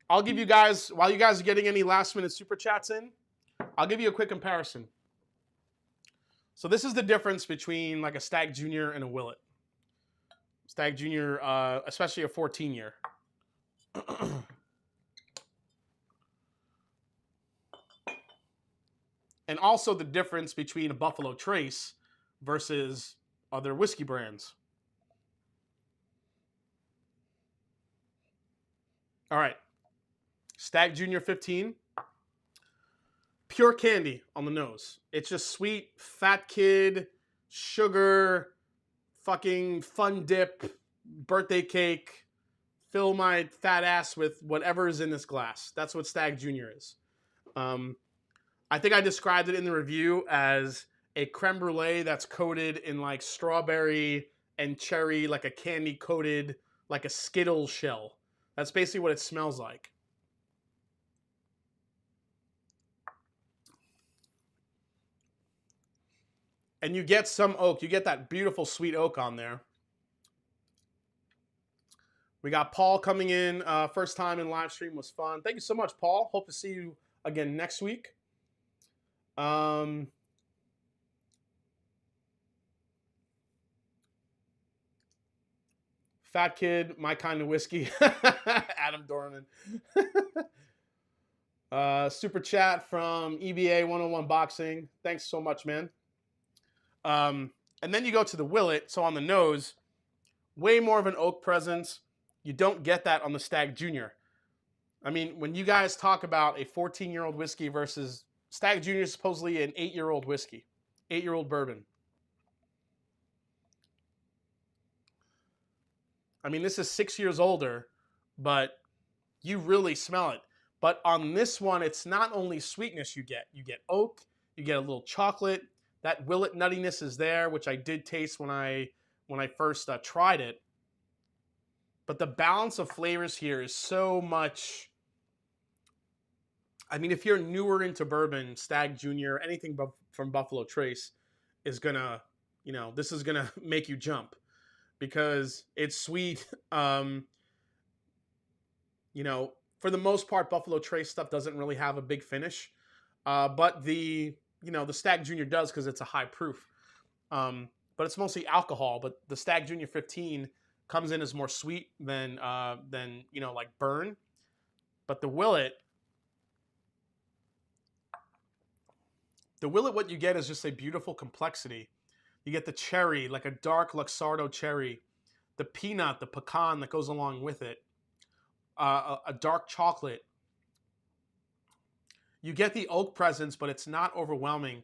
I'll give you guys, while you guys are getting any last minute super chats in, I'll give you a quick comparison. So this is the difference between like a Stag Junior and a Willet. Stag Junior, especially a 14-year. And also the difference between a Buffalo Trace versus other whiskey brands. All right. Stag Junior 15. Pure candy on the nose. It's just sweet, fat kid, sugar, fucking fun dip, birthday cake. Fill my fat ass with whatever is in this glass. That's what Stag Junior is. I think I described it in the review as a creme brulee that's coated in like strawberry and cherry, like a candy coated, like a Skittles shell. That's basically what it smells like. And you get some oak. You get that beautiful sweet oak on there. We got Paul coming in. First time in live stream was fun. Thank you so much, Paul. Hope to see you again next week. Fat Kid, my kind of whiskey. Adam Dorman. Super chat from EBA 101 Boxing. Thanks so much, man. And then you go to the Willet. So on the nose, way more of an oak presence. You don't get that on the Stag Junior. I mean, when you guys talk about a 14-year-old whiskey versus Stag Junior is supposedly an 8-year-old whiskey, 8-year-old bourbon. I mean, this is 6 years older, but you really smell it. But on this one, it's not only sweetness you get oak, you get a little chocolate. That Willet nuttiness is there, which I did taste when I first tried it. But the balance of flavors here is so much. I mean, if you're newer into bourbon, Stag Junior, anything from Buffalo Trace is gonna, this is gonna make you jump because it's sweet. For the most part, Buffalo Trace stuff doesn't really have a big finish, but the Stag Junior does because it's a high proof. But it's mostly alcohol. But the Stag Junior 15 comes in as more sweet than like burn. But the Willet, what you get is just a beautiful complexity. You get the cherry, like a dark Luxardo cherry, the peanut, the pecan that goes along with it. a dark chocolate. You get the oak presence, but it's not overwhelming.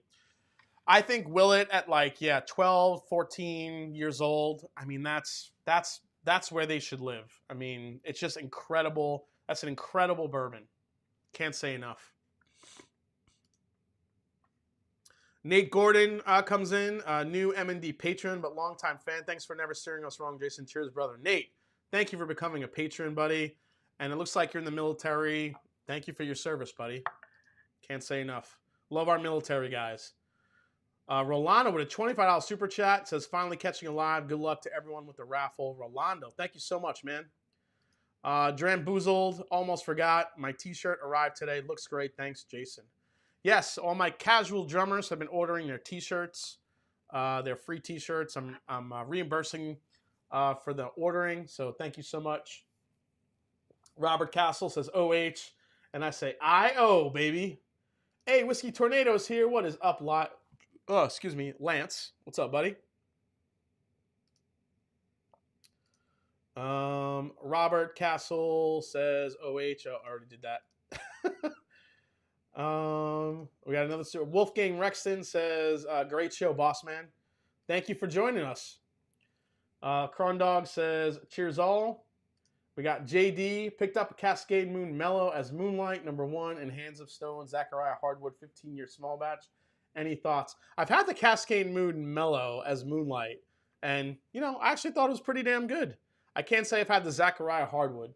I think Willet at like, yeah, 12, 14 years old. I mean, that's where they should live. I mean, it's just incredible. That's an incredible bourbon. Can't say enough. Nate Gordon comes in, new M&D patron, but longtime fan. Thanks for never steering us wrong, Jason. Cheers, brother. Nate, thank you for becoming a patron, buddy. And it looks like you're in the military. Thank you for your service, buddy. Can't say enough. Love our military guys. Rolando with a $25 super chat says, finally catching a live. Good luck to everyone with the raffle. Rolando, thank you so much, man. Dramboozled, almost forgot. My t-shirt arrived today. Looks great. Thanks, Jason. Yes, all my casual drummers have been ordering their t-shirts. Their free t-shirts. I'm reimbursing for the ordering, so thank you so much. Robert Castle says OH, and I say I-O, baby. Hey, Whiskey Tornadoes here. What is up, Lance. What's up, buddy? Robert Castle says OH. Oh, I already did that. We got another. Wolfgang Rexton says, great show, boss man. Thank you for joining us. Crondog says, cheers all. We got JD, picked up a Cascade Moon Mellow as Moonlight, #1, and Hands of Stone, Zachariah Hardwood, 15-year small batch. Any thoughts? I've had the Cascade Moon Mellow as Moonlight, and, you know, I actually thought it was pretty damn good. I can't say I've had the Zachariah Hardwood.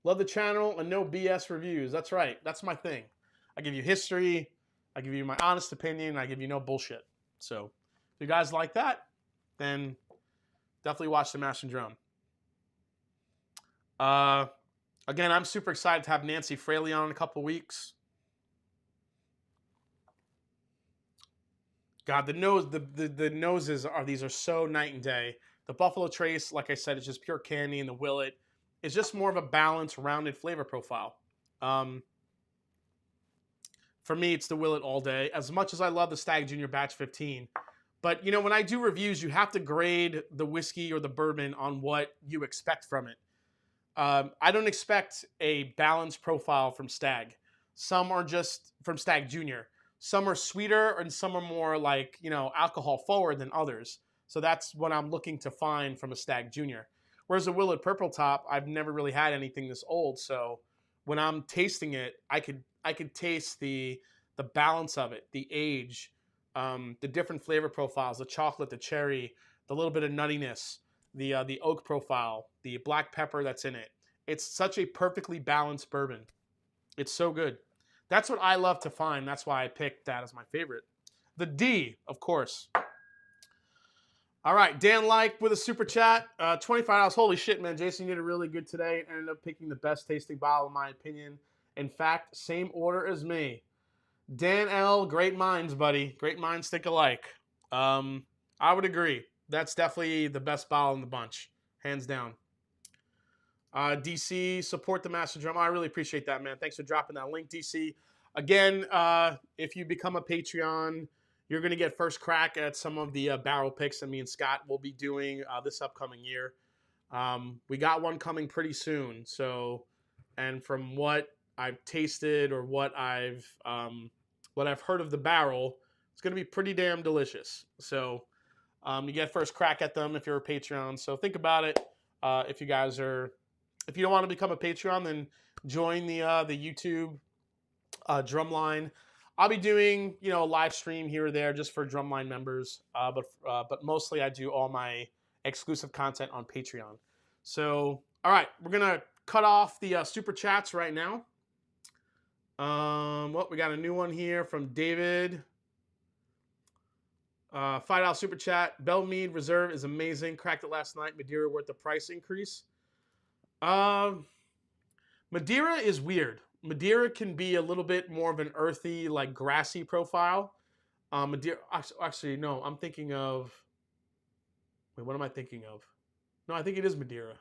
Love the channel and no BS reviews. That's right. That's my thing. I give you history. I give you my honest opinion. I give you no bullshit. So if you guys like that, then definitely watch The Mash and Drum. Again, I'm super excited to have Nancy Fraley on in a couple weeks. God, the noses are so night and day. The Buffalo Trace, like I said, is just pure candy, and the Willet is just more of a balanced, rounded flavor profile. For me, it's the Willet all day. As much as I love the Stag Junior Batch 15, but you know, when I do reviews, you have to grade the whiskey or the bourbon on what you expect from it. I don't expect a balanced profile from Stag. Some are just from Stag Junior. Some are sweeter and some are more like, you know, alcohol forward than others. So that's what I'm looking to find from a Stag Junior. Whereas a Willet Purple Top, I've never really had anything this old. So when I'm tasting it, I could taste the balance of it, the age, the different flavor profiles, the chocolate, the cherry, the little bit of nuttiness, the oak profile, the black pepper that's in it. It's such a perfectly balanced bourbon. It's so good. That's what I love to find. That's why I picked that as my favorite. The D, of course. All right, Dan Like with a super chat. $25. Holy shit, man. Jason, you did really good today. Ended up picking the best tasting bottle, in my opinion. In fact, same order as me. Dan L, great minds, buddy. Great minds think alike. I would agree. That's definitely the best bottle in the bunch. Hands down. DC, support the Master Drum. I really appreciate that, man. Thanks for dropping that link, DC. Again, if you become a Patreon, you're going to get first crack at some of the barrel picks that me and Scott will be doing this upcoming year. We got one coming pretty soon. So, and from what I've tasted or what I've heard of the barrel, it's going to be pretty damn delicious. So, you get first crack at them if you're a Patreon. So think about it. If you don't want to become a Patreon, then join the YouTube Drumline. I'll be doing, you know, a live stream here or there just for Drumline members, but mostly I do all my exclusive content on Patreon. So, all right, we're gonna cut off the super chats right now. Well, we got a new one here from David. $5 super chat. Bell Mead Reserve is amazing. Cracked it last night. Madeira worth the price increase. Madeira is weird. Madeira can be a little bit more of an earthy, like grassy profile. Madeira, actually, no, I'm thinking of. Wait, what am I thinking of? No, I think it is Madeira.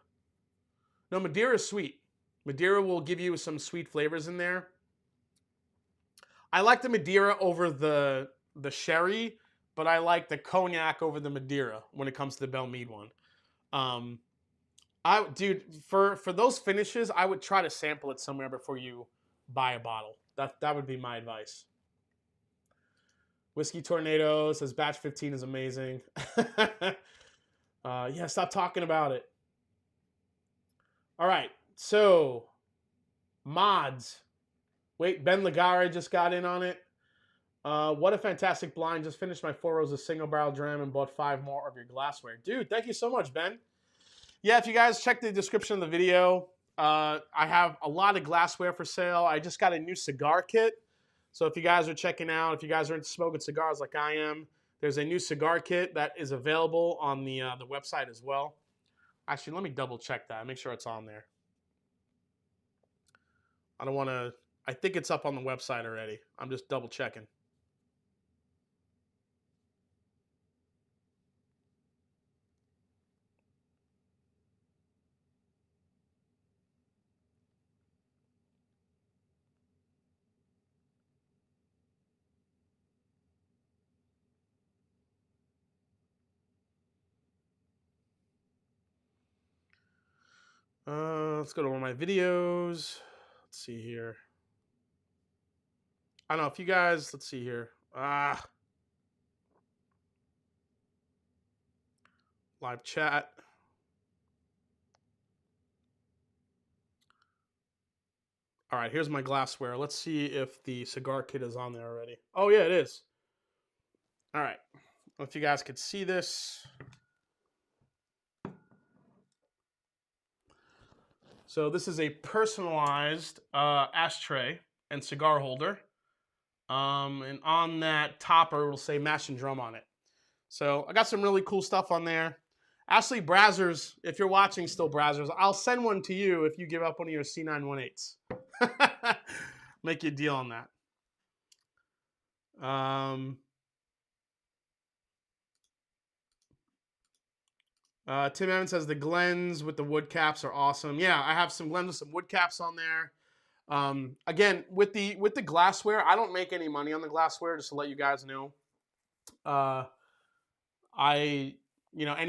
No, Madeira is sweet. Madeira will give you some sweet flavors in there. I like the Madeira over the sherry, but I like the cognac over the Madeira when it comes to the Bell Mead one. Dude, for those finishes, I would try to sample it somewhere before you buy a bottle. That would be my advice. Whiskey Tornado says batch 15 is amazing. Yeah, stop talking about it. All right, so mods. Wait, Ben Ligare just got in on it. What a fantastic blind. Just finished my 4 rows of single barrel dram and bought 5 more of your glassware. Dude, thank you so much, Ben. Yeah, if you guys check the description of the video, I have a lot of glassware for sale. I just got a new cigar kit. So if you guys are checking out, if you guys are into smoking cigars like I am, there's a new cigar kit that is available on the website as well. Actually, let me double check that. Make sure it's on there. I don't want to... I think it's up on the website already. I'm just double checking. Let's go to one of my videos. Let's see here. I don't know if you guys... Let's see here. Live chat. All right, here's my glassware. Let's see if the cigar kit is on there already. Oh, yeah, it is. All right. If you guys could see this. So this is a personalized ashtray and cigar holder. And on that topper, it'll say Mash and Drum on it. So I got some really cool stuff on there. Actually, Brazzers, if you're watching still, Brazzers, I'll send one to you if you give up one of your C918s. Make you a deal on that. Tim Evans says the Glens with the wood caps are awesome. Yeah, I have some Glens with some wood caps on there. Again, with the glassware, I don't make any money on the glassware, just to let you guys know. Any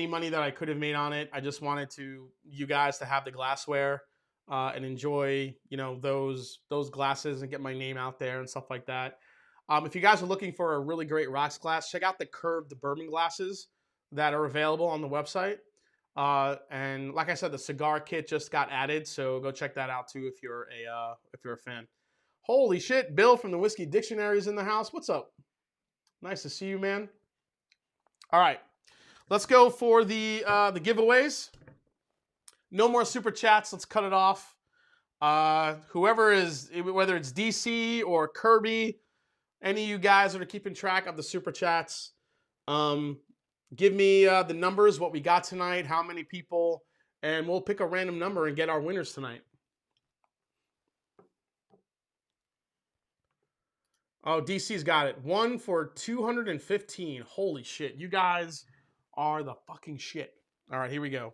money that I could have made on it, I just wanted you guys to have the glassware and enjoy, those glasses and get my name out there and stuff like that. If you guys are looking for a really great rocks glass, check out the curved bourbon glasses that are available on the website. And like I said, the cigar kit just got added, so go check that out too if you're a fan. Holy shit, Bill from the Whiskey Dictionary is in the house. What's up? Nice to see you, man. All right, let's go for the giveaways. No more super chats. Let's cut it off. Whoever is, whether it's DC or Kirby, any of you guys that are keeping track of the super chats, give me the numbers, what we got tonight, how many people, and we'll pick a random number and get our winners tonight. Oh, DC's got it. 1 for 215. Holy shit. You guys are the fucking shit. All right, here we go.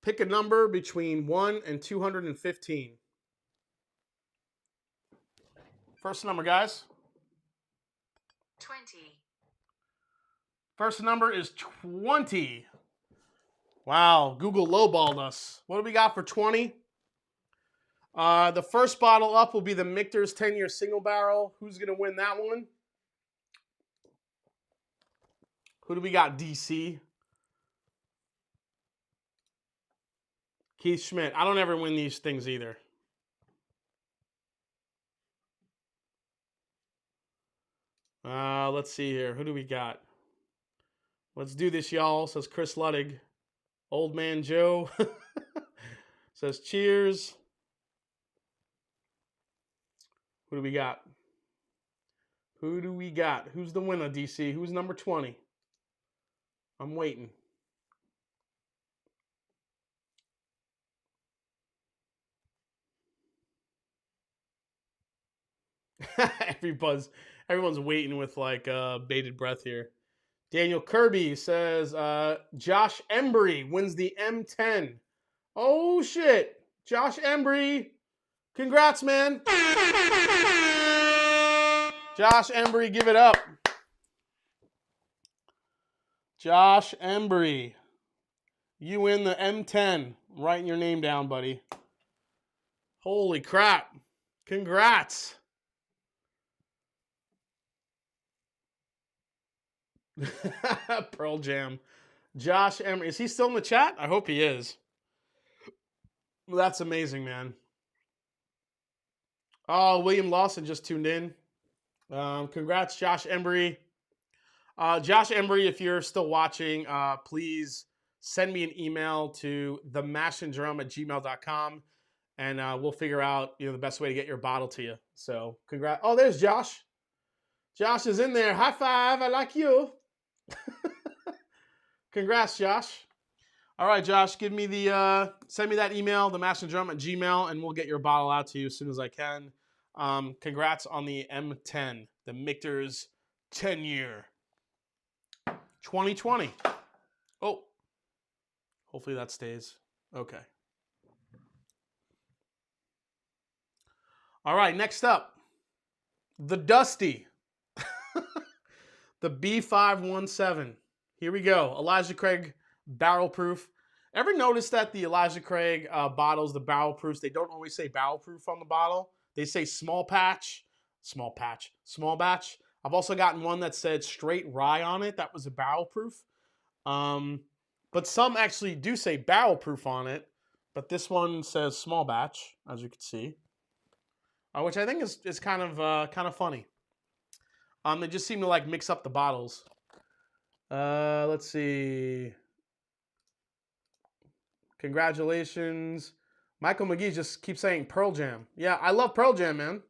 Pick a number between 1 and 215. First number, guys. 20. First number is 20. Wow, Google lowballed us. What do we got for 20? The first bottle up will be the Mikter's 10-year single barrel. Who's going to win that one? Who do we got, DC? Keith Schmidt. I don't ever win these things either. Let's see here. Who do we got? Let's do this, y'all, says Chris Luddig. Old Man Joe says cheers. Who do we got? Who do we got? Who's the winner, DC? Who's number 20? I'm waiting. Everyone's waiting with like bated breath here. Daniel Kirby says Josh Embry wins the M10. Oh shit, Josh Embry, Congrats, man. Josh Embry, give it up. Josh Embry. You win the M10. I'm writing your name down, buddy. Holy crap. Congrats. Pearl Jam. Josh Embry. Is he still in the chat? I hope he is. Well, that's amazing, man. Oh, William Lawson just tuned in. Congrats, Josh Embry. Josh Embry, if you're still watching, please send me an email to themashanddrum@gmail.com, and we'll figure out the best way to get your bottle to you. So, congrats. Oh, there's Josh. Josh is in there. High five. I like you. Congrats, Josh. All right, Josh, send me that email, themashanddrum@gmail, and we'll get your bottle out to you as soon as I can. Congrats on the M10, the Mikter's 10-year. 2020. Oh, hopefully that stays. Okay. All right, next up, the Dusty, the B517. Here we go. Elijah Craig barrel proof. Ever notice that the Elijah Craig bottles, the barrel proofs, they don't always say barrel proof on the bottle. They say small batch. I've also gotten one that said straight rye on it. That was a barrel proof. But some actually do say barrel proof on it. But this one says small batch, as you can see, which I think is kind of funny. They just seem to like mix up the bottles. Let's see. Congratulations. Michael McGee just keeps saying Pearl Jam. Yeah, I love Pearl Jam, man.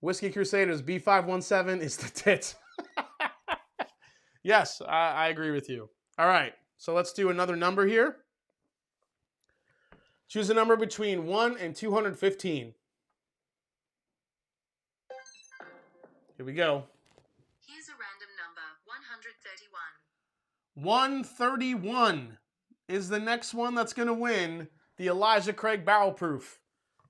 Whiskey Crusaders B517 is the tits. Yes, I agree with you. All right, so let's do another number here. Choose a number between 1 and 215. Here we go. Here's a random number, 131. 131 is the next one that's going to win the Elijah Craig Barrel Proof.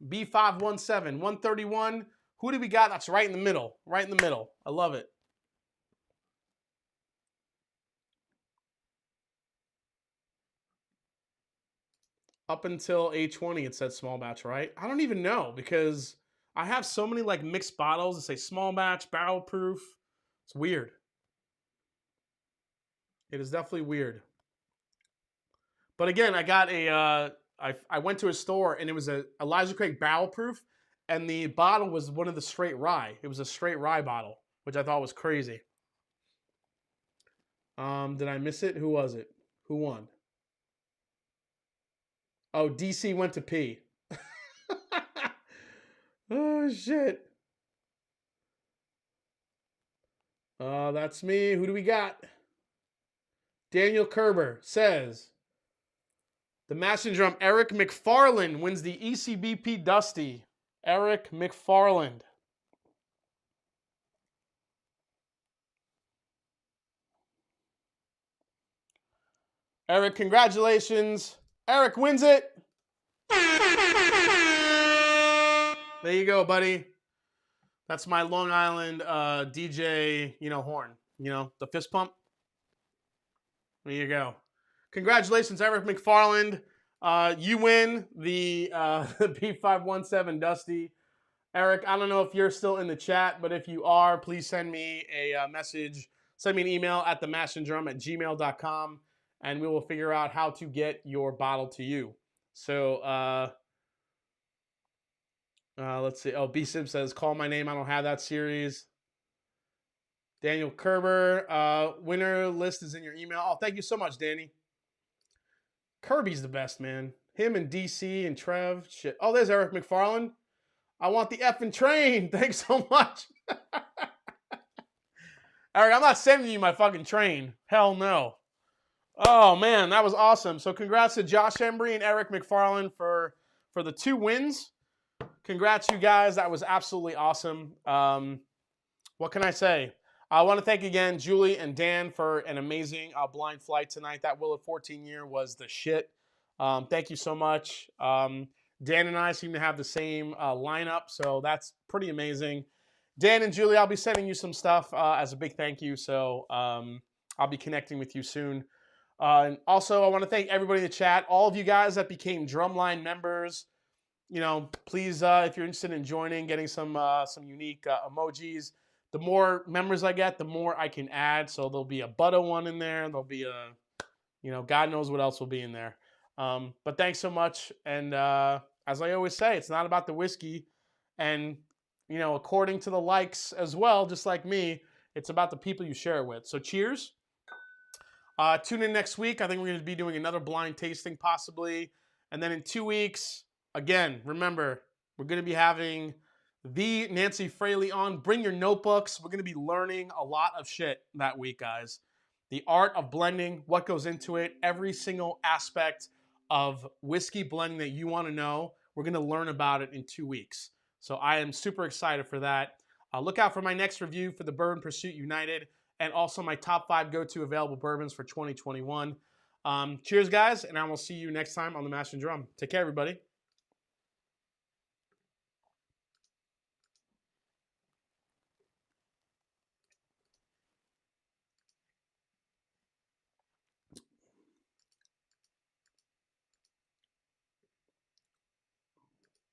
B517, 131. Who do we got? That's right in the middle. Right in the middle. I love it. Up until A20, it said small batch, right? I don't even know because I have so many like mixed bottles that say small batch, barrel proof. It's weird. It is definitely weird. But again, I got I went to a store and it was a Elijah Craig barrel proof, and the bottle was one of the straight rye. It was a straight rye bottle, which I thought was crazy. Did I miss it? Who was it? Who won? Oh, DC went to pee. Oh, shit. That's me. Who do we got? Daniel Kerber says, the Master Drum, Eric McFarland wins the ECBP Dusty. Eric McFarland. Eric, congratulations. Eric wins it. There you go, buddy. That's my Long Island DJ, horn. The fist pump. There you go. Congratulations, Eric McFarland. You win the B517 Dusty. Eric, I don't know if you're still in the chat, but if you are, please send me a message. Send me an email at themashanddrum@gmail.com, and we will figure out how to get your bottle to you. So, let's see. Oh, B-Sim says, call my name. I don't have that series. Daniel Kerber, winner list is in your email. Oh, thank you so much, Danny. Kirby's the best, man. Him and DC and Trev. Shit. Oh, there's Eric McFarland. I want the effing train. Thanks so much. Eric, I'm not sending you my fucking train. Hell no. Oh, man, that was awesome. So congrats to Josh Embry and Eric McFarland for the 2 wins. Congrats, you guys. That was absolutely awesome. What can I say? I want to thank again Julie and Dan for an amazing blind flight tonight. That Will of 14 year was the shit. Thank you so much. Dan and I seem to have the same lineup, so that's pretty amazing. Dan and Julie, I'll be sending you some stuff as a big thank you, so I'll be connecting with you soon. And also, I want to thank everybody in the chat, all of you guys that became Drumline members. You know, please, if you're interested in joining, getting some unique emojis. The more members I get, the more I can add. So there'll be a Butta one in there. There'll be a, you know, God knows what else will be in there. But thanks so much. And as I always say, it's not about the whiskey. And, you know, according to the likes as well, just like me, it's about the people you share it with. So cheers. Tune in next week. I think we're going to be doing another blind tasting possibly. And then in 2 weeks, again, remember, we're going to be having the Nancy Fraley on. Bring your notebooks. We're going to be learning a lot of shit that week, guys. The art of blending, what goes into it, every single aspect of whiskey blending that you want to know, we're going to learn about it in 2 weeks. So I am super excited for that. Look out for my next review for the Bourbon Pursuit United, and also my top 5 go-to available bourbons for 2021. Cheers, guys, and I will see you next time on the Mash and Drum. Take care, everybody.